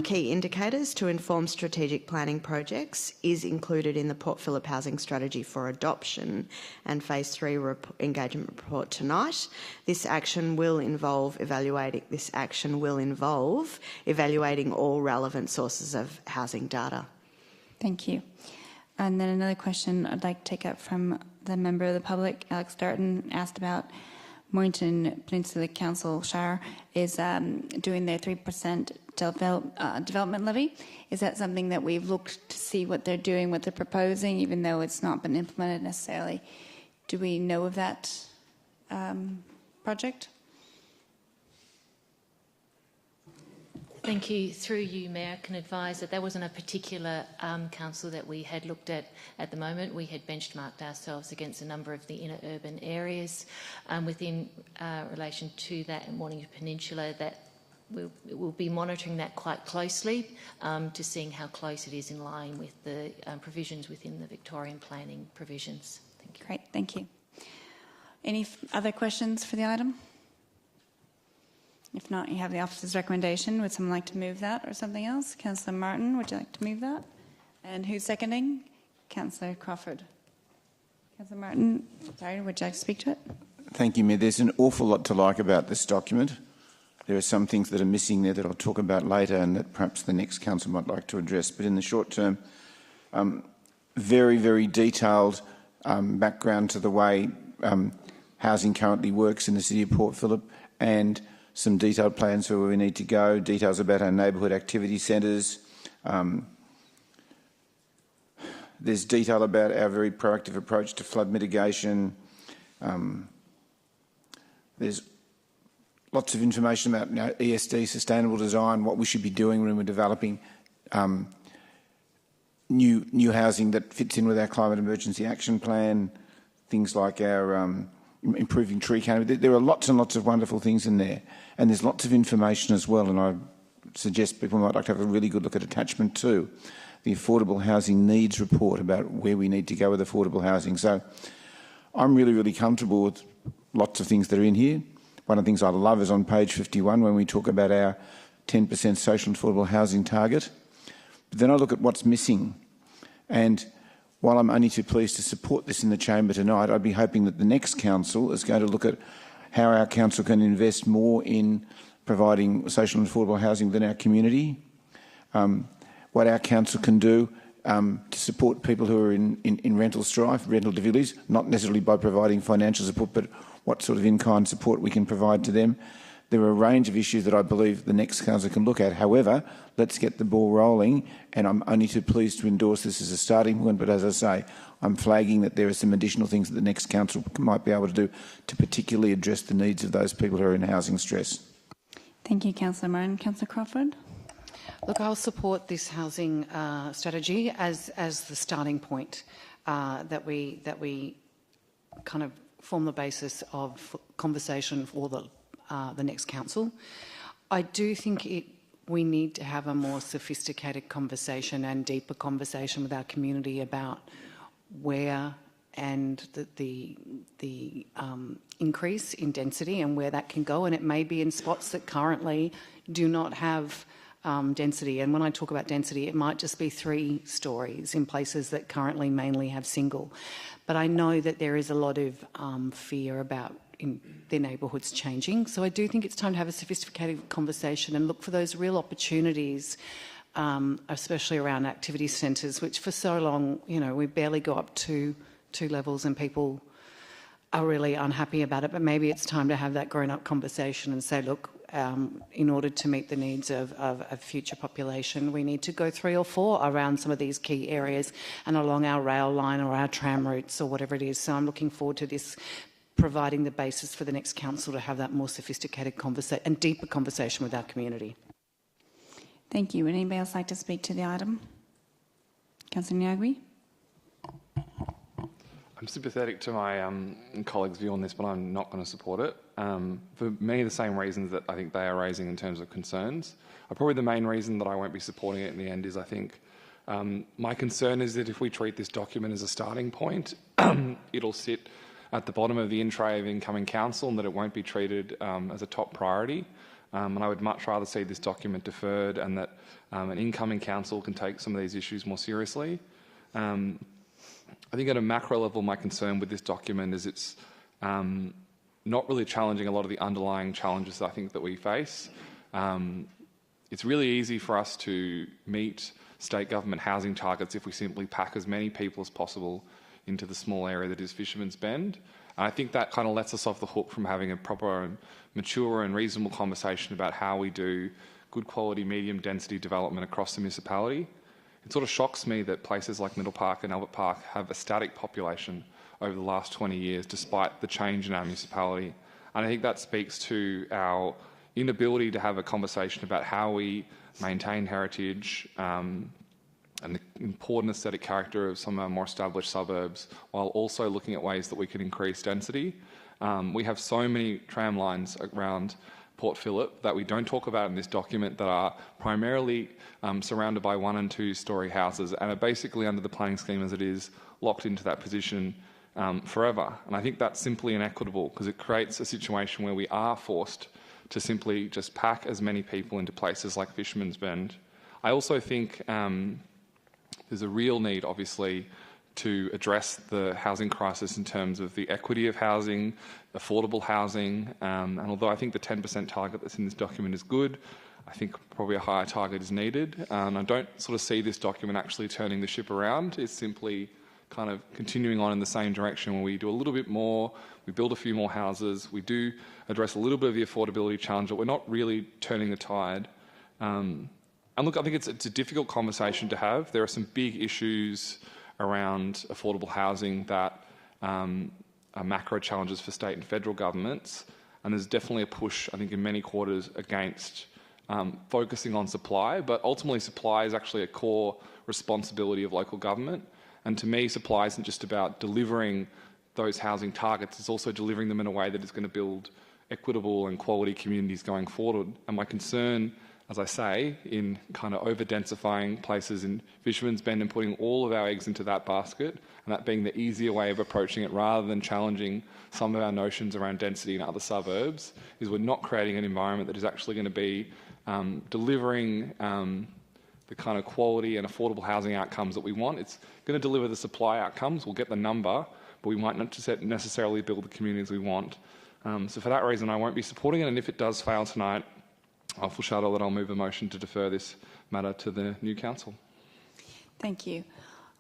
[SPEAKER 13] key indicators to inform strategic planning projects is included in the Port Phillip Housing Strategy for Adoption and Phase 3 engagement report tonight. This action will involve evaluating all relevant sources of housing data.
[SPEAKER 1] Thank you. And then another question I'd like to take up from the member of the public, Alex Darton, asked about Mornington Peninsula Council Shire is doing their 3% development levy. Is that something that we've looked to see what they're doing, what they're proposing, even though it's not been implemented necessarily? Do we know of that project?
[SPEAKER 16] Thank you. Through you, Mayor, I can advise that wasn't a particular council that we had looked at the moment. We had benchmarked ourselves against a number of the inner urban areas within relation to that in Mornington Peninsula. That we'll be monitoring that quite closely to seeing how close it is in line with the provisions within the Victorian planning provisions. Thank you.
[SPEAKER 1] Great, thank you. Any other questions for the item? If not, you have the officer's recommendation. Would someone like to move that or something else? Councillor Martin, would you like to move that? And who's seconding? Councillor Crawford. Councillor Martin, sorry, would you like to speak to it?
[SPEAKER 8] Thank you, Mayor. There's an awful lot to like about this document. There are some things that are missing there that I'll talk about later and that perhaps the next council might like to address. But in the short term, very, very detailed background to the way housing currently works in the city of Port Phillip, and some detailed plans for where we need to go, details about our neighbourhood activity centres. There's detail about our very proactive approach to flood mitigation. There's lots of information about ESD, sustainable design, what we should be doing when we're developing new housing that fits in with our climate emergency action plan, things like our improving tree canopy. There are lots and lots of wonderful things in there, and there's lots of information as well, and I suggest people might like to have a really good look at attachment 2, the Affordable Housing Needs Report, about where we need to go with affordable housing. So I'm really, really comfortable with lots of things that are in here. One of the things I love is on page 51 when we talk about our 10% social and affordable housing target. But then I look at what's missing, and while I'm only too pleased to support this in the chamber tonight, I'd be hoping that the next council is going to look at how our council can invest more in providing social and affordable housing within our community, what our council can do to support people who are in rental strife, rental difficulties, not necessarily by providing financial support, but what sort of in-kind support we can provide to them. There are a range of issues that I believe the next council can look at. However, let's get the ball rolling, and I'm only too pleased to endorse this as a starting point. But as I say, I'm flagging that there are some additional things that the next council might be able to do to particularly address the needs of those people who are in housing stress.
[SPEAKER 1] Thank you, Councillor Martin. Councillor Crawford?
[SPEAKER 11] Look, I'll support this housing strategy as the starting point that we kind of form the basis of conversation for the next council. I do think we need to have a more sophisticated conversation and deeper conversation with our community about where and the increase in density and where that can go. And it may be in spots that currently do not have density. And when I talk about density, it might just be 3 stories in places that currently mainly have single. But I know that there is a lot of fear about their neighbourhoods changing. So I do think it's time to have a sophisticated conversation and look for those real opportunities especially around activity centres, which for so long, we barely go up to 2 levels and people are really unhappy about it. But maybe it's time to have that grown-up conversation and say, look, in order to meet the needs of a future population, we need to go 3 or 4 around some of these key areas and along our rail line or our tram routes or whatever it is. So I'm looking forward to this providing the basis for the next council to have that more sophisticated conversation and deeper conversation with our community.
[SPEAKER 1] Thank you. Would anybody else like to speak to the item? Councillor Nyagui?
[SPEAKER 12] I'm sympathetic to my colleagues' view on this, but I'm not going to support it for many of the same reasons that I think they are raising in terms of concerns. Probably the main reason that I won't be supporting it in the end is I think my concern is that if we treat this document as a starting point, it'll sit at the bottom of the in-tray of incoming council and that it won't be treated as a top priority. And I would much rather see this document deferred and that an incoming council can take some of these issues more seriously. I think at a macro level, my concern with this document is it's not really challenging a lot of the underlying challenges I think that we face. It's really easy for us to meet state government housing targets if we simply pack as many people as possible into the small area that is Fisherman's Bend. And I think that kind of lets us off the hook from having a proper and mature and reasonable conversation about how we do good quality medium density development across the municipality. It sort of shocks me that places like Middle Park and Albert Park have a static population over the last 20 years despite the change in our municipality. And I think that speaks to our inability to have a conversation about how we maintain heritage and the important aesthetic character of some of our more established suburbs while also looking at ways that we can increase density. We have so many tram lines around Port Phillip that we don't talk about in this document that are primarily surrounded by 1- and 2-storey houses and are basically under the planning scheme as it is locked into that position forever. And I think that's simply inequitable because it creates a situation where we are forced to simply just pack as many people into places like Fisherman's Bend. I also think there's a real need, obviously, to address the housing crisis in terms of the equity of housing, affordable housing, and although I think the 10% target that's in this document is good, I think probably a higher target is needed. I don't sort of see this document actually turning the ship around. It's simply kind of continuing on in the same direction where we do a little bit more, we build a few more houses, we do address a little bit of the affordability challenge, but we're not really turning the tide. And look, I think it's a difficult conversation to have. There are some big issues around affordable housing that are macro challenges for state and federal governments, and there's definitely a push, I think, in many quarters against focusing on supply, but ultimately supply is actually a core responsibility of local government. And to me, supply isn't just about delivering those housing targets, it's also delivering them in a way that is going to build equitable and quality communities going forward. And my concern, as I say, in kind of over-densifying places in Fisherman's Bend and putting all of our eggs into that basket, and that being the easier way of approaching it rather than challenging some of our notions around density in other suburbs, is we're not creating an environment that is actually going to be delivering the kind of quality and affordable housing outcomes that we want. It's going to deliver the supply outcomes. We'll get the number, but we might not necessarily build the communities we want. So for that reason, I won't be supporting it, and if it does fail tonight, I'll foreshadow that I'll move a motion to defer this matter to the new council.
[SPEAKER 1] Thank you.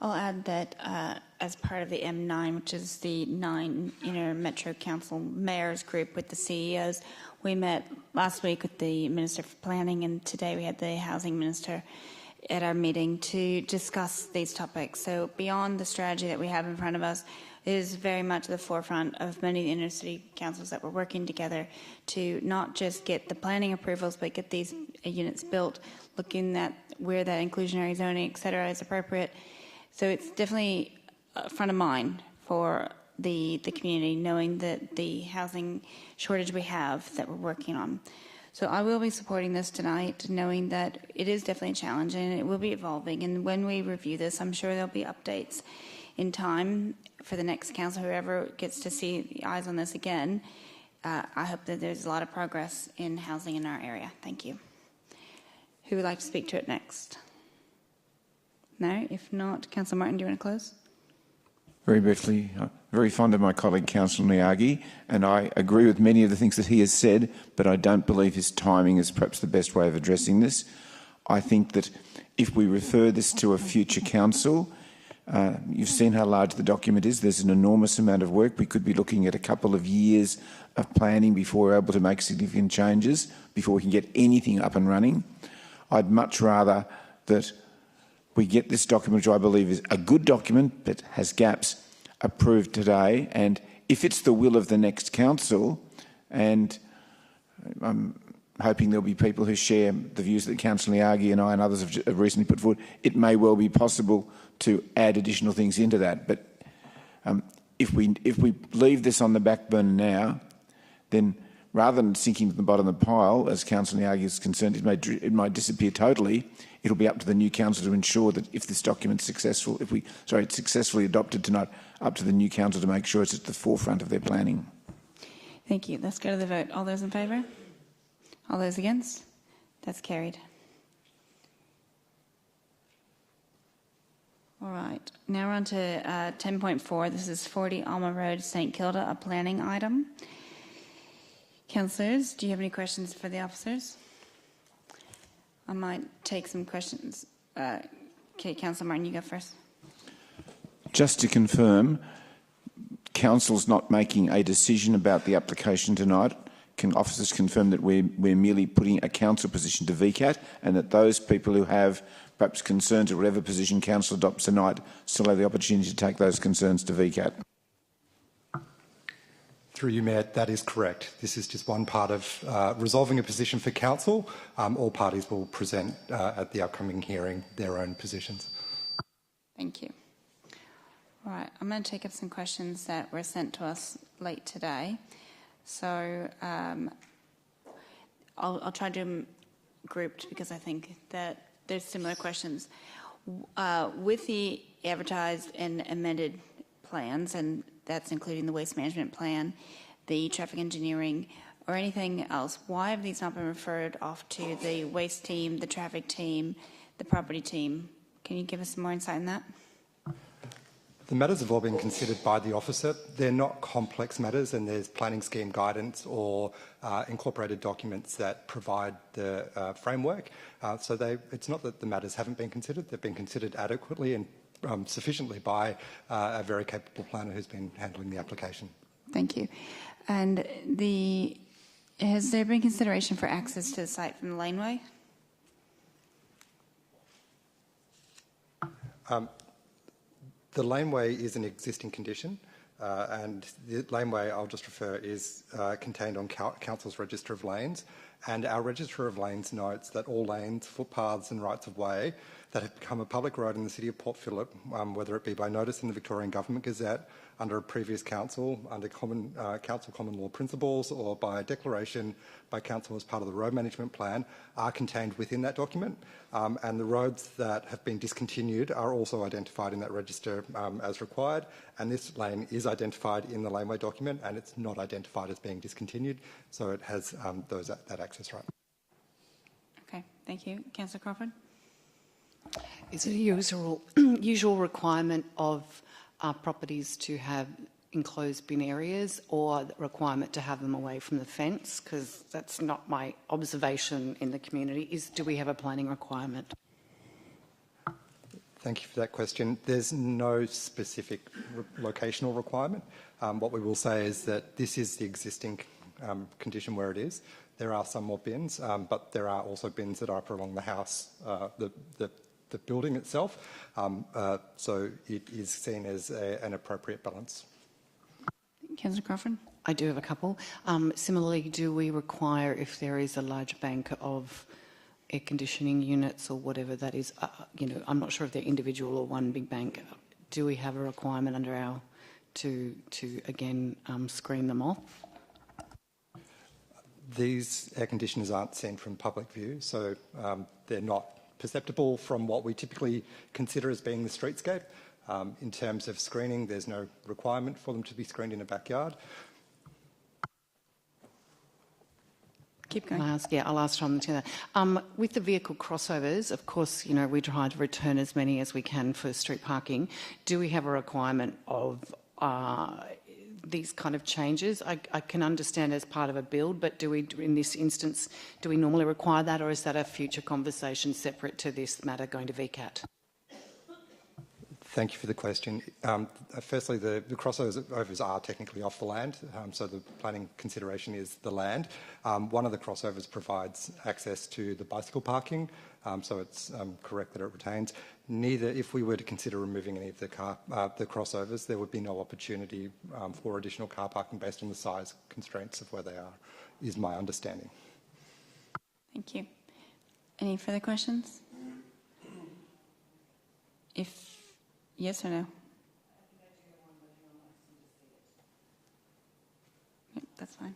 [SPEAKER 1] I'll add that as part of the M9, which is the 9 Inner Metro Council Mayors group with the CEOs, we met last week with the Minister for Planning, and today we had the Housing Minister at our meeting to discuss these topics. So beyond the strategy that we have in front of us, it is very much at the forefront of many of the inner city councils that we're working together to not just get the planning approvals, but get these units built, looking at where that inclusionary zoning, et cetera, is appropriate. So it's definitely front of mind for the community, knowing that the housing shortage we have that we're working on. So I will be supporting this tonight, knowing that it is definitely challenging and it will be evolving. And when we review this, I'm sure there'll be updates in time for the next council, whoever gets to see the eyes on this again. I hope that there's a lot of progress in housing in our area. Thank you. Who would like to speak to it next? No? If not, Councillor Martin, do you want to close?
[SPEAKER 8] Very briefly, I'm very fond of my colleague Councillor Nyagi, and I agree with many of the things that he has said, but I don't believe his timing is perhaps the best way of addressing this. I think that if we refer this to a future council, you've seen how large the document is. There's an enormous amount of work. We could be looking at a couple of years of planning before we're able to make significant changes, before we can get anything up and running. I'd much rather that we get this document, which I believe is a good document but has gaps, approved today. And if it's the will of the next council, and I'm hoping there'll be people who share the views that Councillor Niagi and I and others have recently put forward, it may well be possible to add additional things into that. But if we leave this on the back burner now, then rather than sinking to the bottom of the pile, as Councillor Niagi is concerned, it might disappear totally. It'll be up to the new council to ensure that if this document's successful, it's successfully adopted tonight, up to the new council to make sure it's at the forefront of their planning.
[SPEAKER 1] Thank you. Let's go to the vote. All those in favour? All those against? That's carried. All right. Now we're on to 10.4. This is 40 Alma Road, St Kilda, a planning item. Councillors, do you have any questions for the officers? I might take some questions. Okay, Councillor Martin, you go first.
[SPEAKER 8] Just to confirm, Council's not making a decision about the application tonight. Can officers confirm that we're merely putting a council position to VCAT, and that those people who have perhaps concerns or whatever position Council adopts tonight still have the opportunity to take those concerns to VCAT?
[SPEAKER 17] Through you, Mayor, that is correct. This is just one part of resolving a position for Council. All parties will present at the upcoming hearing their own positions. Thank you.
[SPEAKER 1] All right, I'm going to take up some questions that were sent to us late today. So I'll try to do them grouped because I think that there's similar questions. With the advertised and amended plans, and that's including the waste management plan, the traffic engineering, or anything else, why have these not been referred off to the waste team, the traffic team, the property team? Can you give us some more insight on that?
[SPEAKER 17] The matters have all been considered by the officer. They're not complex matters, and there's planning scheme guidance or incorporated documents that provide the framework. So it's not that the matters haven't been considered. They've been considered adequately and sufficiently by a very capable planner who's been handling the application.
[SPEAKER 1] Thank you. And has there been consideration for access to the site from the laneway?
[SPEAKER 17] The laneway is an existing condition, and the laneway, I'll just refer, is contained on Council's Register of Lanes, and our Register of Lanes notes that all lanes, footpaths and rights-of-way that have become a public road in the City of Port Phillip, whether it be by notice in the Victorian Government Gazette, under a previous council, under council common law principles, or by a declaration by council as part of the road management plan, are contained within that document. And the roads that have been discontinued are also identified in that register as required. And this lane is identified in the laneway document, and it's not identified as being discontinued, so it has that access right.
[SPEAKER 1] Okay, thank you. Councillor Crawford?
[SPEAKER 11] Is it a usual requirement of properties to have enclosed bin areas, or the requirement to have them away from the fence? Because that's not my observation in the community. Do we have a planning requirement?
[SPEAKER 17] Thank you for that question. There's no specific locational requirement. What we will say is that this is the existing condition where it is. There are some more bins, but there are also bins that are up along the house, the building itself. So it is seen as an appropriate balance.
[SPEAKER 1] Councillor Crawford?
[SPEAKER 11] I do have a couple. Similarly, do we require, if there is a large bank of air conditioning units or whatever that is, I'm not sure if they're individual or one big bank, do we have a requirement under our to again screen them off?
[SPEAKER 17] These air conditioners aren't seen from public view, so they're not perceptible from what we typically consider as being the streetscape. In terms of screening, there's no requirement for them to be screened in a backyard.
[SPEAKER 1] Keep going.
[SPEAKER 11] I'll ask Tom to that. With the vehicle crossovers, of course, we try to return as many as we can for street parking. Do we have a requirement of these kind of changes? I can understand as part of a build, but do we, in this instance, do we normally require that, or is that a future conversation separate to this matter going to VCAT?
[SPEAKER 17] Thank you for the question. Firstly, the crossovers are technically off the land, so the planning consideration is the land. One of the crossovers provides access to the bicycle parking, so it's correct that it retains. Neither, if we were to consider removing any of the crossovers, there would be no opportunity for additional car parking based on the size constraints of where they are, is my understanding.
[SPEAKER 1] Thank you. Any further questions? Yes or no? Yep, that's fine.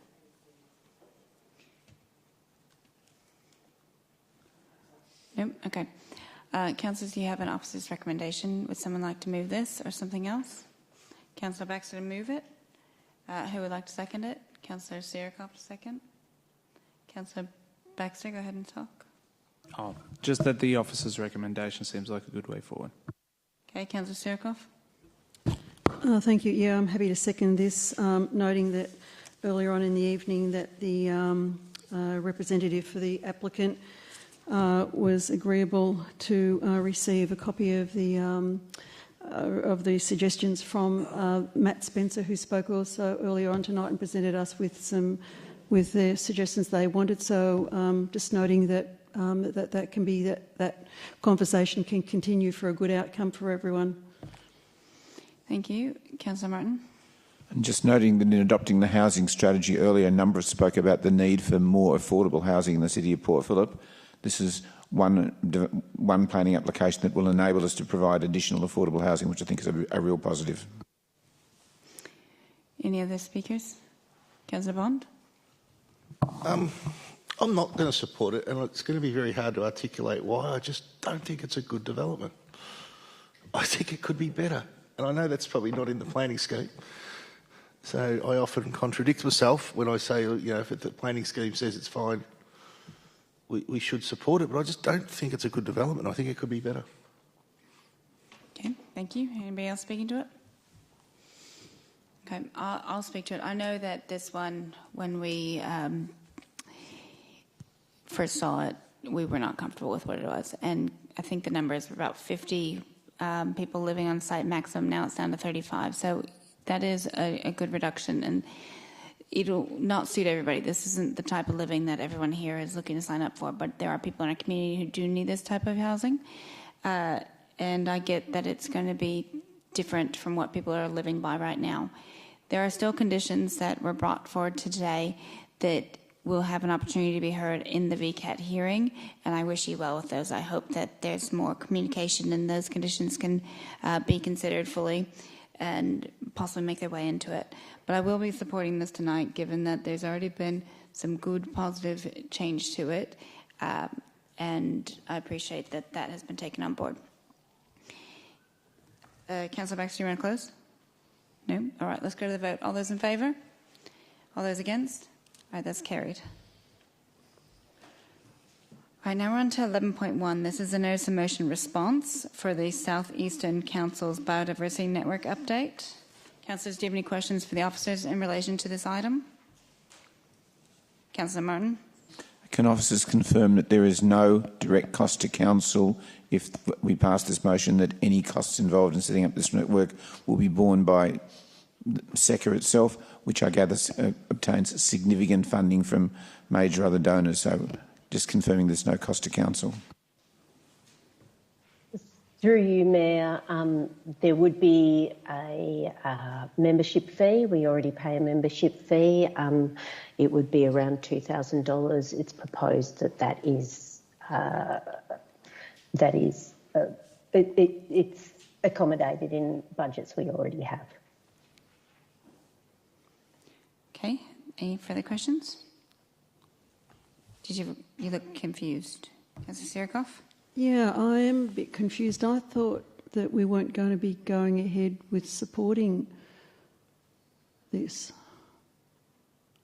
[SPEAKER 1] Nope, okay. Councillors, do you have an officer's recommendation? Would someone like to move this or something else? Councillor Baxter to move it. Who would like to second it? Councillor Sierrakoff to second. Councillor Baxter, go ahead and talk.
[SPEAKER 2] Oh, just that the officer's recommendation seems like a good way forward.
[SPEAKER 1] Okay, Councillor Sierrakoff.
[SPEAKER 21] Thank you. Yeah, I'm happy to second this, noting that earlier on in the evening that the representative for the applicant was agreeable to receive a copy of the suggestions from Matt Spencer, who spoke also earlier on tonight and presented us with the suggestions they wanted. So just noting that that conversation can continue for a good outcome for everyone.
[SPEAKER 1] Thank you. Councillor Martin.
[SPEAKER 8] And just noting that in adopting the housing strategy earlier, a number spoke about the need for more affordable housing in the city of Port Phillip. This is one planning application that will enable us to provide additional affordable housing, which I think is a real positive.
[SPEAKER 1] Any other speakers? Councillor Bond.
[SPEAKER 15] I'm not going to support it, and it's going to be very hard to articulate why. I just don't think it's a good development. I think it could be better, and I know that's probably not in the planning scheme. So I often contradict myself when I say, if the planning scheme says it's fine, we should support it, but I just don't think it's a good development. I think it could be better.
[SPEAKER 1] Okay, thank you. Anybody else speaking to it? Okay, I'll speak to it. I know that this one, when we first saw it, we were not comfortable with what it was, and I think the number is about 50 people living on site maximum. Now it's down to 35, so that is a good reduction, and it'll not suit everybody. This isn't the type of living that everyone here is looking to sign up for, but there are people in our community who do need this type of housing, and I get that it's going to be different from what people are living by right now. There are still conditions that were brought forward today that will have an opportunity to be heard in the VCAT hearing, and I wish you well with those. I hope that there's more communication and those conditions can be considered fully and possibly make their way into it. But I will be supporting this tonight, given that there's already been some good positive change to it, and I appreciate that that has been taken on board. Councillor Baxter, you want to close? No? All right, let's go to the vote. All those in favour? All those against? All right, that's carried. All right, now we're on to 11.1. This is a notice of motion response for the South Eastern Council's Biodiversity Network update. Councillors, do you have any questions for the officers in relation to this item? Councillor Martin.
[SPEAKER 8] Can officers confirm that there is no direct cost to council if we pass this motion, that any costs involved in setting up this network will be borne by SECA itself, which I gather obtains significant funding from major other donors? So just confirming there's no cost to council.
[SPEAKER 18] Through you, Mayor, there would be a membership fee. We already pay a membership fee. It would be around $2,000. It's proposed that it's accommodated in budgets we already have.
[SPEAKER 1] Okay. Any further questions? You look confused. Councillor Sierrakoff?
[SPEAKER 21] Yeah, I am a bit confused. I thought that we weren't going to be going ahead with supporting this.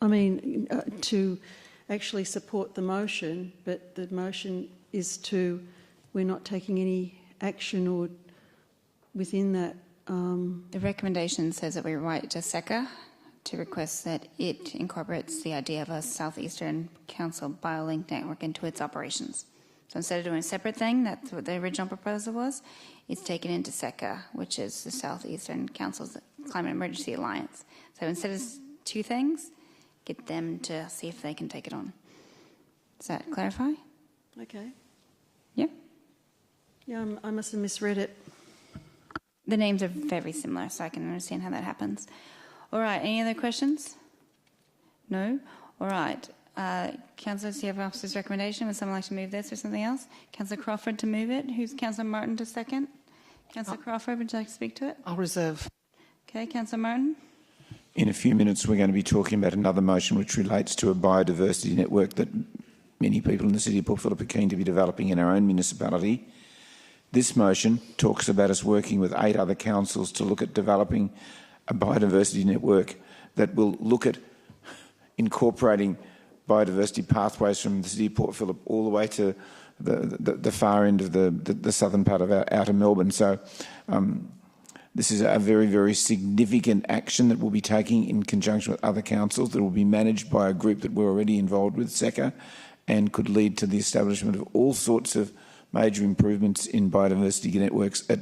[SPEAKER 21] I mean, to actually support the motion, but the motion is we're not taking any action or within that.
[SPEAKER 1] The recommendation says that we write to SECA to request that it incorporates the idea of a Southeastern Council BioLink network into its operations. So instead of doing a separate thing, that's what the original proposal was, it's taken into SECA, which is the Southeastern Council's Climate Emergency Alliance. So instead of two things, get them to see if they can take it on. Does that clarify?
[SPEAKER 21] Okay.
[SPEAKER 1] Yeah.
[SPEAKER 21] Yeah, I must have misread it.
[SPEAKER 1] The names are very similar, so I can understand how that happens. All right, any other questions? No? All right. Councillors, do you have officer's recommendation? Would someone like to move this or something else? Councillor Crawford to move it. Who's Councillor Martin to second? Councillor Crawford, would you like to speak to it?
[SPEAKER 11] I'll reserve.
[SPEAKER 1] Okay, Councillor Martin.
[SPEAKER 8] In a few minutes, we're going to be talking about another motion which relates to a biodiversity network that many people in the City of Port Phillip are keen to be developing in our own municipality. This motion talks about us working with 8 other councils to look at developing a biodiversity network that will look at incorporating biodiversity pathways from the City of Port Phillip all the way to the far end of the southern part of outer Melbourne. So this is a very, very significant action that we'll be taking in conjunction with other councils that will be managed by a group that we're already involved with, SECA, and could lead to the establishment of all sorts of major improvements in biodiversity networks at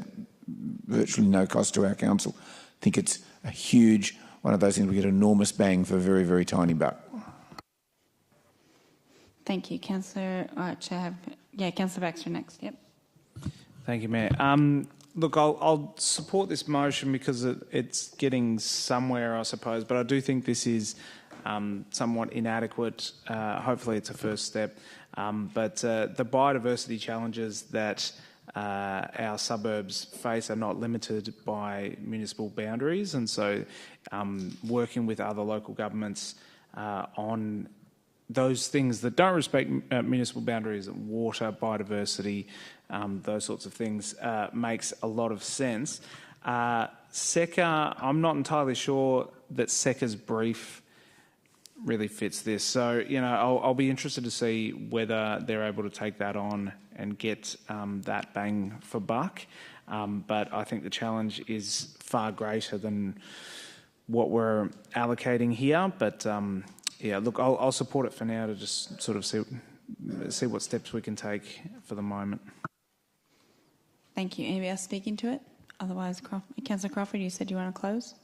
[SPEAKER 8] virtually no cost to our council. I think it's a huge one of those things we get enormous bang for a very, very tiny buck.
[SPEAKER 1] Thank you, Councillor. Councillor Baxter next. Yep.
[SPEAKER 2] Thank you, Mayor. Look, I'll support this motion because it's getting somewhere, I suppose, but I do think this is somewhat inadequate. Hopefully it's a first step. But the biodiversity challenges that our suburbs face are not limited by municipal boundaries, and so working with other local governments on those things that don't respect municipal boundaries, water, biodiversity, those sorts of things, makes a lot of sense. SECA, I'm not entirely sure that SECA's brief really fits this. So, I'll be interested to see whether they're able to take that on and get that bang for buck. But I think the challenge is far greater than what we're allocating here. But look, I'll support it for now to just sort of see what steps we can take for the moment.
[SPEAKER 1] Thank you. Anybody else speaking to it? Otherwise, Councillor Crawford, you said you want to close?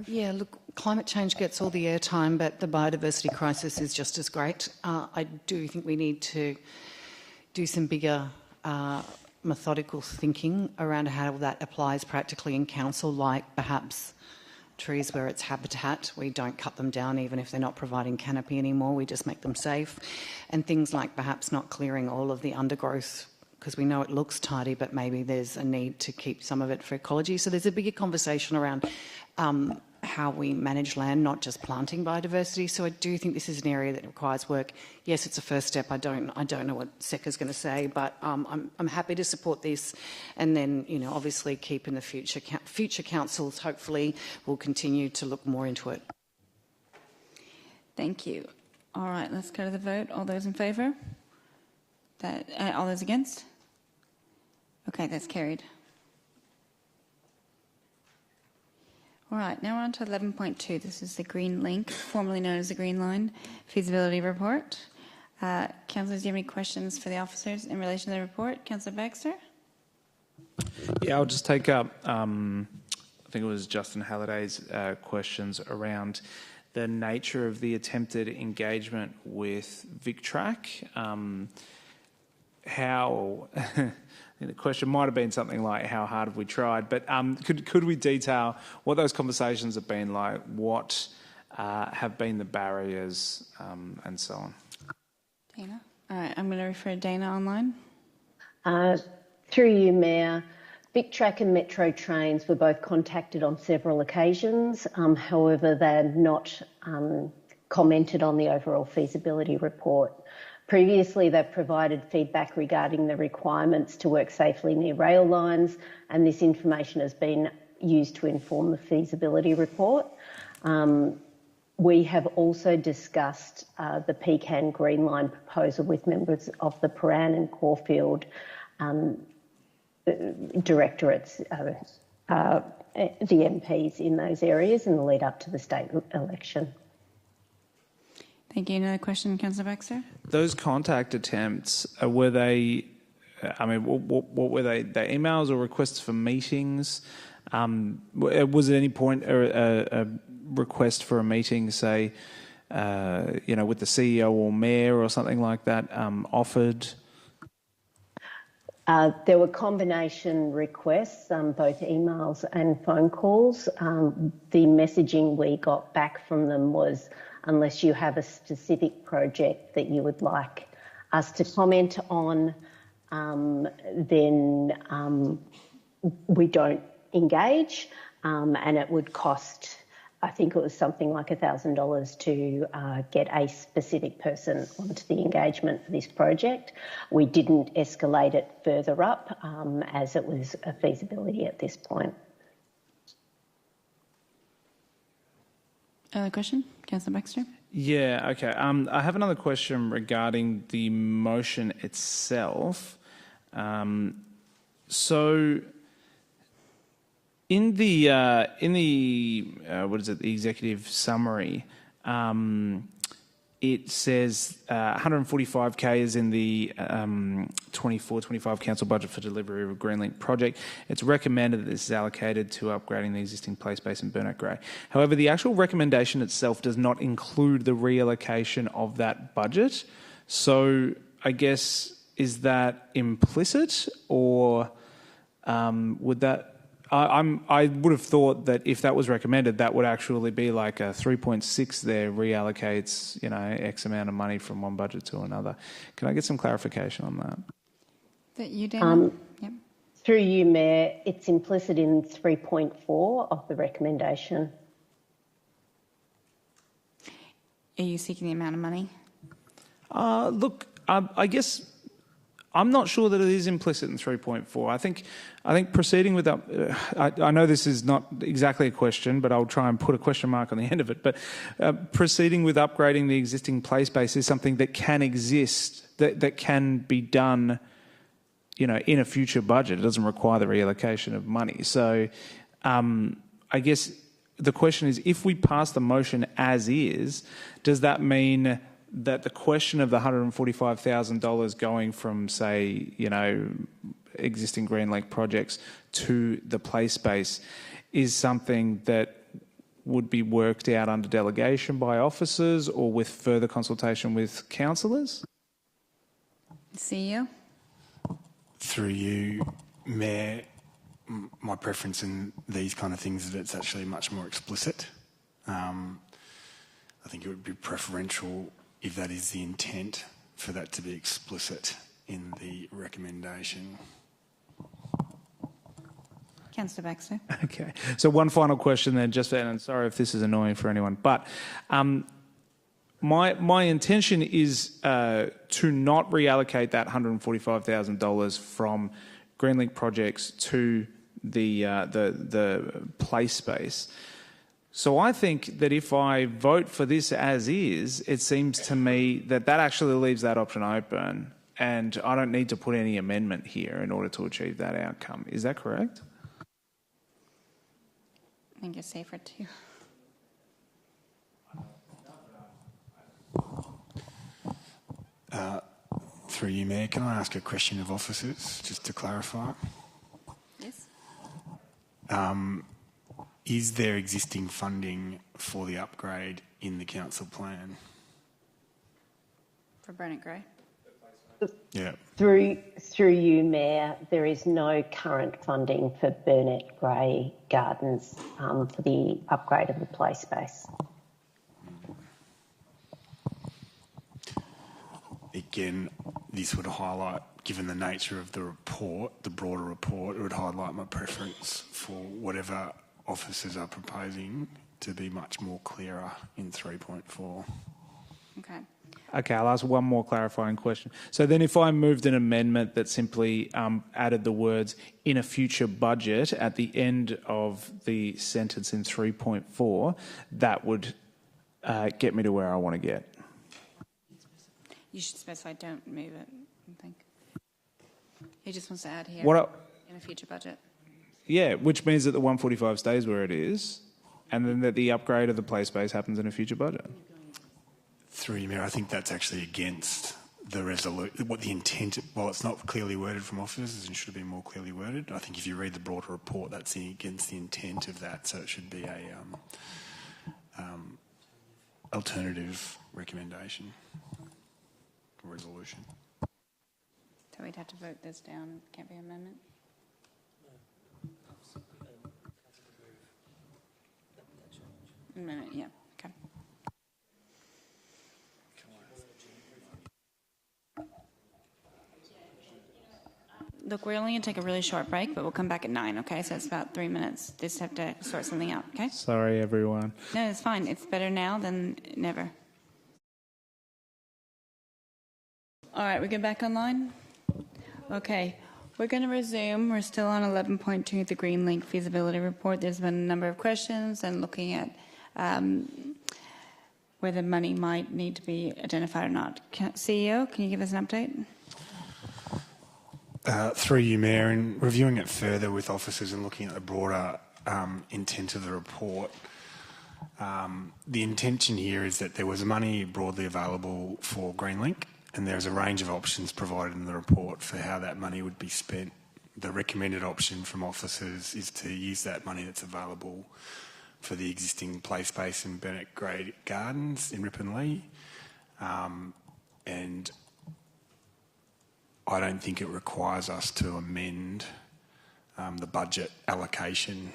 [SPEAKER 11] Yeah, look, climate change gets all the airtime, but the biodiversity crisis is just as great. I do think we need to do some bigger methodical thinking around how that applies practically in council, like perhaps trees where it's habitat, we don't cut them down even if they're not providing canopy anymore, we just make them safe. And things like perhaps not clearing all of the undergrowth, because we know it looks tidy, but maybe there's a need to keep some of it for ecology. So there's a bigger conversation around how we manage land, not just planting biodiversity. So I do think this is an area that requires work. Yes, it's a first step. I don't know what SECA's going to say, but I'm happy to support this, and then obviously keep in the future councils. Hopefully, will continue to look more into it.
[SPEAKER 1] Thank you. All right, let's go to the vote. All those in favour? All those against? Okay, that's carried. All right, now we're on to 11.2. This is the Green Link, formerly known as the Green Line, Feasibility Report. Councillors, do you have any questions for the officers in relation to the report? Councillor Baxter?
[SPEAKER 2] Yeah, I'll just take up, I think it was Justin Halliday's questions around the nature of the attempted engagement with VicTrack. How... The question might have been something like, how hard have we tried? But could we detail what those conversations have been like, what have been the barriers, and so on?
[SPEAKER 1] Dana? All right, I'm going to refer to Dana online.
[SPEAKER 18] Through you, Mayor, VicTrack and Metro Trains were both contacted on several occasions. However, they're not commented on the overall feasibility report. Previously, they've provided feedback regarding the requirements to work safely near rail lines, and this information has been used to inform the feasibility report. We have also discussed the Pecan Green Line proposal with members of the Paran and Caulfield directorates the MPs in those areas in the lead up to the state election.
[SPEAKER 1] Thank you. Another question, Councillor Baxter?
[SPEAKER 2] Those contact attempts, were they, I mean, what were they? They emails or requests for meetings? Was at any point a request for a meeting, say, with the CEO or mayor or something like that offered?
[SPEAKER 18] There were combination requests, both emails and phone calls. The messaging we got back from them was, unless you have a specific project that you would like us to comment on, then we don't engage, and it would cost, I think it was something like $1,000 to get a specific person onto the engagement for this project. We didn't escalate it further up as it was a feasibility at this point.
[SPEAKER 1] Other question? Councillor Baxter?
[SPEAKER 2] Yeah, okay. I have another question regarding the motion itself. So in the what is it, the executive summary, it says 145k is in the 24-25 council budget for delivery of a Greenlink project. It's recommended that this is allocated to upgrading the existing play space in Burnett Grey. However, the actual recommendation itself does not include the reallocation of that budget. So I guess, is that implicit, or would that... I would have thought that if that was recommended, that would actually be like a 3.6 there reallocates, X amount of money from one budget to another. Can I get some clarification on that?
[SPEAKER 1] That you, Dana? Yep.
[SPEAKER 18] Through you, Mayor, it's implicit in 3.4 of the recommendation.
[SPEAKER 1] Are you seeking the amount of money?
[SPEAKER 2] Look, I guess I'm not sure that it is implicit in 3.4. I think proceeding with I know this is not exactly a question, but I'll try and put a question mark on the end of it. But proceeding with upgrading the existing play space is something that can exist, that can be done, in a future budget. It doesn't require the reallocation of money. So I guess the question is, if we pass the motion as is, does that mean that the question of the $145,000 going from, say, existing Greenlink projects to the play space is something that would be worked out under delegation by officers or with further consultation with councillors?
[SPEAKER 1] CEO?
[SPEAKER 3] Through you, Mayor, my preference in these kind of things is that it's actually much more explicit. I think it would be preferential, if that is the intent, for that to be explicit in the recommendation.
[SPEAKER 1] Councillor Baxter.
[SPEAKER 2] Okay. So one final question then, and sorry if this is annoying for anyone, but my intention is to not reallocate that $145,000 from Greenlink projects to the play space. So I think that if I vote for this as is, it seems to me that actually leaves that option open, and I don't need to put any amendment here in order to achieve that outcome. Is that correct?
[SPEAKER 1] I think it's safer too.
[SPEAKER 3] Through you, Mayor, can I ask a question of officers, just to clarify?
[SPEAKER 1] Yes.
[SPEAKER 3] Is there existing funding for the upgrade in the council plan?
[SPEAKER 1] For Burnett Grey?
[SPEAKER 3] Yeah.
[SPEAKER 18] Through you, Mayor, there is no current funding for Burnett Grey Gardens for the upgrade of the play space.
[SPEAKER 3] Again, this would highlight, given the nature of the report, the broader report, it would highlight my preference for whatever officers are proposing to be much more clearer in 3.4.
[SPEAKER 1] Okay.
[SPEAKER 2] Okay, I'll ask one more clarifying question. So then if I moved an amendment that simply added the words "in a future budget" at the end of the sentence in 3.4, that would get me to where I want to get.
[SPEAKER 1] You should specify don't move it, I think. He just wants to add here
[SPEAKER 2] What
[SPEAKER 1] in a future budget.
[SPEAKER 2] Yeah, which means that the 145 stays where it is, and then that the upgrade of the play space happens in a future budget.
[SPEAKER 3] Through you, Mayor, I think that's actually against the what the intent. Well, it's not clearly worded from officers, and should have been more clearly worded. I think if you read the broader report, that's against the intent of that. So it should be a alternative recommendation or resolution.
[SPEAKER 1] So we'd have to vote this down. Can't be an amendment. Amendment, yeah. Okay. Look, we're only going to take a really short break, but we'll come back at 9, okay? So it's about 3 minutes. Just have to sort something out, okay?
[SPEAKER 2] Sorry, everyone.
[SPEAKER 1] No, it's fine. It's better now than never. All right, we get back online? Okay. We're going to resume. We're still on 11.2, the Green Link Feasibility Report. There's been a number of questions and looking at where the money might need to be identified or not. CEO, can you give us an update?
[SPEAKER 3] Through you, Mayor, in reviewing it further with officers and looking at the broader intent of the report, the intention here is that there was money broadly available for Greenlink, and there's a range of options provided in the report for how that money would be spent. The recommended option from officers is to use that money that's available for the existing play space in Burnett Grey Gardens in Ripon Lee, and I don't think it requires us to amend the budget allocation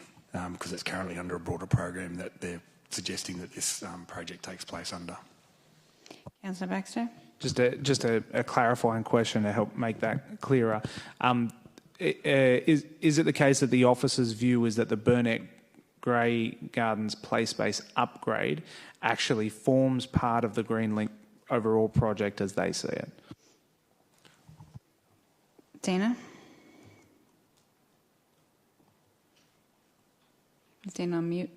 [SPEAKER 3] because it's currently under a broader program that they're suggesting that this project takes place under.
[SPEAKER 1] Councillor Baxter?
[SPEAKER 2] Just a clarifying question to help make that clearer. Is it the case that the officer's view is that the Burnett Grey Gardens play space upgrade actually forms part of the Greenlink overall project as they see it?
[SPEAKER 1] Dana? Is Dana on mute?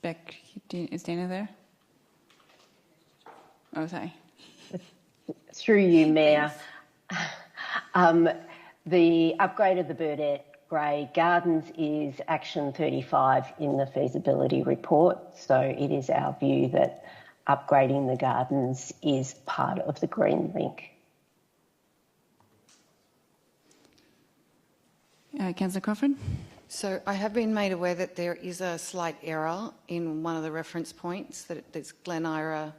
[SPEAKER 1] Beck, is Dana there? Oh, sorry.
[SPEAKER 18] Through you, Mayor. The upgrade of the Burnett Grey Gardens is Action 35 in the feasibility report. So it is our view that upgrading the gardens is part of the Green Link.
[SPEAKER 1] Councillor Crawford?
[SPEAKER 11] So I have been made aware that there is a slight error in one of the reference points, that it's Glen Ira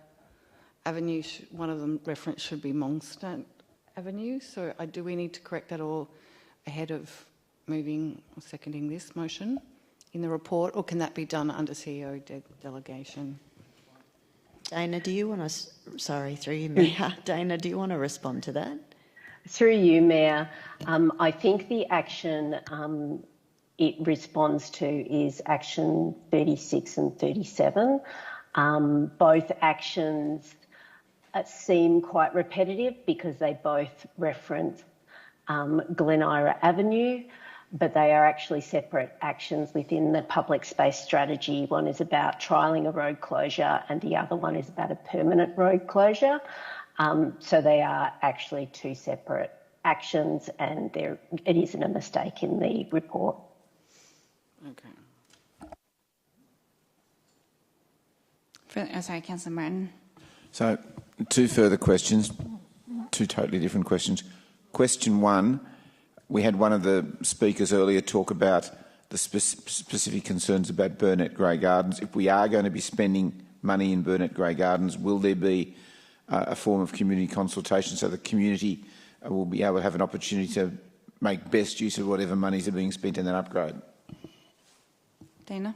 [SPEAKER 11] Avenue. One of them reference should be Mongstant Avenue. So do we need to correct that all ahead of moving or seconding this motion in the report, or can that be done under CEO delegation?
[SPEAKER 13] Dana, do you want to... Sorry, through you, Mayor. Dana, do you want to respond to that?
[SPEAKER 18] Through you, Mayor. I think the action it responds to is Action 36 and 37. Both actions seem quite repetitive because they both reference Glen Ira Avenue, but they are actually separate actions within the public space strategy. One is about trialling a road closure and the other one is about a permanent road closure. So they are actually two separate actions, and it isn't a mistake in the report.
[SPEAKER 1] Okay. Sorry, Councillor Martin.
[SPEAKER 8] So, two further questions, two totally different questions. Question one, we had one of the speakers earlier talk about the specific concerns about Burnett Grey Gardens. If we are going to be spending money in Burnett Grey Gardens, will there be a form of community consultation so the community will be able to have an opportunity to make best use of whatever monies are being spent in that upgrade?
[SPEAKER 1] Dana?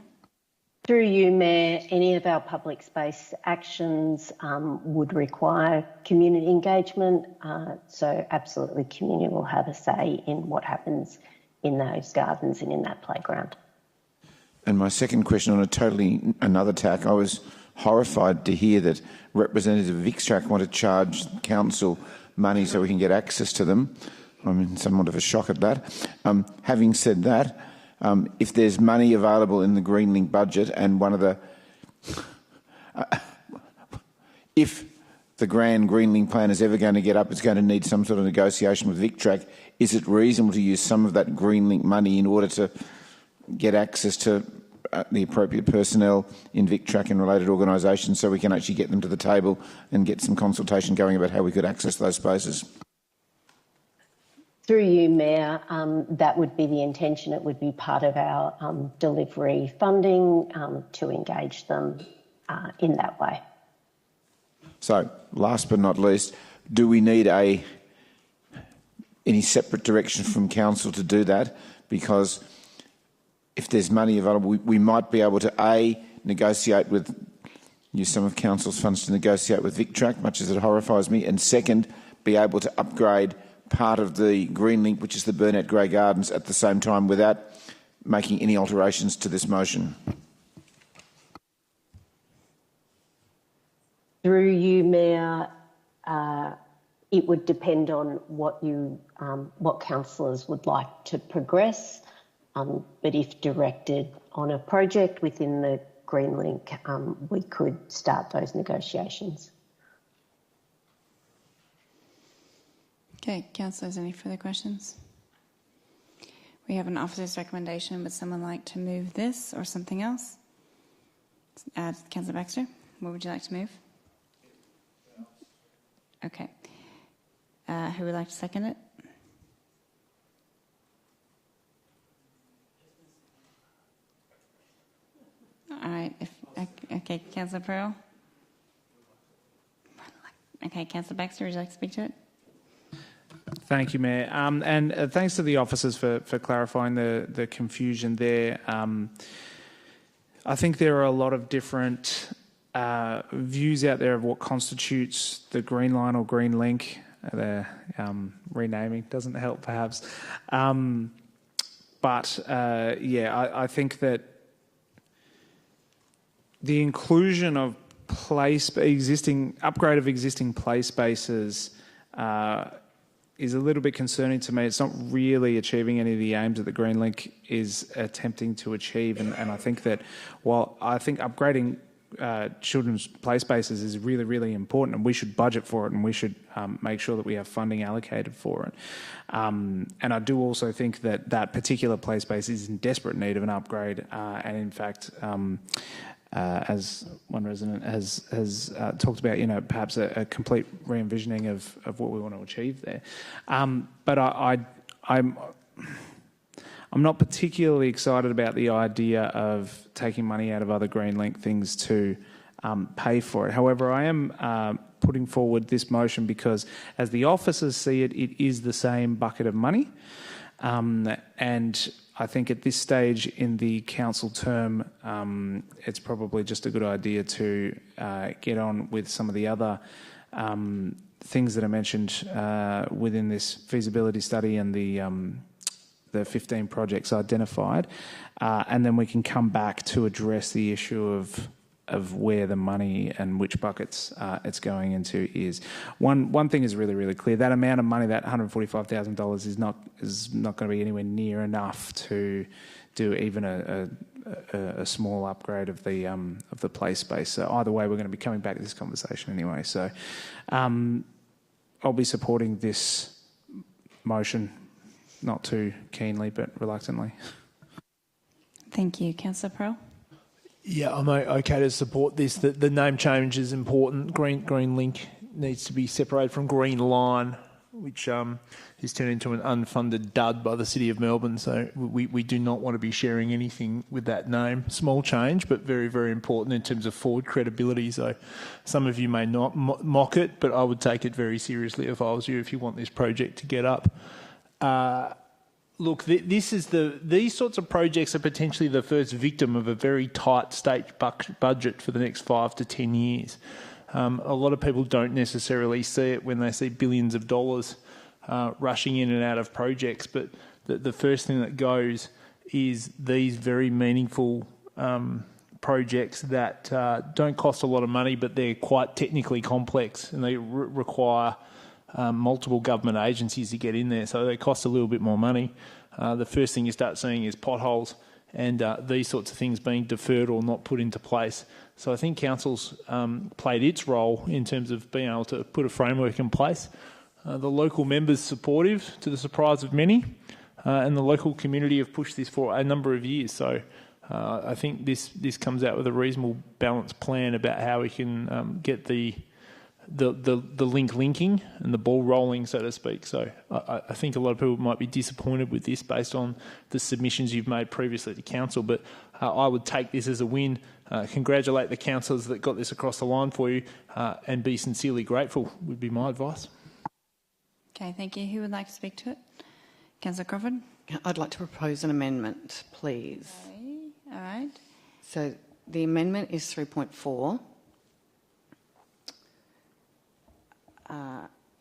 [SPEAKER 18] Through you, Mayor, any of our public space actions would require community engagement, so absolutely community will have a say in what happens in those gardens and in that playground.
[SPEAKER 8] And my second question on a totally another tack, I was horrified to hear that representatives of Vixtrack want to charge council money so we can get access to them. I'm in somewhat of a shock at that. Having said that, if there's money available in the Greenlink budget and one of the... if the grand Greenlink plan is ever going to get up, it's going to need some sort of negotiation with VicTrack. Is it reasonable to use some of that Greenlink money in order to get access to the appropriate personnel in VicTrack and related organisations so we can actually get them to the table and get some consultation going about how we could access those spaces?
[SPEAKER 18] Through you, Mayor, that would be the intention. It would be part of our delivery funding to engage them in that way.
[SPEAKER 8] So, last but not least, do we need any separate direction from Council to do that? Because if there's money available, we might be able to, negotiate with, use some of Council's funds to negotiate with VicTrack, much as it horrifies me, and second, be able to upgrade part of the Greenlink, which is the Burnett Grey Gardens, at the same time without making any alterations to this motion.
[SPEAKER 18] Through you, Mayor, it would depend on what councillors would like to progress, but if directed on a project within the Greenlink, we could start those negotiations.
[SPEAKER 1] Okay, councillors, any further questions? We have an officer's recommendation. Would someone like to move this or something else? Councillor Baxter, what would you like to move? Okay. Who would like to second it? All right. Okay, Councillor Pearl. Okay, Councillor Baxter, would you like to speak to it?
[SPEAKER 2] Thank you, Mayor. And thanks to the officers for clarifying the confusion there. I think there are a lot of different views out there of what constitutes the Green Line or Green Link. The renaming doesn't help, perhaps. I think that the inclusion of upgrade of existing play spaces is a little bit concerning to me. It's not really achieving any of the aims that the Green Link is attempting to achieve, and I think that while I think upgrading children's play spaces is really, really important, and we should budget for it, and we should make sure that we have funding allocated for it. And I do also think that that particular play space is in desperate need of an upgrade, and in fact, as one resident has talked about, perhaps a complete re-envisioning of what we want to achieve there. But I'm not particularly excited about the idea of taking money out of other Greenlink things to pay for it. However, I am putting forward this motion because, as the officers see it, it is the same bucket of money. And I think at this stage in the council term, it's probably just a good idea to get on with some of the other things that are mentioned within this feasibility study and the 15 projects identified, and then we can come back to address the issue of where the money and which buckets it's going into is. One thing is really, really clear. That amount of money, that $145,000, is not going to be anywhere near enough to do even a small upgrade of the play space. So either way, we're going to be coming back to this conversation anyway. So I'll be supporting this motion, not too keenly, but reluctantly.
[SPEAKER 1] Thank you. Councillor Pearl?
[SPEAKER 26] Yeah, I'm okay to support this. The name change is important. Green Link needs to be separated from Green Line, which is turned into an unfunded dud by the City of Melbourne. So we do not want to be sharing anything with that name. Small change, but very, very important in terms of forward credibility. So some of you may not mock it, but I would take it very seriously if I was you, if you want this project to get up. Look, these sorts of projects are potentially the first victim of a very tight state budget for the next 5 to 10 years. A lot of people don't necessarily see it when they see billions of dollars rushing in and out of projects, but the first thing that goes is these very meaningful projects that don't cost a lot of money, but they're quite technically complex and they require multiple government agencies to get in there, so they cost a little bit more money. The first thing you start seeing is potholes and these sorts of things being deferred or not put into place. So I think council's played its role in terms of being able to put a framework in place. The local members supportive, to the surprise of many, and the local community have pushed this for a number of years. So I think this comes out with a reasonable balanced plan about how we can get the linking and the ball rolling, so to speak. So I think a lot of people might be disappointed with this based on the submissions you've made previously to council, but I would take this as a win. Congratulate the councillors that got this across the line for you, and be sincerely grateful would be my advice.
[SPEAKER 1] Okay, thank you. Who would like to speak to it? Councillor Crawford?
[SPEAKER 11] I'd like to propose an amendment, please.
[SPEAKER 1] Okay. All right.
[SPEAKER 11] So the amendment is 3.4.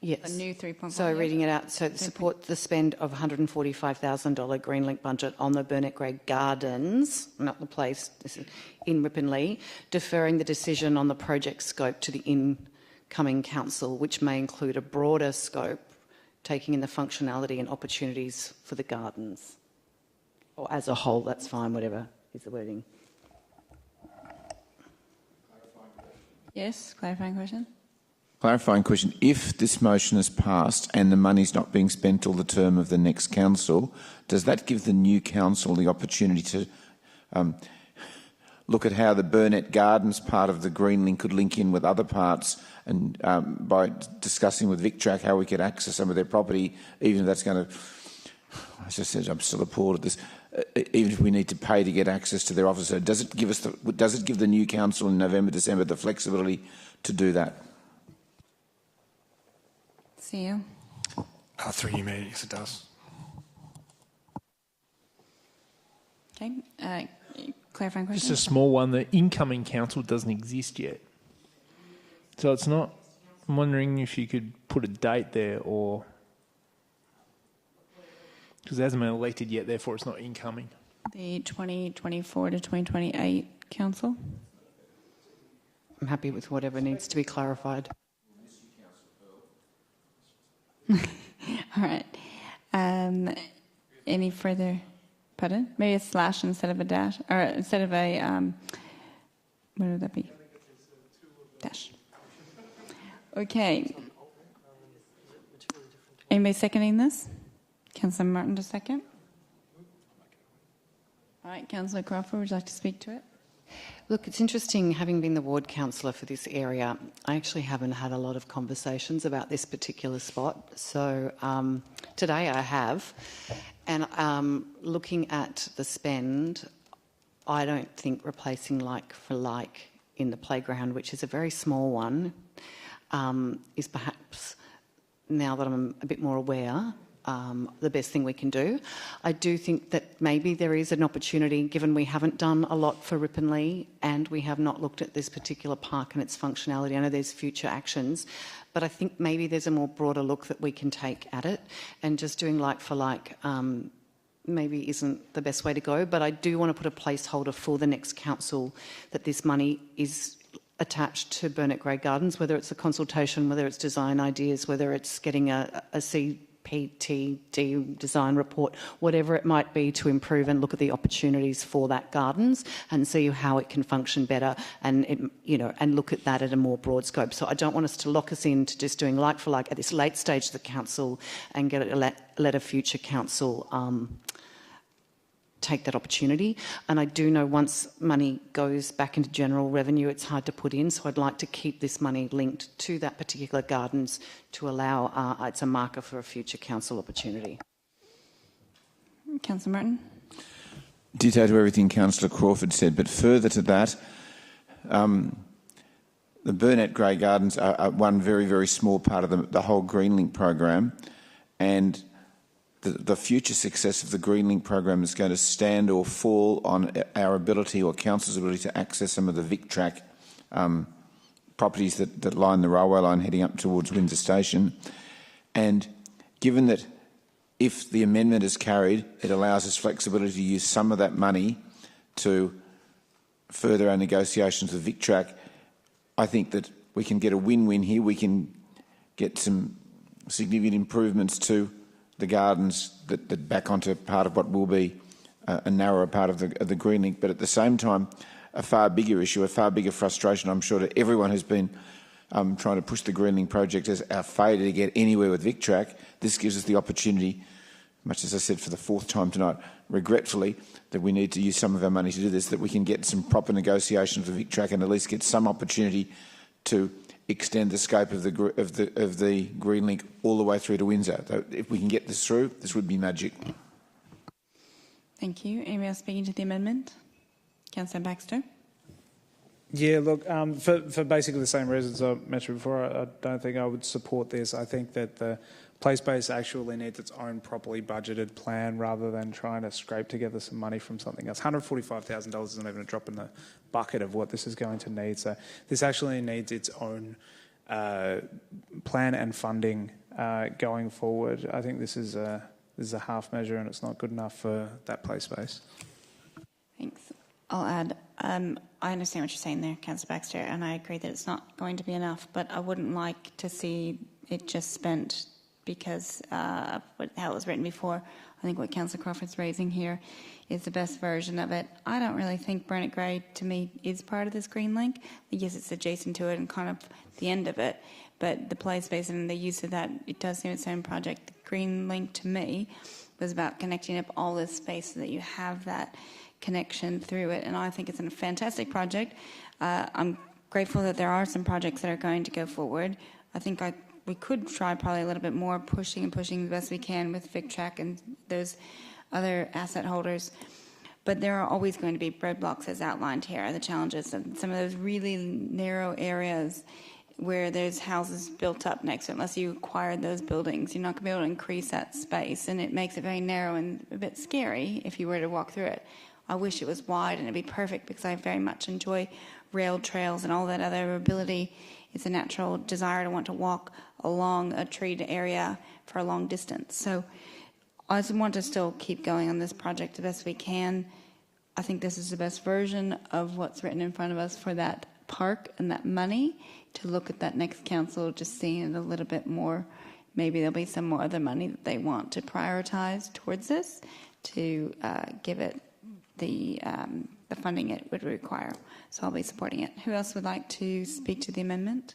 [SPEAKER 11] Yes.
[SPEAKER 1] A new 3.4.
[SPEAKER 11] So reading it out. So support the spend of $145,000 Greenlink budget on the Burnett Grey Gardens, not the place, this is in Ripponlea, deferring the decision on the project scope to the incoming council, which may include a broader scope, taking in the functionality and opportunities for the gardens. Or as a whole, that's fine, whatever is the wording.
[SPEAKER 1] Yes, clarifying question.
[SPEAKER 8] Clarifying question. If this motion is passed and the money's not being spent till the term of the next council, does that give the new council the opportunity to look at how the Burnett Gardens part of the Greenlink could link in with other parts, and by discussing with VicTrack how we could access some of their property, even if that's going to, as I said, I'm still appalled at this, even if we need to pay to get access to their office. So does it give the new council in November, December the flexibility to do that?
[SPEAKER 1] See you.
[SPEAKER 3] Through you, Mayor, yes it does.
[SPEAKER 1] Okay. Clarifying question.
[SPEAKER 26] Just a small one. The incoming council doesn't exist yet. So it's not, I'm wondering if you could put a date there, or, because it hasn't been elected yet, therefore it's not incoming.
[SPEAKER 1] The 2024 to 2028 council.
[SPEAKER 11] I'm happy with whatever needs to be clarified.
[SPEAKER 1] All right. Any further? Pardon? Maybe a slash instead of a dash, or instead of a what would that be? Dash. Okay. Anybody seconding this? Councillor Martin to second. All right, Councillor Crawford, would you like to speak to it?
[SPEAKER 11] Look, it's interesting, having been the ward councillor for this area, I actually haven't had a lot of conversations about this particular spot. So today I have, and looking at the spend, I don't think replacing like for like in the playground, which is a very small one, is perhaps, now that I'm a bit more aware, the best thing we can do. I do think that maybe there is an opportunity, given we haven't done a lot for Ripponlea and we have not looked at this particular park and its functionality. I know there's future actions, but I think maybe there's a more broader look that we can take at it, and just doing like for like maybe isn't the best way to go. But I do want to put a placeholder for the next council that this money is attached to Burnett Grey Gardens, whether it's a consultation, whether it's design ideas, whether it's getting a CPTD design report, whatever it might be, to improve and look at the opportunities for that gardens and see how it can function better, and and look at that at a more broad scope. So I don't want us to lock us into just doing like for like at this late stage of the council and let a future council take that opportunity. And I do know once money goes back into general revenue, it's hard to put in, so I'd like to keep this money linked to that particular gardens to allow, it's a marker for a future council opportunity.
[SPEAKER 1] Councillor Martin.
[SPEAKER 8] Ditto to everything Councillor Crawford said, but further to that, the Burnett Grey Gardens are one very, very small part of the whole Greenlink program, and the future success of the Greenlink program is going to stand or fall on our ability, or council's ability, to access some of the VicTrack properties that line the railway line heading up towards Windsor Station. And given that if the amendment is carried, it allows us flexibility to use some of that money to further our negotiations with VicTrack, I think that we can get a win-win here. We can get some significant improvements to the gardens that back onto part of what will be a narrower part of the green link, but at the same time, a far bigger issue, a far bigger frustration, I'm sure, to everyone who's been trying to push the green link project as our failure to get anywhere with VicTrack. This gives us the opportunity, much as I said for the fourth time tonight, regretfully, that we need to use some of our money to do this, that we can get some proper negotiations with VicTrack and at least get some opportunity to extend the scope of the green link all the way through to Windsor. If we can get this through, this would be magic.
[SPEAKER 1] Thank you. Anyone else speaking to the amendment? Councillor Baxter.
[SPEAKER 2] Yeah, look, for basically the same reasons I mentioned before, I don't think I would support this. I think that the play space actually needs its own properly budgeted plan rather than trying to scrape together some money from something else. $145,000 isn't even a drop in the bucket of what this is going to need. So this actually needs its own plan and funding going forward. I think this is a half measure and it's not good enough for that play space.
[SPEAKER 1] Thanks. I'll add, I understand what you're saying there, Councillor Baxter, and I agree that it's not going to be enough, but I wouldn't like to see it just spent because how it was written before. I think what Councillor Crawford's raising here is the best version of it. I don't really think Burnett Grey, to me, is part of this green link. Yes, it's adjacent to it and kind of the end of it, but the play space and the use of that, it does seem its own project. The green link, to me, was about connecting up all this space so that you have that connection through it, and I think it's a fantastic project. I'm grateful that there are some projects that are going to go forward. I think we could try probably a little bit more pushing the best we can with VicTrack and those other asset holders. But there are always going to be roadblocks as outlined here, the challenges of some of those really narrow areas where there's houses built up next to it. Unless you acquired those buildings, you're not going to be able to increase that space, and it makes it very narrow and a bit scary if you were to walk through it. I wish it was wide and it'd be perfect because I very much enjoy rail trails and all that other ability. It's a natural desire to want to walk along a treed area for a long distance. So I just want to still keep going on this project the best we can. I think this is the best version of what's written in front of us for that park and that money. To look at that next council, just seeing it a little bit more. Maybe there'll be some more other money that they want to prioritise towards this to give it the funding it would require. So I'll be supporting it. Who else would like to speak to the amendment?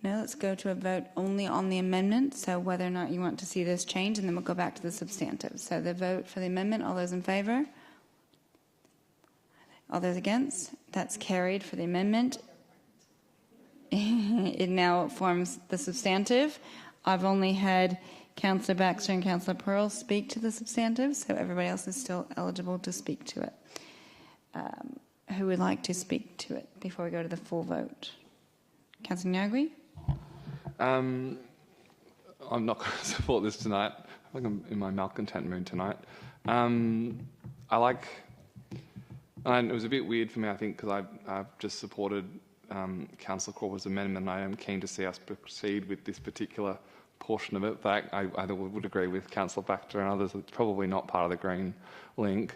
[SPEAKER 1] No, let's go to a vote only on the amendment. So whether or not you want to see this change, and then we'll go back to the substantive. So the vote for the amendment, all those in favour? All those against? That's carried for the amendment. It now forms the substantive. I've only had Councillor Baxter and Councillor Pearl speak to the substantive, so everybody else is still eligible to speak to it. Who would like to speak to it before we go to the full vote? Councillor Nyagui?
[SPEAKER 12] I'm not going to support this tonight. I think I'm in my malcontent mood tonight. And it was a bit weird for me, I think, because I've just supported Councillor Crawford's amendment, and I am keen to see us proceed with this particular portion of it. But I would agree with Councillor Baxter and others that it's probably not part of the green link.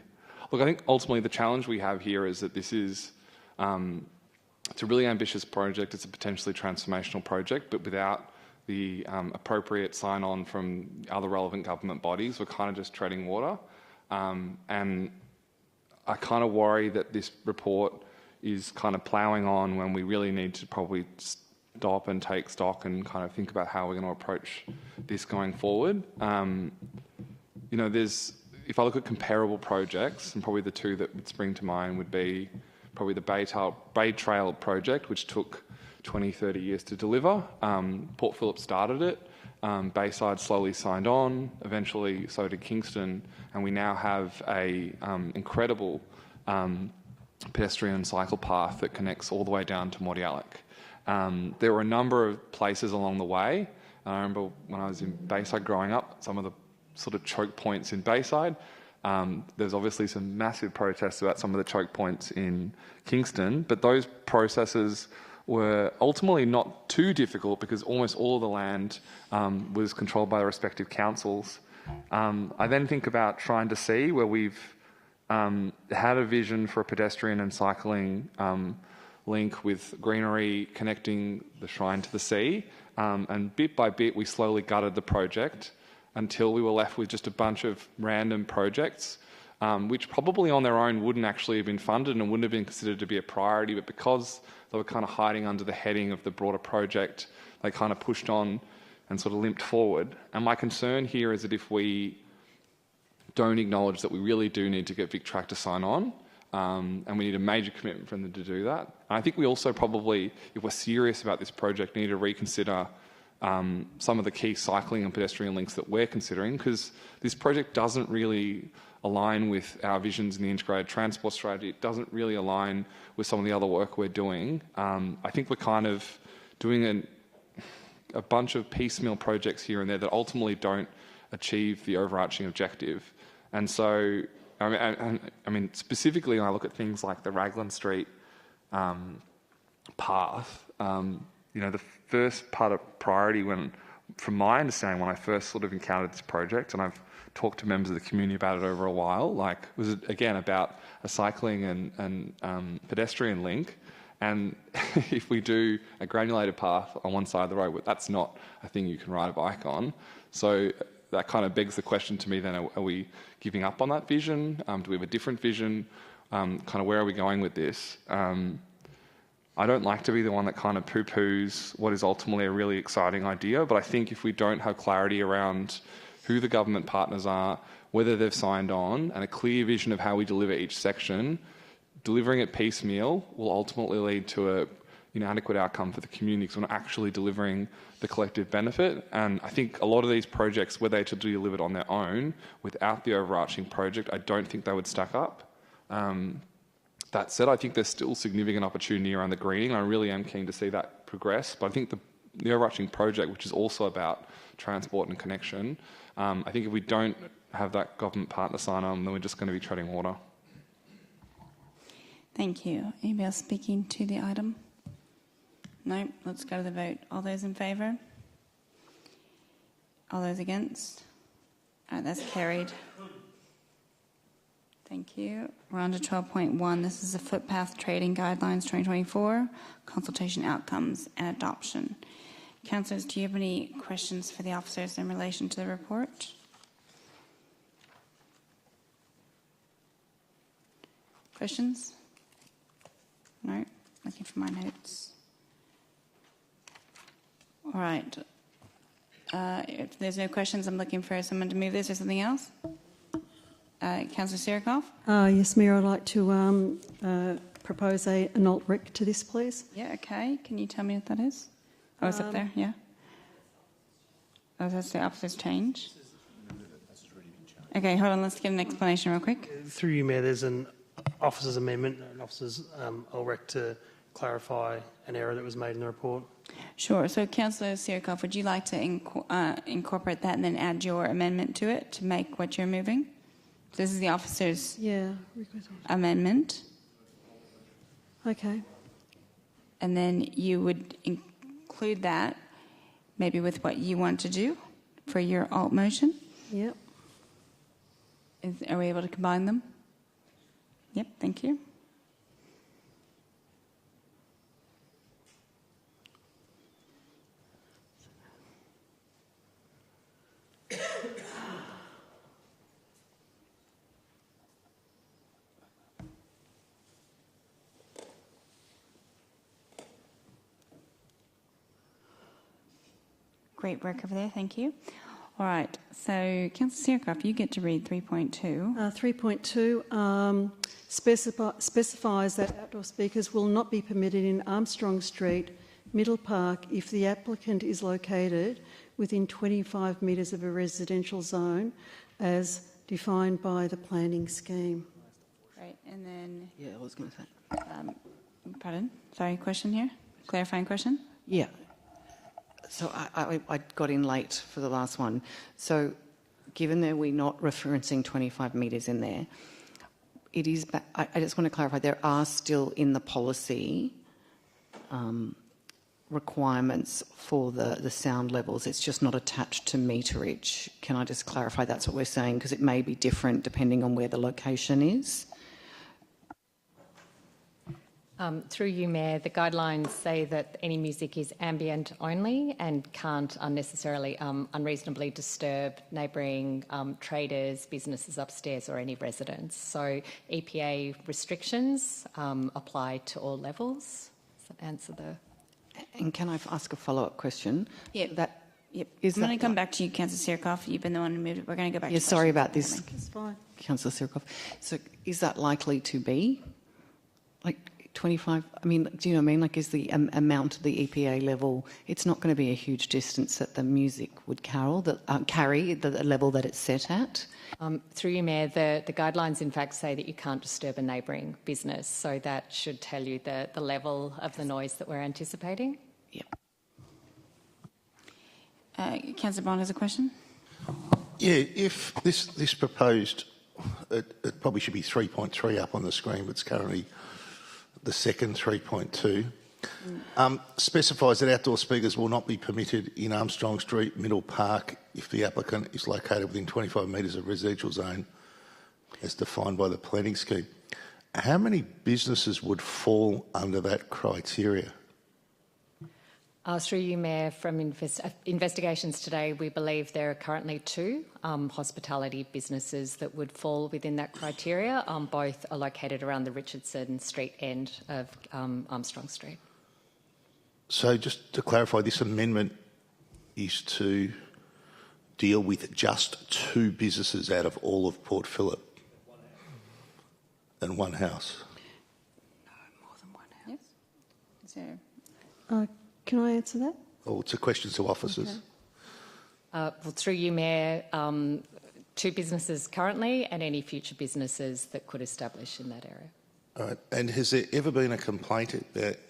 [SPEAKER 12] Look, I think ultimately the challenge we have here is that this is it's a really ambitious project. It's a potentially transformational project, but without the appropriate sign-on from other relevant government bodies, we're kind of just treading water. And I kind of worry that this report is kind of ploughing on when we really need to probably stop and take stock and kind of think about how we're going to approach this going forward. If I look at comparable projects, and probably the two that would spring to mind would be probably the Bay Trail project, which took 20, 30 years to deliver. Port Phillip started it. Bayside slowly signed on. Eventually, so did Kingston. And we now have a incredible pedestrian and cycle path that connects all the way down to Mordialloc. There were a number of places along the way. I remember when I was in Bayside growing up, some of the sort of choke points in Bayside. There's obviously some massive protests about some of the choke points in Kingston, but those processes were ultimately not too difficult because almost all of the land was controlled by the respective councils. I then think about trying to see where we've had a vision for a pedestrian and cycling link with greenery connecting the shrine to the sea, and bit by bit we slowly gutted the project until we were left with just a bunch of random projects, which probably on their own wouldn't actually have been funded and wouldn't have been considered to be a priority, but because they were kind of hiding under the heading of the broader project, they kind of pushed on and sort of limped forward. And my concern here is that if we don't acknowledge that we really do need to get VicTrack to sign on, and we need a major commitment from them to do that. And I think we also probably, if we're serious about this project, need to reconsider some of the key cycling and pedestrian links that we're considering, because this project doesn't really align with our visions in the integrated transport strategy. It doesn't really align with some of the other work we're doing. I think we're kind of doing a bunch of piecemeal projects here and there that ultimately don't achieve the overarching objective. And so, I mean, specifically when I look at things like the Raglan Street path, the first part of priority from my understanding, when I first sort of encountered this project, and I've talked to members of the community about it over a while, was again about a cycling and pedestrian link. And if we do a granulated path on one side of the road, that's not a thing you can ride a bike on. So that kind of begs the question to me then, are we giving up on that vision? Do we have a different vision? Kind of where are we going with this? I don't like to be the one that kind of poo-poos what is ultimately a really exciting idea, but I think if we don't have clarity around who the government partners are, whether they've signed on, and a clear vision of how we deliver each section, delivering it piecemeal will ultimately lead to an inadequate outcome for the community because we're not actually delivering the collective benefit. And I think a lot of these projects, were they to be delivered on their own without the overarching project, I don't think they would stack up. That said, I think there's still significant opportunity around the greening. I really am keen to see that progress. But I think the overarching project, which is also about transport and connection, I think if we don't have that government partner sign on, then we're just going to be treading water.
[SPEAKER 1] Thank you. Anybody else speaking to the item? No? Let's go to the vote. All those in favour? All those against? All right, that's carried. Thank you. We're on to 12.1. This is the Footpath Trading Guidelines 2024, Consultation Outcomes and Adoption. Councillors, do you have any questions for the officers in relation to the report? Questions? No? Looking for my notes. All right. If there's no questions, I'm looking for someone to move this or something else. Councillor Sirikoff?
[SPEAKER 21] Yes, Mayor, I'd like to propose an alt-rec to this, please.
[SPEAKER 1] Yeah, okay. Can you tell me what that is? Oh, it's up there, yeah. Oh, that's the officer's change. Okay, hold on, let's get an explanation real quick.
[SPEAKER 9] Through you, Mayor, there's an officer's amendment, an officer's alt-rec to clarify an error that was made in the report. Sure.
[SPEAKER 1] So, Councillor Sirikoff, would you like to incorporate that and then add your amendment to it to make what you're moving? So this is the officer's amendment.
[SPEAKER 21] Okay.
[SPEAKER 1] And then you would include that maybe with what you want to do for your alt motion?
[SPEAKER 21] Yep.
[SPEAKER 1] Are we able to combine them? Yep, thank you. Great work over there, thank you. All right, so Councillor Sirikoff, you get to read 3.2.
[SPEAKER 21] 3.2 specifies that outdoor speakers will not be permitted in Armstrong Street, Middle Park, if the applicant is located within 25 metres of a residential zone as defined by the planning scheme.
[SPEAKER 1] Right, and then...
[SPEAKER 11] Yeah, I was going to say.
[SPEAKER 1] Pardon? Sorry, question here? Clarifying question?
[SPEAKER 11] Yeah. So I got in late for the last one. So given that we're not referencing 25 metres in there, it is. I just want to clarify, there are still in the policy requirements for the sound levels. It's just not attached to meterage. Can I just clarify that's what we're saying? Because it may be different depending on where the location is.
[SPEAKER 10] Through you, Mayor, the guidelines say that any music is ambient only and can't unnecessarily, unreasonably disturb neighbouring traders, businesses upstairs or any residents. So EPA restrictions apply to all levels. Does that answer the...
[SPEAKER 11] And can I ask a follow-up question?
[SPEAKER 1] Yeah.
[SPEAKER 11] Yep.
[SPEAKER 1] I'm going to come back to you, Councillor Sirkoff. You've been the one who moved it. We're going to go back to
[SPEAKER 11] sorry about this,
[SPEAKER 21] fine.
[SPEAKER 11] Councillor Sirkoff. So is that likely to be like 25? I mean, do you know what I mean? Like, is the amount of the EPA level, it's not going to be a huge distance that the music would carry the level that it's set at?
[SPEAKER 10] Through you, Mayor, the guidelines in fact say that you can't disturb a neighbouring business, so that should tell you the level of the noise that we're anticipating.
[SPEAKER 11] Yep.
[SPEAKER 1] Councillor Bond has a question.
[SPEAKER 15] Yeah, if this proposed, it probably should be 3.3 up on the screen, but it's currently the second 3.2, specifies that outdoor speakers will not be permitted in Armstrong Street, Middle Park, if the applicant is located within 25 metres of residential zone as defined by the planning scheme. How many businesses would fall under that criteria?
[SPEAKER 10] Through you, Mayor, from investigations today, we believe there are currently 2 hospitality businesses that would fall within that criteria. Both are located around the Richardson Street end of Armstrong Street.
[SPEAKER 15] So just to clarify, this amendment is to deal with just 2 businesses out of all of Port Phillip and 1 house?
[SPEAKER 1] No, more than 1 house. Yes. Is there...
[SPEAKER 21] Can I answer that?
[SPEAKER 15] Oh, it's a question to officers.
[SPEAKER 21] Okay.
[SPEAKER 10] Well, through you, Mayor, 2 businesses currently and any future businesses that could establish in that area.
[SPEAKER 15] All right. And has there ever been a complaint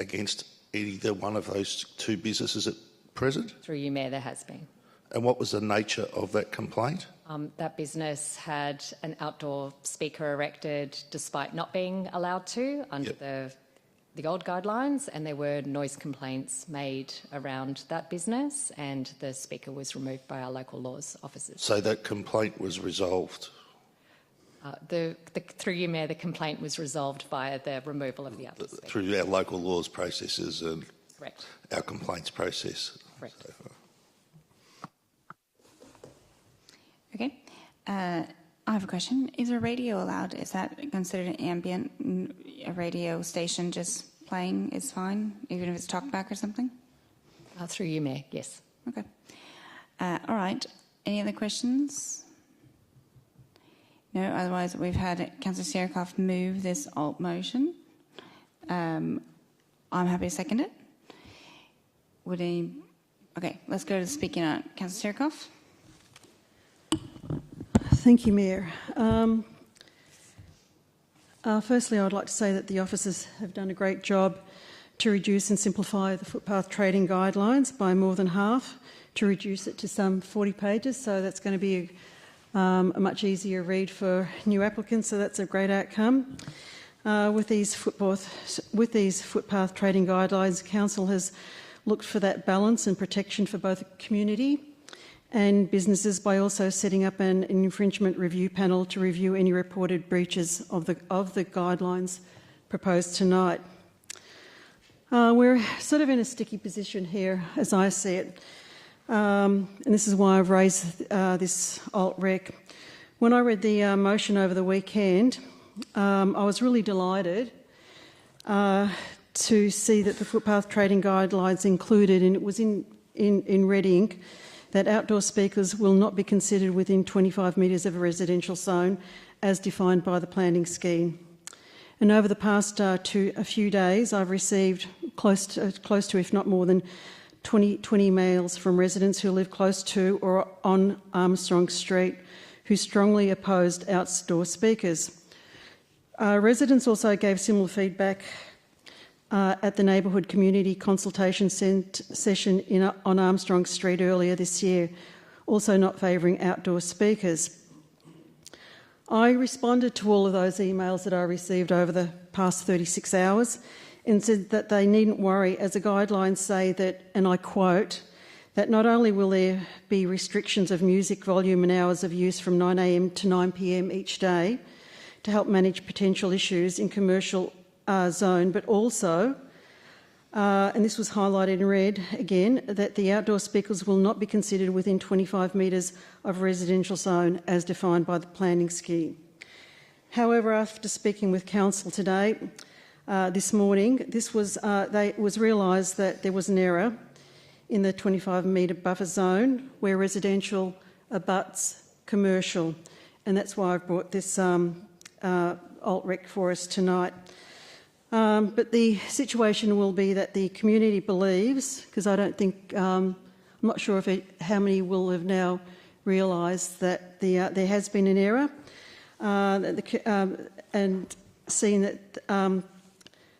[SPEAKER 15] against either one of those 2 businesses at present?
[SPEAKER 10] Through you, Mayor, there has been.
[SPEAKER 15] And what was the nature of that complaint?
[SPEAKER 10] That business had an outdoor speaker erected despite not being allowed to under the old guidelines, and there were noise complaints made around that business, and the speaker was removed by our local laws officers.
[SPEAKER 15] So that complaint was resolved?
[SPEAKER 10] Through you, Mayor, the complaint was resolved via the removal of the outdoor speaker.
[SPEAKER 15] Through our local laws processes and
[SPEAKER 10] Correct.
[SPEAKER 15] Our complaints process?
[SPEAKER 10] Correct.
[SPEAKER 1] Okay. I have a question. Is a radio allowed? Is that considered an ambient? A radio station just playing is fine, even if it's talkback or something?
[SPEAKER 10] Through you, Mayor, yes.
[SPEAKER 1] Okay. All right. Any other questions? No, otherwise we've had Councillor Sirkoff move this alt motion. I'm happy to second it. Would any... Okay, let's go to the speaking on Councillor Sirkoff.
[SPEAKER 21] Thank you, Mayor. Firstly, I would like to say that the officers have done a great job to reduce and simplify the footpath trading guidelines by more than half, to reduce it to some 40 pages, so that's going to be a much easier read for new applicants, so that's a great outcome. With these footpath trading guidelines, Council has looked for that balance and protection for both the community and businesses by also setting up an infringement review panel to review any reported breaches of the guidelines proposed tonight. We're sort of in a sticky position here, as I see it, and this is why I've raised this alt-rec. When I read the motion over the weekend, I was really delighted to see that the footpath trading guidelines included, and it was in red ink, that outdoor speakers will not be considered within 25 metres of a residential zone as defined by the planning scheme. And over the past a few days, I've received close to, if not more than, 20 emails from residents who live close to or on Armstrong Street who strongly opposed outdoor speakers. Residents also gave similar feedback at the Neighbourhood Community Consultation session on Armstrong Street earlier this year, also not favouring outdoor speakers. I responded to all of those emails that I received over the past 36 hours and said that they needn't worry, as the guidelines say that, and I quote, that not only will there be restrictions of music volume and hours of use from 9 a.m. to 9 p.m. each day to help manage potential issues in commercial zone, but also, and this was highlighted in red again, that the outdoor speakers will not be considered within 25 metres of residential zone as defined by the planning scheme. However, after speaking with council today, this morning, it was realised that there was an error in the 25-metre buffer zone where residential abuts commercial, and that's why I've brought this alt-rec for us tonight. But the situation will be that the community believes, because I don't think, I'm not sure how many will have now realised that there has been an error, and seen that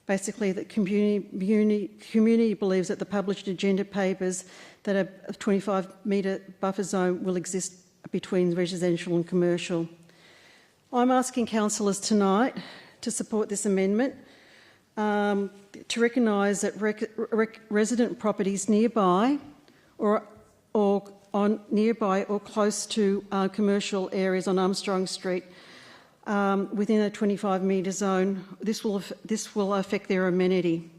[SPEAKER 21] basically the community believes that the published agenda papers that a 25-metre buffer zone will exist between residential and commercial. I'm asking councillors tonight to support this amendment, to recognise that resident properties nearby or close to commercial areas on Armstrong Street within a 25-metre zone, this will affect their amenity.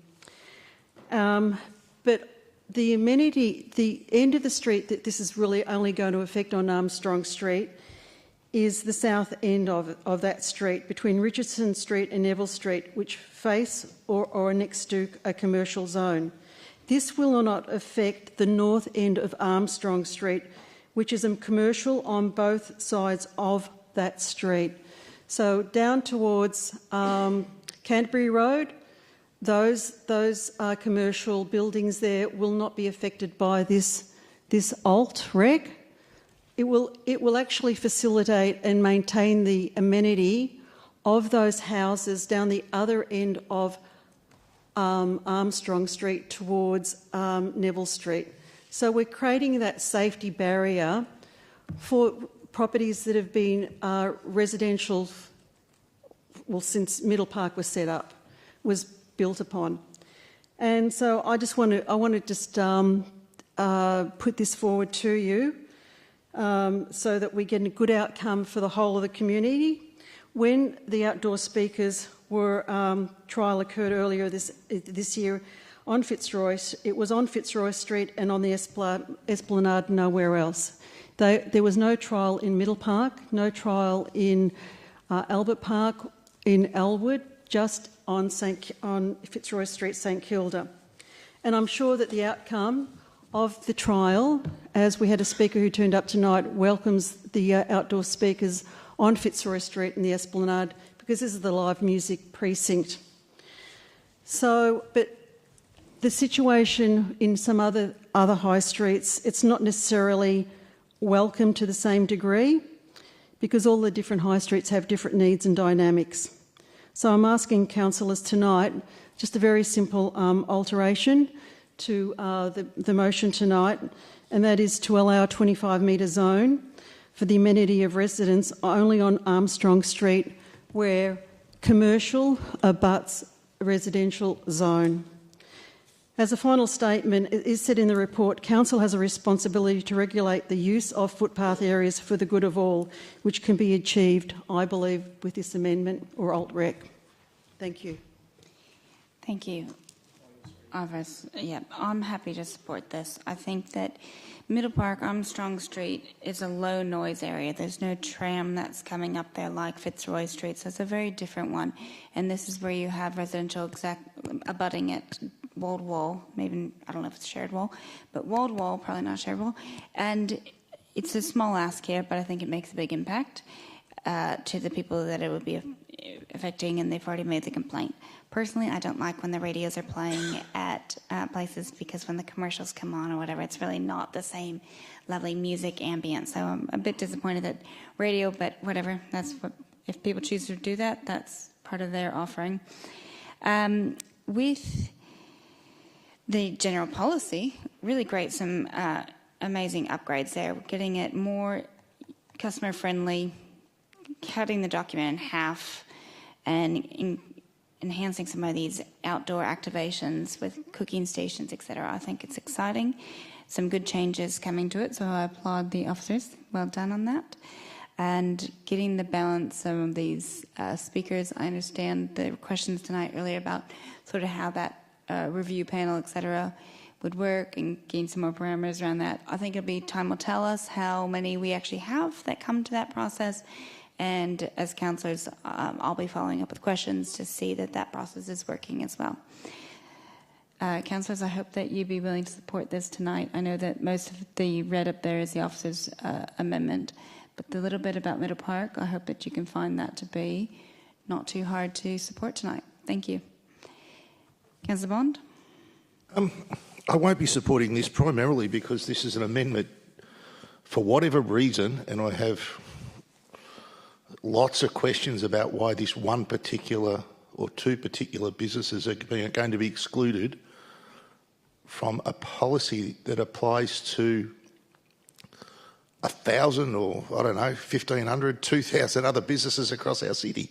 [SPEAKER 21] But the amenity, the end of the street that this is really only going to affect on Armstrong Street is the south end of that street, between Richardson Street and Neville Street, which face or are next to a commercial zone. This will not affect the north end of Armstrong Street, which is a commercial on both sides of that street. So down towards Canterbury Road, those commercial buildings there will not be affected by this alt-reg. It will actually facilitate and maintain the amenity of those houses down the other end of Armstrong Street towards Neville Street. So we're creating that safety barrier for properties that have been residential, well, since Middle Park was set up, was built upon. And so I want to just put this forward to you so that we get a good outcome for the whole of the community. When the outdoor speakers trial occurred earlier this year on Fitzroy, it was on Fitzroy Street and on the Esplanade, nowhere else. There was no trial in Middle Park, no trial in Albert Park, in Elwood, just on Fitzroy Street, St Kilda. And I'm sure that the outcome of the trial, as we had a speaker who turned up tonight, welcomes the outdoor speakers on Fitzroy Street and the Esplanade, because this is the live music precinct. So, but the situation in some other high streets, it's not necessarily welcome to the same degree, because all the different high streets have different needs and dynamics. So I'm asking councillors tonight, just a very simple alteration to the motion tonight, and that is to allow a 25-metre zone for the amenity of residents only on Armstrong Street where commercial abuts a residential zone. As a final statement, it is said in the report, Council has a responsibility to regulate the use of footpath areas for the good of all, which can be achieved, I believe, with this amendment or alt-rec. Thank you.
[SPEAKER 1] Thank you. Yeah, I'm happy to support this. I think that Middle Park, Armstrong Street is a low noise area. There's no tram that's coming up there like Fitzroy Street, so it's a very different one. And this is where you have residential abutting it, walled wall, maybe, I don't know if it's shared wall, but walled wall, probably not shared wall. And it's a small ask here, but I think it makes a big impact to the people that it would be affecting, and they've already made the complaint. Personally, I don't like when the radios are playing at places, because when the commercials come on or whatever, it's really not the same lovely music ambience. So I'm a bit disappointed that radio, but whatever, that's what, if people choose to do that, that's part of their offering. With the general policy, really great, some amazing upgrades there. We're getting it more customer friendly, cutting the document in half, and enhancing some of these outdoor activations with cooking stations, etc. I think it's exciting. Some good changes coming to it, so I applaud the officers. Well done on that. and getting the balance of these speakers. I understand the questions tonight earlier about sort of how that review panel, etc., would work and gain some more parameters around that. I think time will tell us how many we actually have that come to that process. And as councillors, I'll be following up with questions to see that process is working as well. Councillors, I hope that you'd be willing to support this tonight. I know that most of the red up there is the officer's amendment, but the little bit about Middle Park, I hope that you can find that to be not too hard to support tonight. Thank you. Councillor Bond?
[SPEAKER 15] I won't be supporting this primarily because this is an amendment for whatever reason, and I have lots of questions about why this one particular or two particular businesses are going to be excluded from a policy that applies to 1,000 or, I don't know, 1,500, 2,000 other businesses across our city.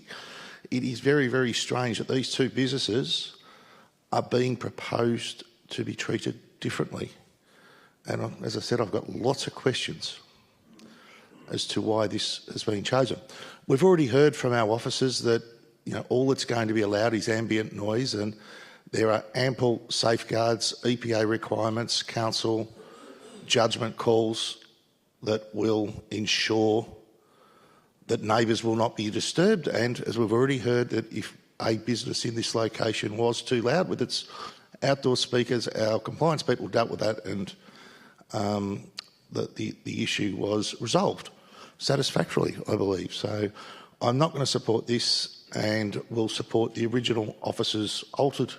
[SPEAKER 15] It is very, very strange that these two businesses are being proposed to be treated differently. And as I said, I've got lots of questions as to why this has been chosen. We've already heard from our officers that all that's going to be allowed is ambient noise, and there are ample safeguards, EPA requirements, council judgment calls that will ensure that neighbours will not be disturbed. And as we've already heard, that if a business in this location was too loud with its outdoor speakers, our compliance people dealt with that, and the issue was resolved satisfactorily, I believe. So I'm not going to support this, and will support the original officer's altered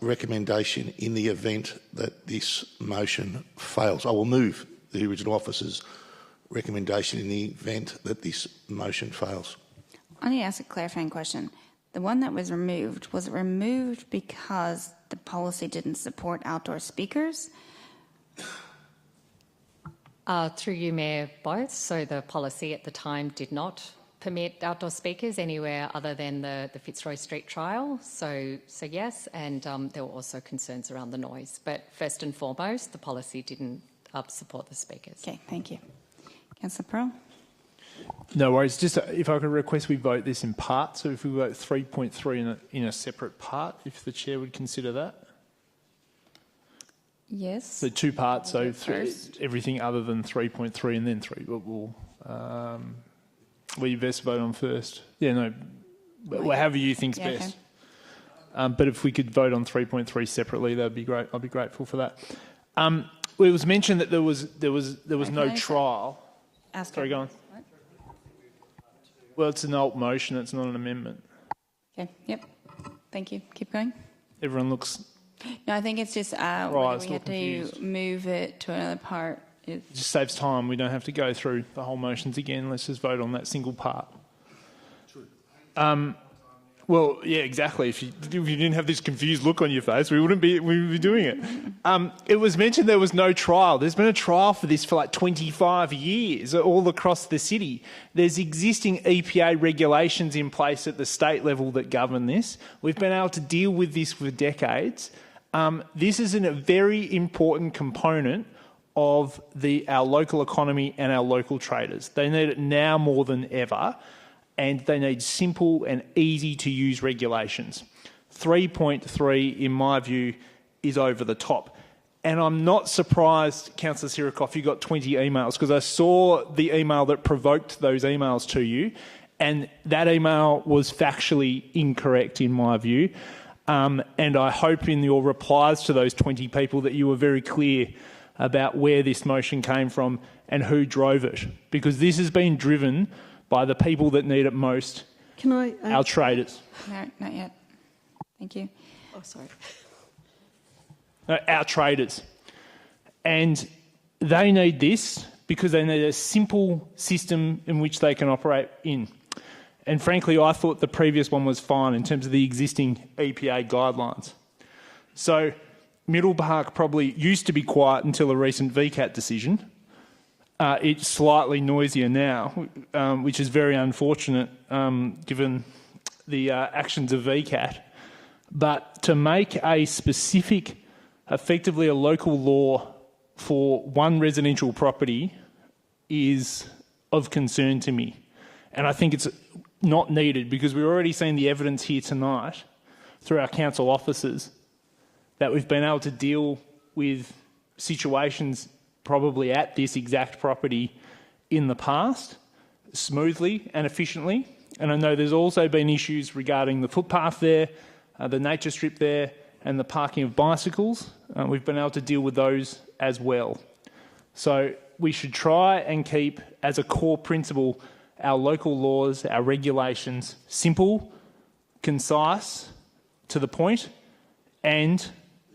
[SPEAKER 15] recommendation in the event that this motion fails. I will move the original officer's recommendation in the event that this motion fails.
[SPEAKER 1] I need to ask a clarifying question. The one that was it removed because the policy didn't support outdoor speakers?
[SPEAKER 10] Through you, Mayor, both. So the policy at the time did not permit outdoor speakers anywhere other than the Fitzroy Street trial. So yes, and there were also concerns around the noise. But first and foremost, the policy didn't support the speakers.
[SPEAKER 1] Okay, thank you. Councillor Pearl?
[SPEAKER 26] No worries. Just if I could request we vote this in part. So if we vote 3.3 in a separate part, if the chair would consider that.
[SPEAKER 1] Yes.
[SPEAKER 26] So two parts. So everything other than 3.3 and then 3. But we'll you best vote on first. Yeah, no. However you think's best. Okay. But if we could vote on 3.3 separately, that'd be great. I'd be grateful for that. It was mentioned that there was no trial. Sorry, go on. What? Well, it's an alt motion. It's not an amendment.
[SPEAKER 1] Okay. Yep. Thank you. Keep going.
[SPEAKER 26] Everyone looks.
[SPEAKER 1] No, I think it's just we have to move it to another part.
[SPEAKER 26] It just saves time. We don't have to go through the whole motions again. Let's just vote on that single part. True. Well, yeah, exactly. If you didn't have this confused look on your face, we would be doing it. It was mentioned there was no trial. There's been a trial for this for like 25 years all across the city. There's existing EPA regulations in place at the state level that govern this. We've been able to deal with this for decades. This is a very important component of our local economy and our local traders. They need it now more than ever. And they need simple and easy to use regulations. 3.3, in my view, is over the top. And I'm not surprised, Councillor Sirikoff, you got 20 emails, because I saw the email that provoked those emails to you, and that email was factually incorrect in my view. And I hope in your replies to those 20 people that you were very clear about where this motion came from and who drove it, because this has been driven by the people that need it most, our traders.
[SPEAKER 1] No, not yet. Thank you. Oh, sorry.
[SPEAKER 26] No, our traders. And they need this because they need a simple system in which they can operate in. And frankly, I thought the previous one was fine in terms of the existing EPA guidelines. So Middle Park probably used to be quiet until a recent VCAT decision. It's slightly noisier now, which is very unfortunate given the actions of VCAT. But to make a specific, effectively a local law for one residential property is of concern to me. And I think it's not needed because we've already seen the evidence here tonight through our council officers that we've been able to deal with situations probably at this exact property in the past smoothly and efficiently. And I know there's also been issues regarding the footpath there, the nature strip there, and the parking of bicycles. We've been able to deal with those as well. So we should try and keep as a core principle our local laws, our regulations simple, concise, to the point, and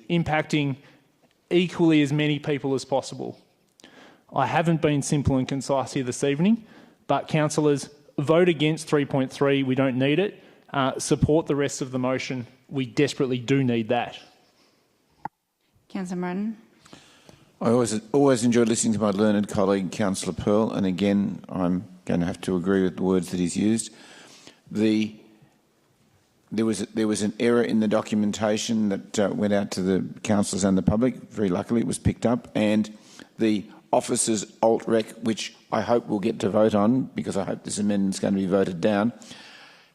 [SPEAKER 26] impacting equally as many people as possible. I haven't been simple and concise here this evening, but councillors, vote against 3.3. We don't need it. Support the rest of the motion. We desperately do need that.
[SPEAKER 1] Councillor Martin.
[SPEAKER 8] I always enjoyed listening to my learned colleague, Councillor Pearl, and again, I'm going to have to agree with the words that he's used. There was an error in the documentation that went out to the councillors and the public. Very luckily, it was picked up, and the officers' alt-rec, which I hope we'll get to vote on, because I hope this amendment is going to be voted down,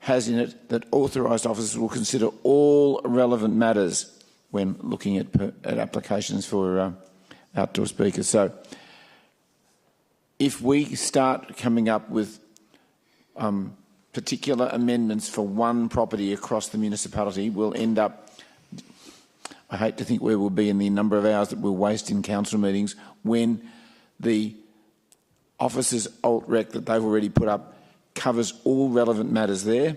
[SPEAKER 8] has in it that authorised officers will consider all relevant matters when looking at applications for outdoor speakers. So if we start coming up with particular amendments for one property across the municipality, we'll end up, I hate to think where we'll be in the number of hours that we'll waste in council meetings when the officers' alt-rec that they've already put up covers all relevant matters there,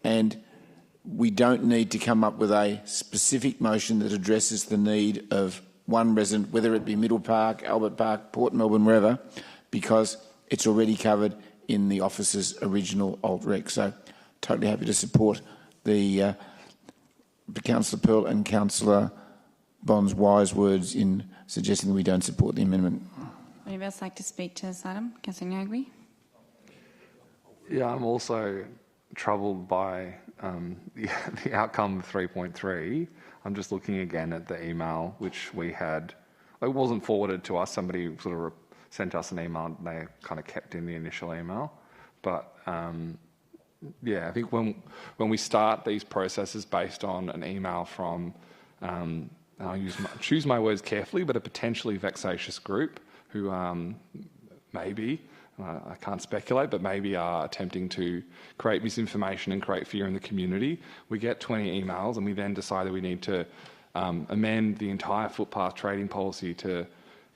[SPEAKER 8] and we don't need to come up with a specific motion that addresses the need of one resident, whether it be Middle Park, Albert Park, Port Melbourne, wherever, because it's already covered in the officer's original alt-rec. So totally happy to support the Councillor Pearl and Councillor Bond's wise words in suggesting that we don't support the amendment.
[SPEAKER 1] Would anybody else like to speak to this item? Councillor Nyagri.
[SPEAKER 12] Yeah, I'm also troubled by the outcome of 3.3. I'm just looking again at the email which we had. It wasn't forwarded to us. Somebody sort of sent us an email and they kind of kept in the initial email. But yeah, I think when we start these processes based on an email from, I'll choose my words carefully, but a potentially vexatious group who maybe, I can't speculate, but maybe are attempting to create misinformation and create fear in the community. We get 20 emails and we then decide that we need to amend the entire footpath trading policy to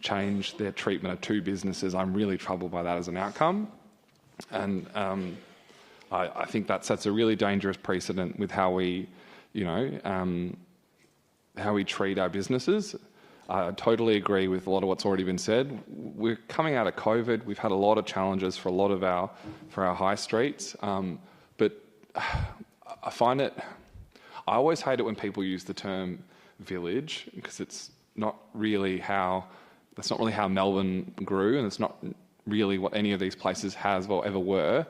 [SPEAKER 12] change their treatment of two businesses. I'm really troubled by that as an outcome. And I think that sets a really dangerous precedent with how we, how we treat our businesses. I totally agree with a lot of what's already been said. We're coming out of COVID. We've had a lot of challenges for our high streets. But I find it, I always hate it when people use the term village because it's not really how, that's not really how Melbourne grew, and it's not really what any of these places has or ever were.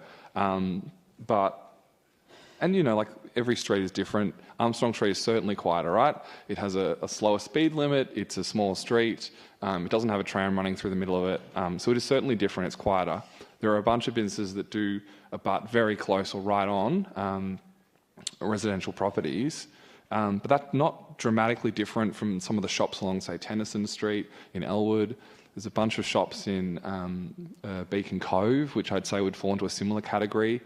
[SPEAKER 12] Like every street is different. Armstrong Street is certainly quieter, right? It has a slower speed limit. It's a smaller street. It doesn't have a tram running through the middle of it. So it is certainly different. It's quieter. There are a bunch of businesses that do abut very close or right on residential properties. But that's not dramatically different from some of the shops along, say, Tennyson Street in Elwood. There's a bunch of shops in Beacon Cove, which I'd say would fall into a similar category.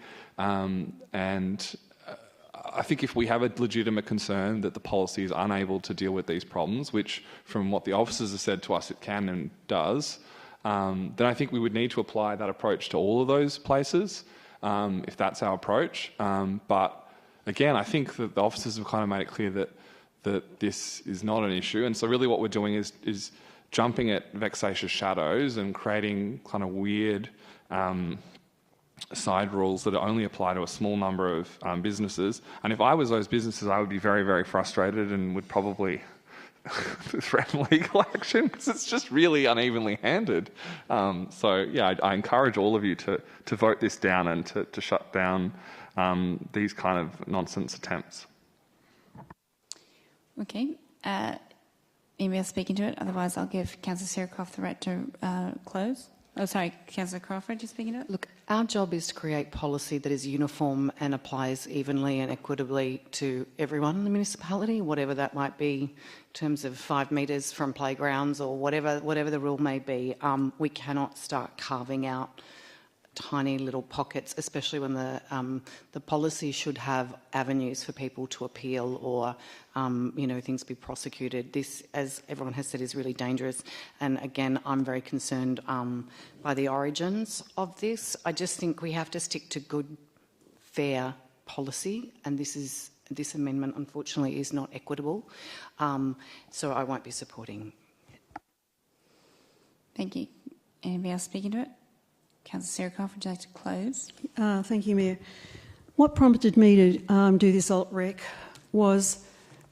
[SPEAKER 12] I think if we have a legitimate concern that the policy is unable to deal with these problems, which from what the officers have said to us it can and does, then I think we would need to apply that approach to all of those places, if that's our approach. But again, I think that the officers have kind of made it clear that this is not an issue. And so really what we're doing is jumping at vexatious shadows and creating kind of weird side rules that only apply to a small number of businesses. And if I was those businesses, I would be very, very frustrated and would probably threaten legal action because it's just really unevenly handed. So yeah, I encourage all of you to vote this down and to shut down these kind of nonsense attempts.
[SPEAKER 1] Okay. Anybody else speaking to it? Otherwise, I'll give Councillor Sirikoff the right to close. Oh, sorry, Councillor Crawford, you speaking to it?
[SPEAKER 11] Look, our job is to create policy that is uniform and applies evenly and equitably to everyone in the municipality, whatever that might be in terms of 5 metres from playgrounds or whatever the rule may be. We cannot start carving out tiny little pockets, especially when the policy should have avenues for people to appeal or things be prosecuted. This, as everyone has said, is really dangerous. And again, I'm very concerned by the origins of this. I just think we have to stick to good, fair policy, and this amendment, unfortunately, is not equitable. So I won't be supporting it.
[SPEAKER 1] Thank you. Anybody else speaking to it? Councillor Sarah, would you like to close?
[SPEAKER 21] Thank you, Mayor. What prompted me to do this alt-rec was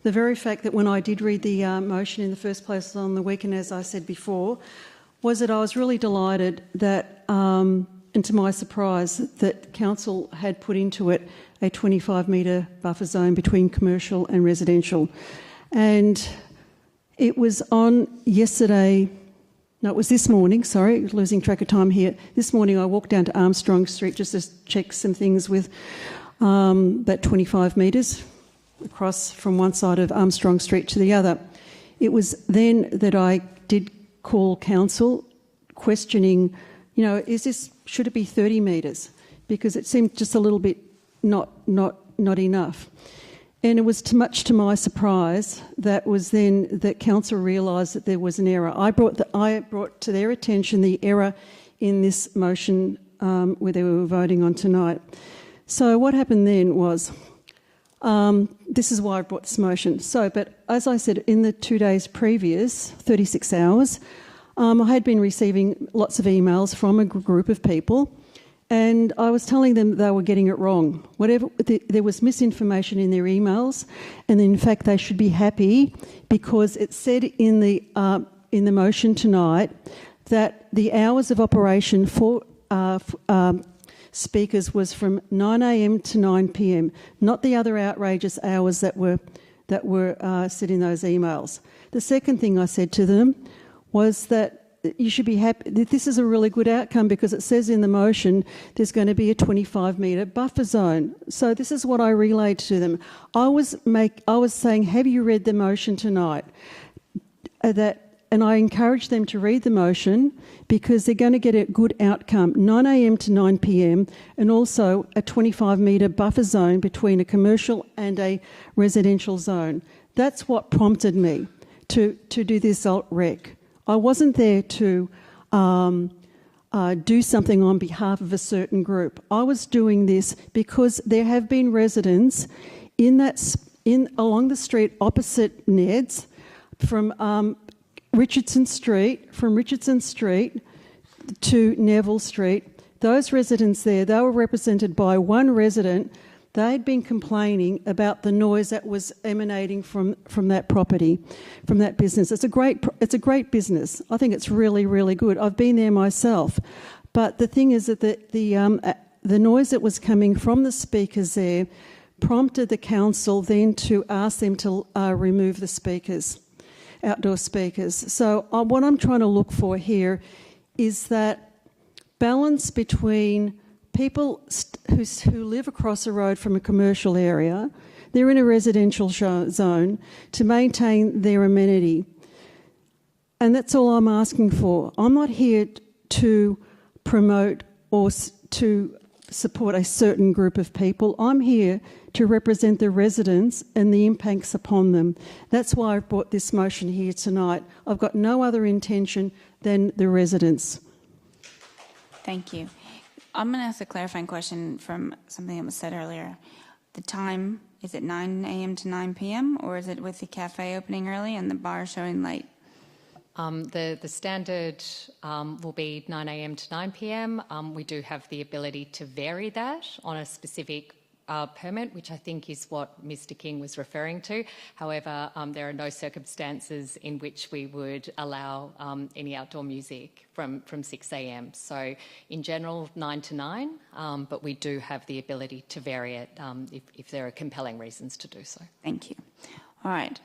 [SPEAKER 21] the very fact that when I did read the motion in the first place on the weekend, as I said before, was that I was really delighted that, and to my surprise, that Council had put into it a 25-metre buffer zone between commercial and residential. And it was on yesterday... No, it was this morning, sorry, losing track of time here. This morning I walked down to Armstrong Street just to check some things with that 25 metres across from one side of Armstrong Street to the other. It was then that I did call council questioning, should it be 30 metres? Because it seemed just a little bit not enough. And it was much to my surprise that council realised that there was an error. I brought to their attention the error in this motion where they were voting on tonight. So what happened then was, this is why I brought this motion. But as I said, in the 2 days previous, 36 hours, I had been receiving lots of emails from a group of people, and I was telling them they were getting it wrong. There was misinformation in their emails, and in fact they should be happy because it said in the motion tonight that the hours of operation for speakers was from 9 a.m. to 9 p.m, not the other outrageous hours that were said in those emails. The second thing I said to them was that you should be happy. This is a really good outcome because it says in the motion there's going to be a 25-metre buffer zone. So this is what I relayed to them. I was saying, have you read the motion tonight? And I encouraged them to read the motion because they're going to get a good outcome, 9 a.m. to 9 p.m, and also a 25-metre buffer zone between a commercial and a residential zone. That's what prompted me to do this alt-rec. I wasn't there to do something on behalf of a certain group. I was doing this because there have been residents along the street opposite Ned's from Richardson Street to Neville Street. Those residents there, they were represented by one resident. They'd been complaining about the noise that was emanating from that property, from that business. It's a great business. I think it's really, really good. I've been there myself. But the thing is that the noise that was coming from the speakers there prompted the council then to ask them to remove the speakers, outdoor speakers. So what I'm trying to look for here is that balance between people who live across the road from a commercial area, they're in a residential zone, to maintain their amenity. And that's all I'm asking for. I'm not here to promote or to support a certain group of people. I'm here to represent the residents and the impacts upon them. That's why I brought this motion here tonight. I've got no other intention than the residents.
[SPEAKER 1] Thank you. I'm going to ask a clarifying question from something that was said earlier. The time, is it 9 a.m. to 9 p.m. or is it with the cafe opening early and the bar showing late?
[SPEAKER 10] The standard will be 9 a.m. to 9 p.m. We do have the ability to vary that on a specific permit, which I think is what Mr. King was referring to. However, there are no circumstances in which we would allow any outdoor music from 6 a.m. So in general, 9 to 9, but we do have the ability to vary it if there are compelling reasons to do so.
[SPEAKER 1] Thank you. All right.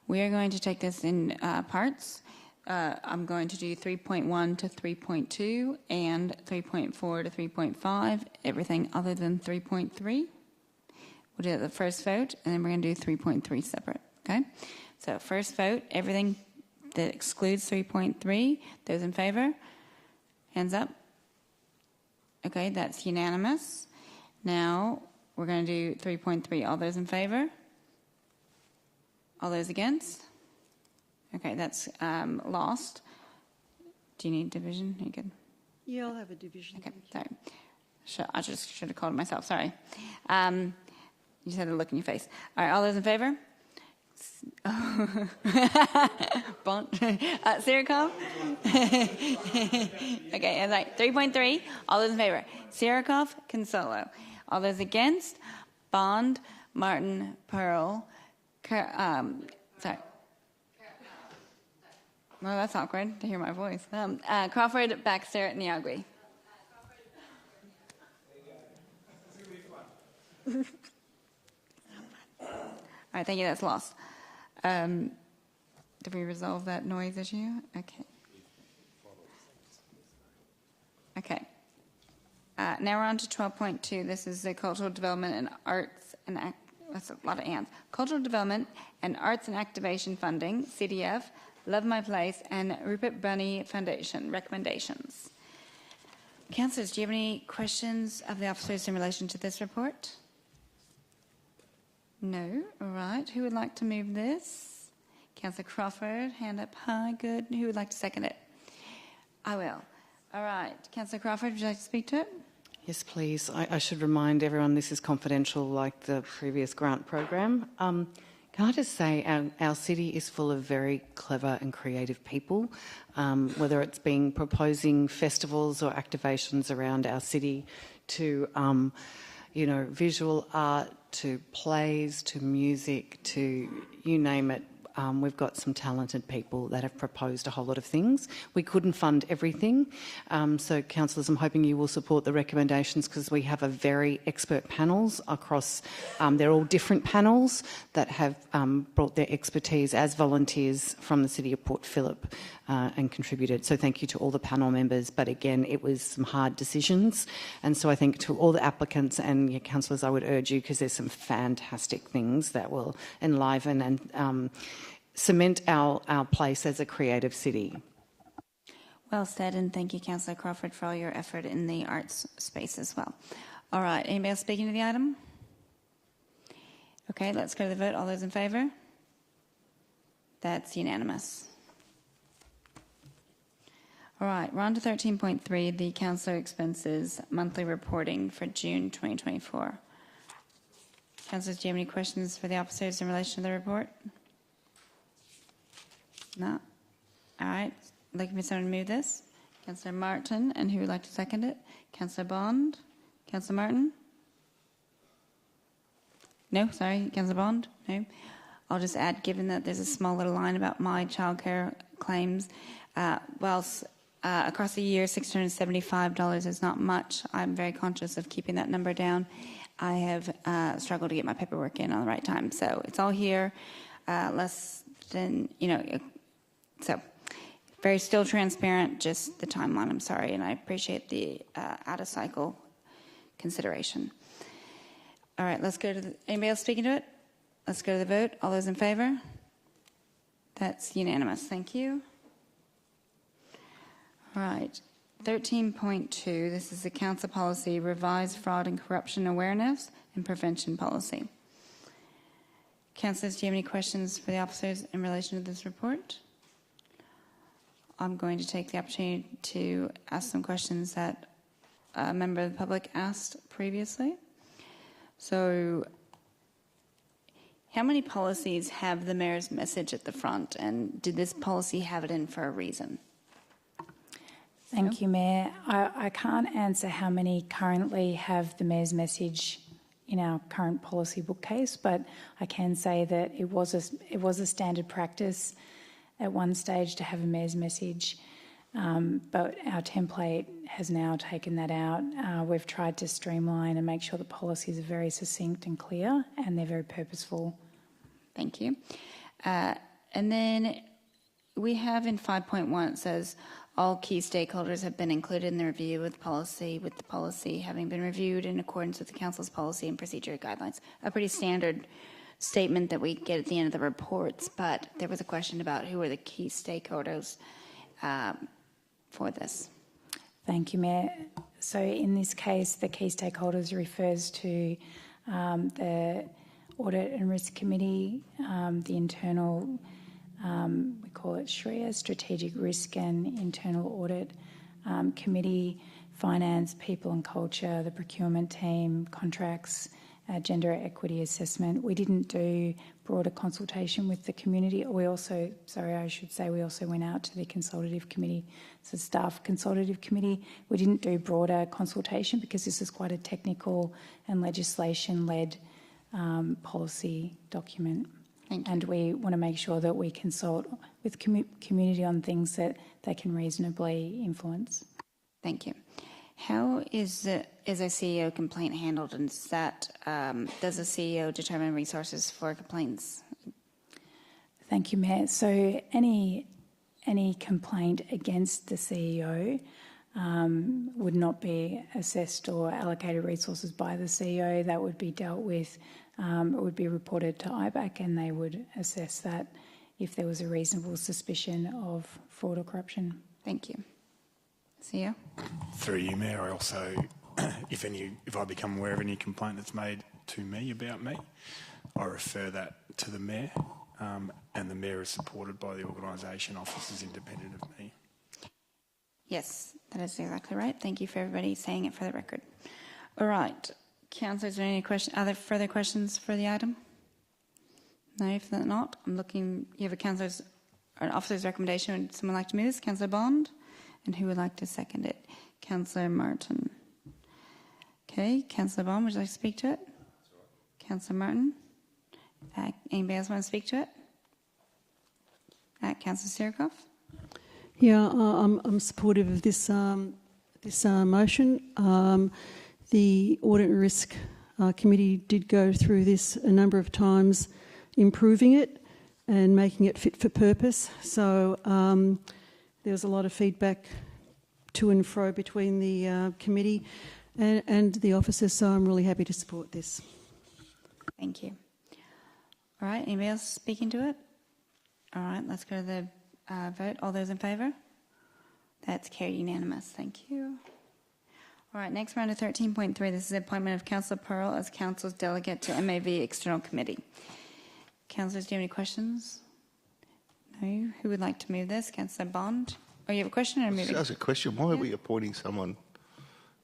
[SPEAKER 1] We are going to take this in parts. I'm going to do 3.1 to 3.2 and 3.4 to 3.5, everything other than 3.3. We'll do the first vote, and then we're going to do 3.3 separate, okay? So first vote, everything that excludes 3.3. Those in favour? Hands up. Okay, that's unanimous. Now we're going to do 3.3. All those in favour? All those against? Okay, that's lost. Do you need division? Are you good?
[SPEAKER 21] Yeah, I'll have a division.
[SPEAKER 1] Okay, sorry. I just should have called it myself. Sorry. You just had a look in your face. All right, all those in favour? Bont. Sirikov? Okay, and like 3.3. All those in favour? Sirikov, Consolo. All those against? Bond, Martin, Pearl. Sorry. Well, that's awkward to hear my voice. Crawford, Baxter, Niagui. All right, thank you. That's lost. Did we resolve that noise issue? Okay. Okay. Now we're on to 12.2. This is the Cultural Development and Arts and that's a lot of ands. Cultural Development and Arts and Activation Funding, CDF, Love My Place, and Rupert Bunny Foundation recommendations. Councillors, do you have any questions of the officers in relation to this report? No? All right. Who would like to move this? Councillor Crawford, hand up high. Good. Who would like to second it? I will. All right. Councillor Crawford, would you like to speak to it?
[SPEAKER 11] Yes, please. I should remind everyone this is confidential like the previous grant program. Can I just say our city is full of very clever and creative people, whether it's been proposing festivals or activations around our city to, visual art, to plays, to music, to you name it. We've got some talented people that have proposed a whole lot of things. We couldn't fund everything. So, councillors, I'm hoping you will support the recommendations because we have a very expert panels across, they're all different panels that have brought their expertise as volunteers from the City of Port Phillip and contributed. So thank you to all the panel members. But again, it was some hard decisions. And so I think to all the applicants and your councillors, I would urge you because there's some fantastic things that will enliven and cement our place as a creative city.
[SPEAKER 1] Well said, and thank you, Councillor Crawford, for all your effort in the arts space as well. All right, anybody else speaking to the item? Okay, let's go to the vote. All those in favour? That's unanimous. All right, we're on to 13.3, the councillor expenses monthly reporting for June 2024. Councillors, do you have any questions for the officers in relation to the report? No? All right. Looking for someone to move this? Councillor Martin, and who would like to second it? Councillor Bond? Councillor Martin? No, sorry, Councillor Bond? No? I'll just add, given that there's a small little line about my childcare claims, whilst across the year $675 is not much, I'm very conscious of keeping that number down. I have struggled to get my paperwork in on the right time. So it's all here, less than, so very still transparent, just the timeline, I'm sorry, and I appreciate the out-of-cycle consideration. All right, let's go to anybody else speaking to it? Let's go to the vote. All those in favour? That's unanimous. Thank you. All right, 13.2, this is the Council Policy, Revised Fraud and Corruption Awareness and Prevention Policy. Councillors, do you have any questions for the officers in relation to this report? I'm going to take the opportunity to ask some questions that a member of the public asked previously. So, how many policies have the Mayor's message at the front, and did this policy have it in for a reason?
[SPEAKER 4] Thank you, Mayor. I can't answer how many currently have the Mayor's message in our current policy bookcase, but I can say that it was a standard practice at one stage to have a Mayor's message, but our template has now taken that out. We've tried to streamline and make sure the policies are very succinct and clear, and they're very purposeful.
[SPEAKER 1] Thank you. And then we have in 5.1, it says all key stakeholders have been included in the review with the policy having been reviewed in accordance with the Council's policy and procedure guidelines. A pretty standard statement that we get at the end of the reports, but there was a question about who are the key stakeholders for this.
[SPEAKER 4] Thank you, Mayor. So in this case, the key stakeholders refers to the Audit and Risk Committee, the internal, we call it SRIA, Strategic Risk and Internal Audit Committee, Finance, People and Culture, the Procurement Team, Contracts, Gender Equity Assessment. We didn't do broader consultation with the community. We also went out to the Consultative Committee, so Staff Consultative Committee. We didn't do broader consultation because this is quite a technical and legislation-led policy document. And we want to make sure that we consult with community on things that they can reasonably influence.
[SPEAKER 1] Thank you. How is a CEO complaint handled, and does the CEO determine resources for complaints?
[SPEAKER 4] Thank you, Mayor. So any complaint against the CEO would not be assessed or allocated resources by the CEO. That would be dealt with, it would be reported to IBAC, and they would assess that if there was a reasonable suspicion of fraud or corruption.
[SPEAKER 1] Thank you. CEO?
[SPEAKER 3] Through you, Mayor, I also, if I become aware of any complaint that's made to me about me, I refer that to the Mayor, and the Mayor is supported by the organisation officers independent of me.
[SPEAKER 1] Yes, that is exactly right. Thank you for everybody saying it for the record. All right. Councillors, are there any other further questions for the item? No, if not, I'm looking, you have an officer's recommendation. Would someone like to move this? Councillor Bond? And who would like to second it? Councillor Martin. Okay, Councillor Bond, would you like to speak to it? Councillor Martin. Anybody else want to speak to it? Councillor Sirikoff.
[SPEAKER 21] Yeah, I'm supportive of this motion. The Audit and Risk Committee did go through this a number of times, improving it and making it fit for purpose. So there was a lot of feedback to and fro between the committee and the officers, so I'm really happy to support this.
[SPEAKER 1] Thank you. All right, anybody else speaking to it? All right, let's go to the vote. All those in favour? That's carried unanimous. Thank you. All right, next round of 13.3. This is the appointment of Councillor Pearl as Council's delegate to MAV External Committee. Councillors, do you have any questions? No? Who would like to move this? Councillor Bond? Oh, you have a question or moving?
[SPEAKER 5] That's a question. Why are we appointing someone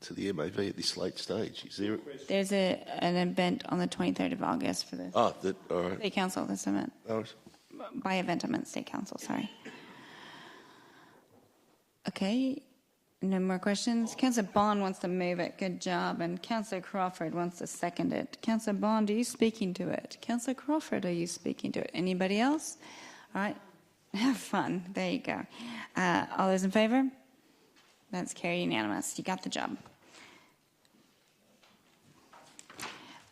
[SPEAKER 5] to the MAV at this late stage? Is there?
[SPEAKER 1] There's an event on the 23rd of August for the
[SPEAKER 5] all right.
[SPEAKER 1] State Council. This event.
[SPEAKER 5] Oh.
[SPEAKER 1] By event, I meant State Council. Sorry. Okay. No more questions. Councillor Bond wants to move it. Good job. And Councillor Crawford wants to second it. Councillor Bond, are you speaking to it? Councillor Crawford, are you speaking to it? Anybody else? All right. Have fun. There you go. All those in favour? That's carried unanimous. You got the job.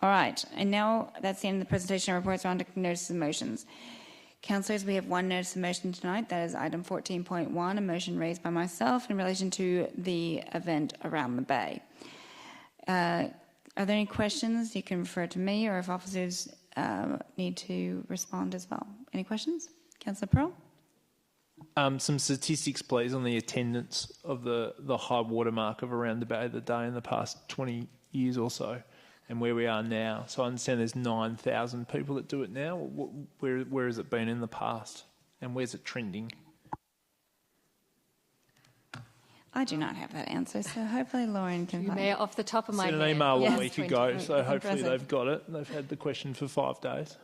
[SPEAKER 1] All right. And now that's the end of the presentation of reports. We're on to notices and motions. Councillors, we have one notice of motion tonight. That is item 14.1, a motion raised by myself in relation to the event around the Bay. Are there any questions? You can refer to me, or if officers need to respond as well. Any questions? Councillor Pearl?
[SPEAKER 26] Some statistics, please, on the attendance of the high water mark of around the Bay of the Day in the past 20 years or so, and where we are now. So I understand there's 9,000 people that do it now. Where has it been in the past, and where's it trending?
[SPEAKER 1] I do not have that answer, so hopefully Lauren can find
[SPEAKER 10] Mayor, off the top of my head.
[SPEAKER 26] I sent an email a week ago, so hopefully they've got it. They've had the question for 5 days.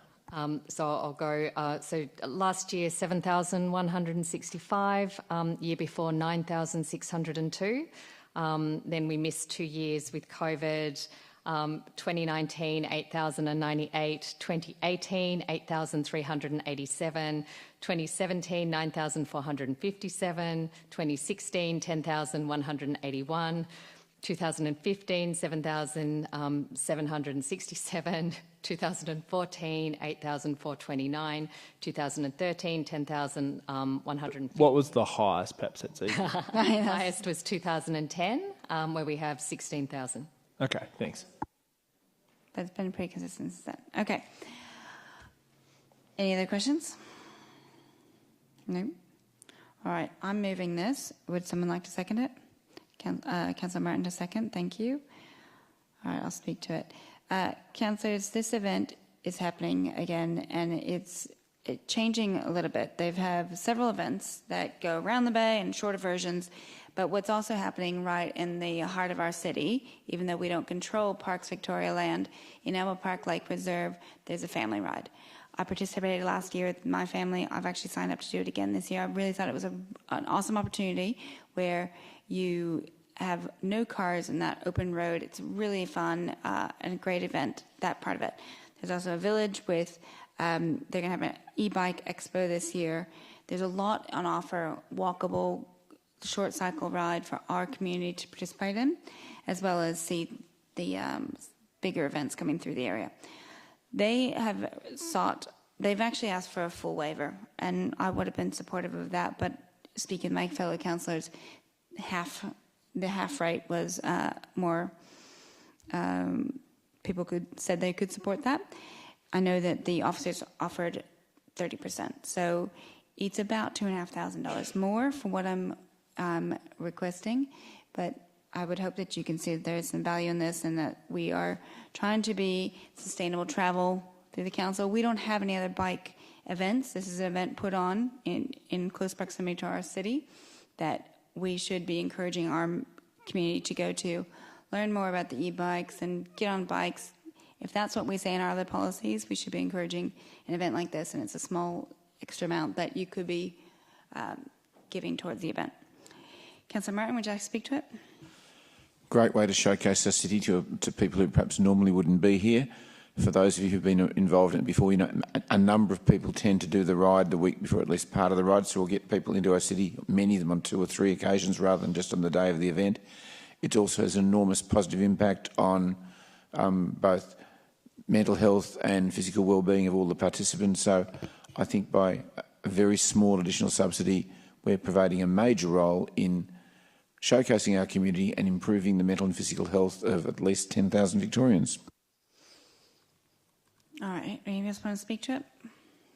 [SPEAKER 10] So I'll go. So last year, 7,165. Year before, 9,602. Then we missed 2 years with COVID. 2019, 8,098. 2018, 8,387. 2017, 9,457. 2016, 10,181. 2015, 7,767, 2014, 8,429, 2013, 10,150.
[SPEAKER 26] What was the highest, perhaps, that's even?
[SPEAKER 10] The highest was 2010, where we have 16,000.
[SPEAKER 26] Okay, thanks.
[SPEAKER 1] That's been pretty consistent since then. Okay. Any other questions? No? All right, I'm moving this. Would someone like to second it? Councillor Martin to second, thank you. All right, I'll speak to it. Councillors, this event is happening again, and it's changing a little bit. They have several events that go around the bay and shorter versions, but what's also happening right in the heart of our city, even though we don't control Parks Victoria land, in Alma Park Lake Reserve, there's a family ride. I participated last year with my family. I've actually signed up to do it again this year. I really thought it was an awesome opportunity where you have no cars in that open road. It's really fun and a great event, that part of it. There's also a village with, they're going to have an e-bike expo this year. There's a lot on offer, walkable, short cycle ride for our community to participate in, as well as see the bigger events coming through the area. They've actually asked for a full waiver, and I would have been supportive of that, but speaking to my fellow councillors, the half rate was more, people said they could support that. I know that the officers offered 30%, so it's about $2,500 more for what I'm requesting, but I would hope that you can see that there is some value in this and that we are trying to be sustainable travel through the council. We don't have any other bike events. This is an event put on in close proximity to our city that we should be encouraging our community to go to, learn more about the e-bikes and get on bikes. If that's what we say in our other policies, we should be encouraging an event like this, and it's a small extra amount that you could be giving towards the event. Councillor Martin, would you like to speak to it?
[SPEAKER 8] Great way to showcase our city to people who perhaps normally wouldn't be here. For those of you who've been involved in it before, you know a number of people tend to do the ride the week before, at least part of the ride, so we'll get people into our city, many of them on 2 or 3 occasions rather than just on the day of the event. It also has an enormous positive impact on both mental health and physical well-being of all the participants. So I think by a very small additional subsidy, we're providing a major role in showcasing our community and improving the mental and physical health of at least 10,000 Victorians.
[SPEAKER 1] All right. Anyone else want to speak to it?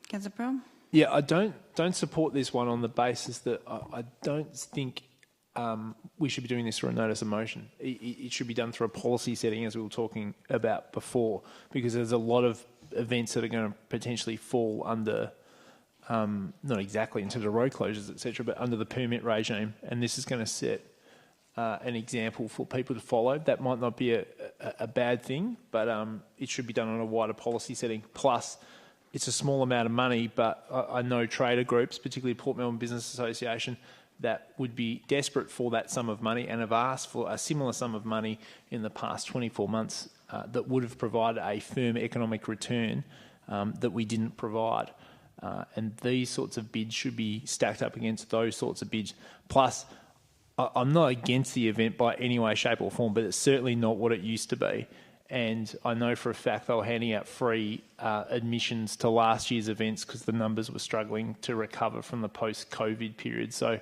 [SPEAKER 1] Councillor Pearl?
[SPEAKER 26] Yeah, I don't support this one on the basis that I don't think we should be doing this through a notice of motion. It should be done through a policy setting, as we were talking about before, because there's a lot of events that are going to potentially fall under, not exactly into the road closures, etc., but under the permit regime, and this is going to set an example for people to follow. That might not be a bad thing, but it should be done on a wider policy setting. Plus, it's a small amount of money, but I know trader groups, particularly Port Melbourne Business Association, that would be desperate for that sum of money and have asked for a similar sum of money in the past 24 months that would have provided a firm economic return that we didn't provide. And these sorts of bids should be stacked up against those sorts of bids. Plus, I'm not against the event by any way, shape or form, but it's certainly not what it used to be. And I know for a fact they were handing out free admissions to last year's events because the numbers were struggling to recover from the post-COVID period. So,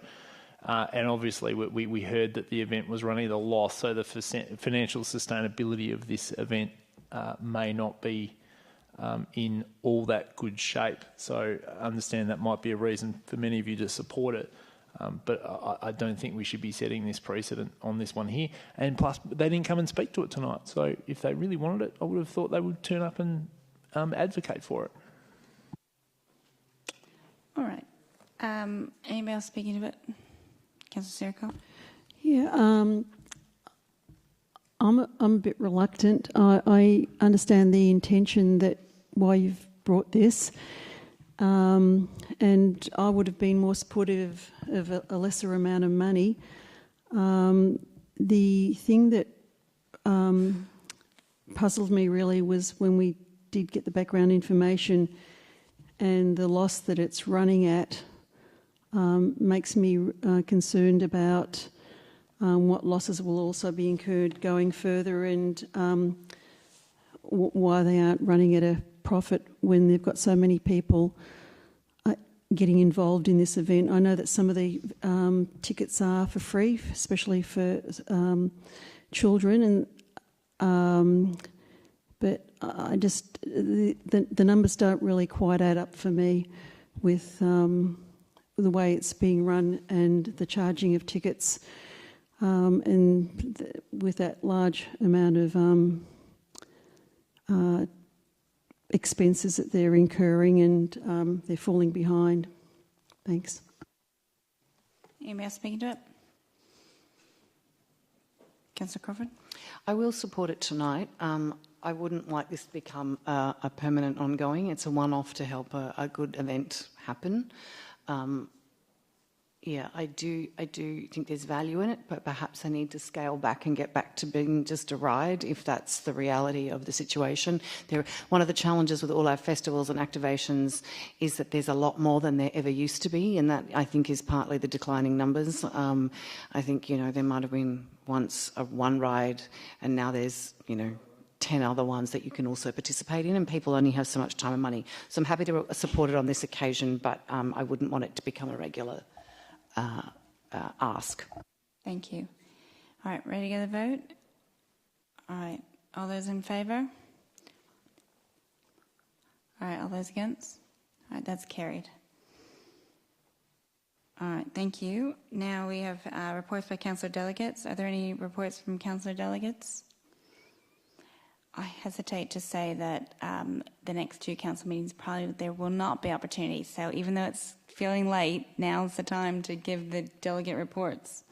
[SPEAKER 26] and obviously we heard that the event was running at a loss, so the financial sustainability of this event may not be in all that good shape. So I understand that might be a reason for many of you to support it. But I don't think we should be setting this precedent on this one here. And plus, they didn't come and speak to it tonight. So if they really wanted it, I would have thought they would turn up and advocate for it.
[SPEAKER 1] All right. Anybody else speaking to it? Councillor Sirico?
[SPEAKER 21] Yeah, I'm a bit reluctant. I understand the intention that why you've brought this. And I would have been more supportive of a lesser amount of money. The thing that puzzled me really was when we did get the background information and the loss that it's running at makes me concerned about what losses will also be incurred going further, and why they aren't running at a profit when they've got so many people getting involved in this event. I know that some of the tickets are for free, especially for children, and but I just the numbers don't really quite add up for me with the way it's being run and the charging of tickets, and with that large amount of expenses that they're incurring, and they're falling behind. Thanks.
[SPEAKER 1] Anybody else speaking to it? Councillor Crawford?
[SPEAKER 11] I will support it tonight. I wouldn't like this to become a permanent ongoing. It's a one-off to help a good event happen. Yeah, I do think there's value in it, but perhaps I need to scale back and get back to being just a ride if that's the reality of the situation. One of the challenges with all our festivals and activations is that there's a lot more than there ever used to be, and that I think is partly the declining numbers. I think, there might have been once one ride and now there's, 10 other ones that you can also participate in, and people only have so much time and money. So I'm happy to support it on this occasion, but I wouldn't want it to become a regular ask.
[SPEAKER 1] Thank you. All right, ready to get the vote? All right, all those in favour? All right, all those against? All right, that's carried. All right, thank you. Now we have reports by councillor delegates. Are there any reports from councillor delegates? I hesitate to say that the next two council meetings probably there will not be opportunities. So even though it's feeling late, now's the time to give the delegate reports.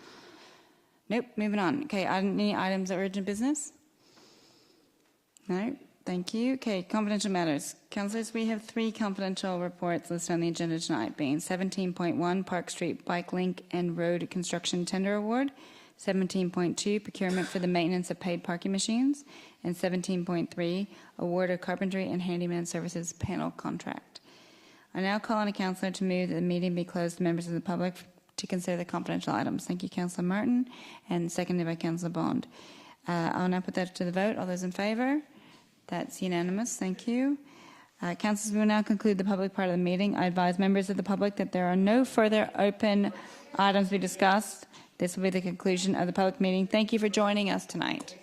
[SPEAKER 1] Nope, moving on. Okay, any items of urgent business? No, thank you. Okay, confidential matters. Councillors, we have 3 confidential reports listed on the agenda tonight, being 17.1 Park Street Bike Link and Road Construction Tender Award, 17.2 Procurement for the Maintenance of Paid Parking Machines, and 17.3 Award of Carpentry and Handyman Services Panel Contract. I now call on a councillor to move that the meeting be closed to members of the public to consider the confidential items. Thank you, Councillor Martin, and seconded by Councillor Bond. I'll now put that to the vote. All those in favour? That's unanimous. Thank you. Councillors, we will now conclude the public part of the meeting. I advise members of the public that there are no further open items to be discussed. This will be the conclusion of the public meeting. Thank you for joining us tonight.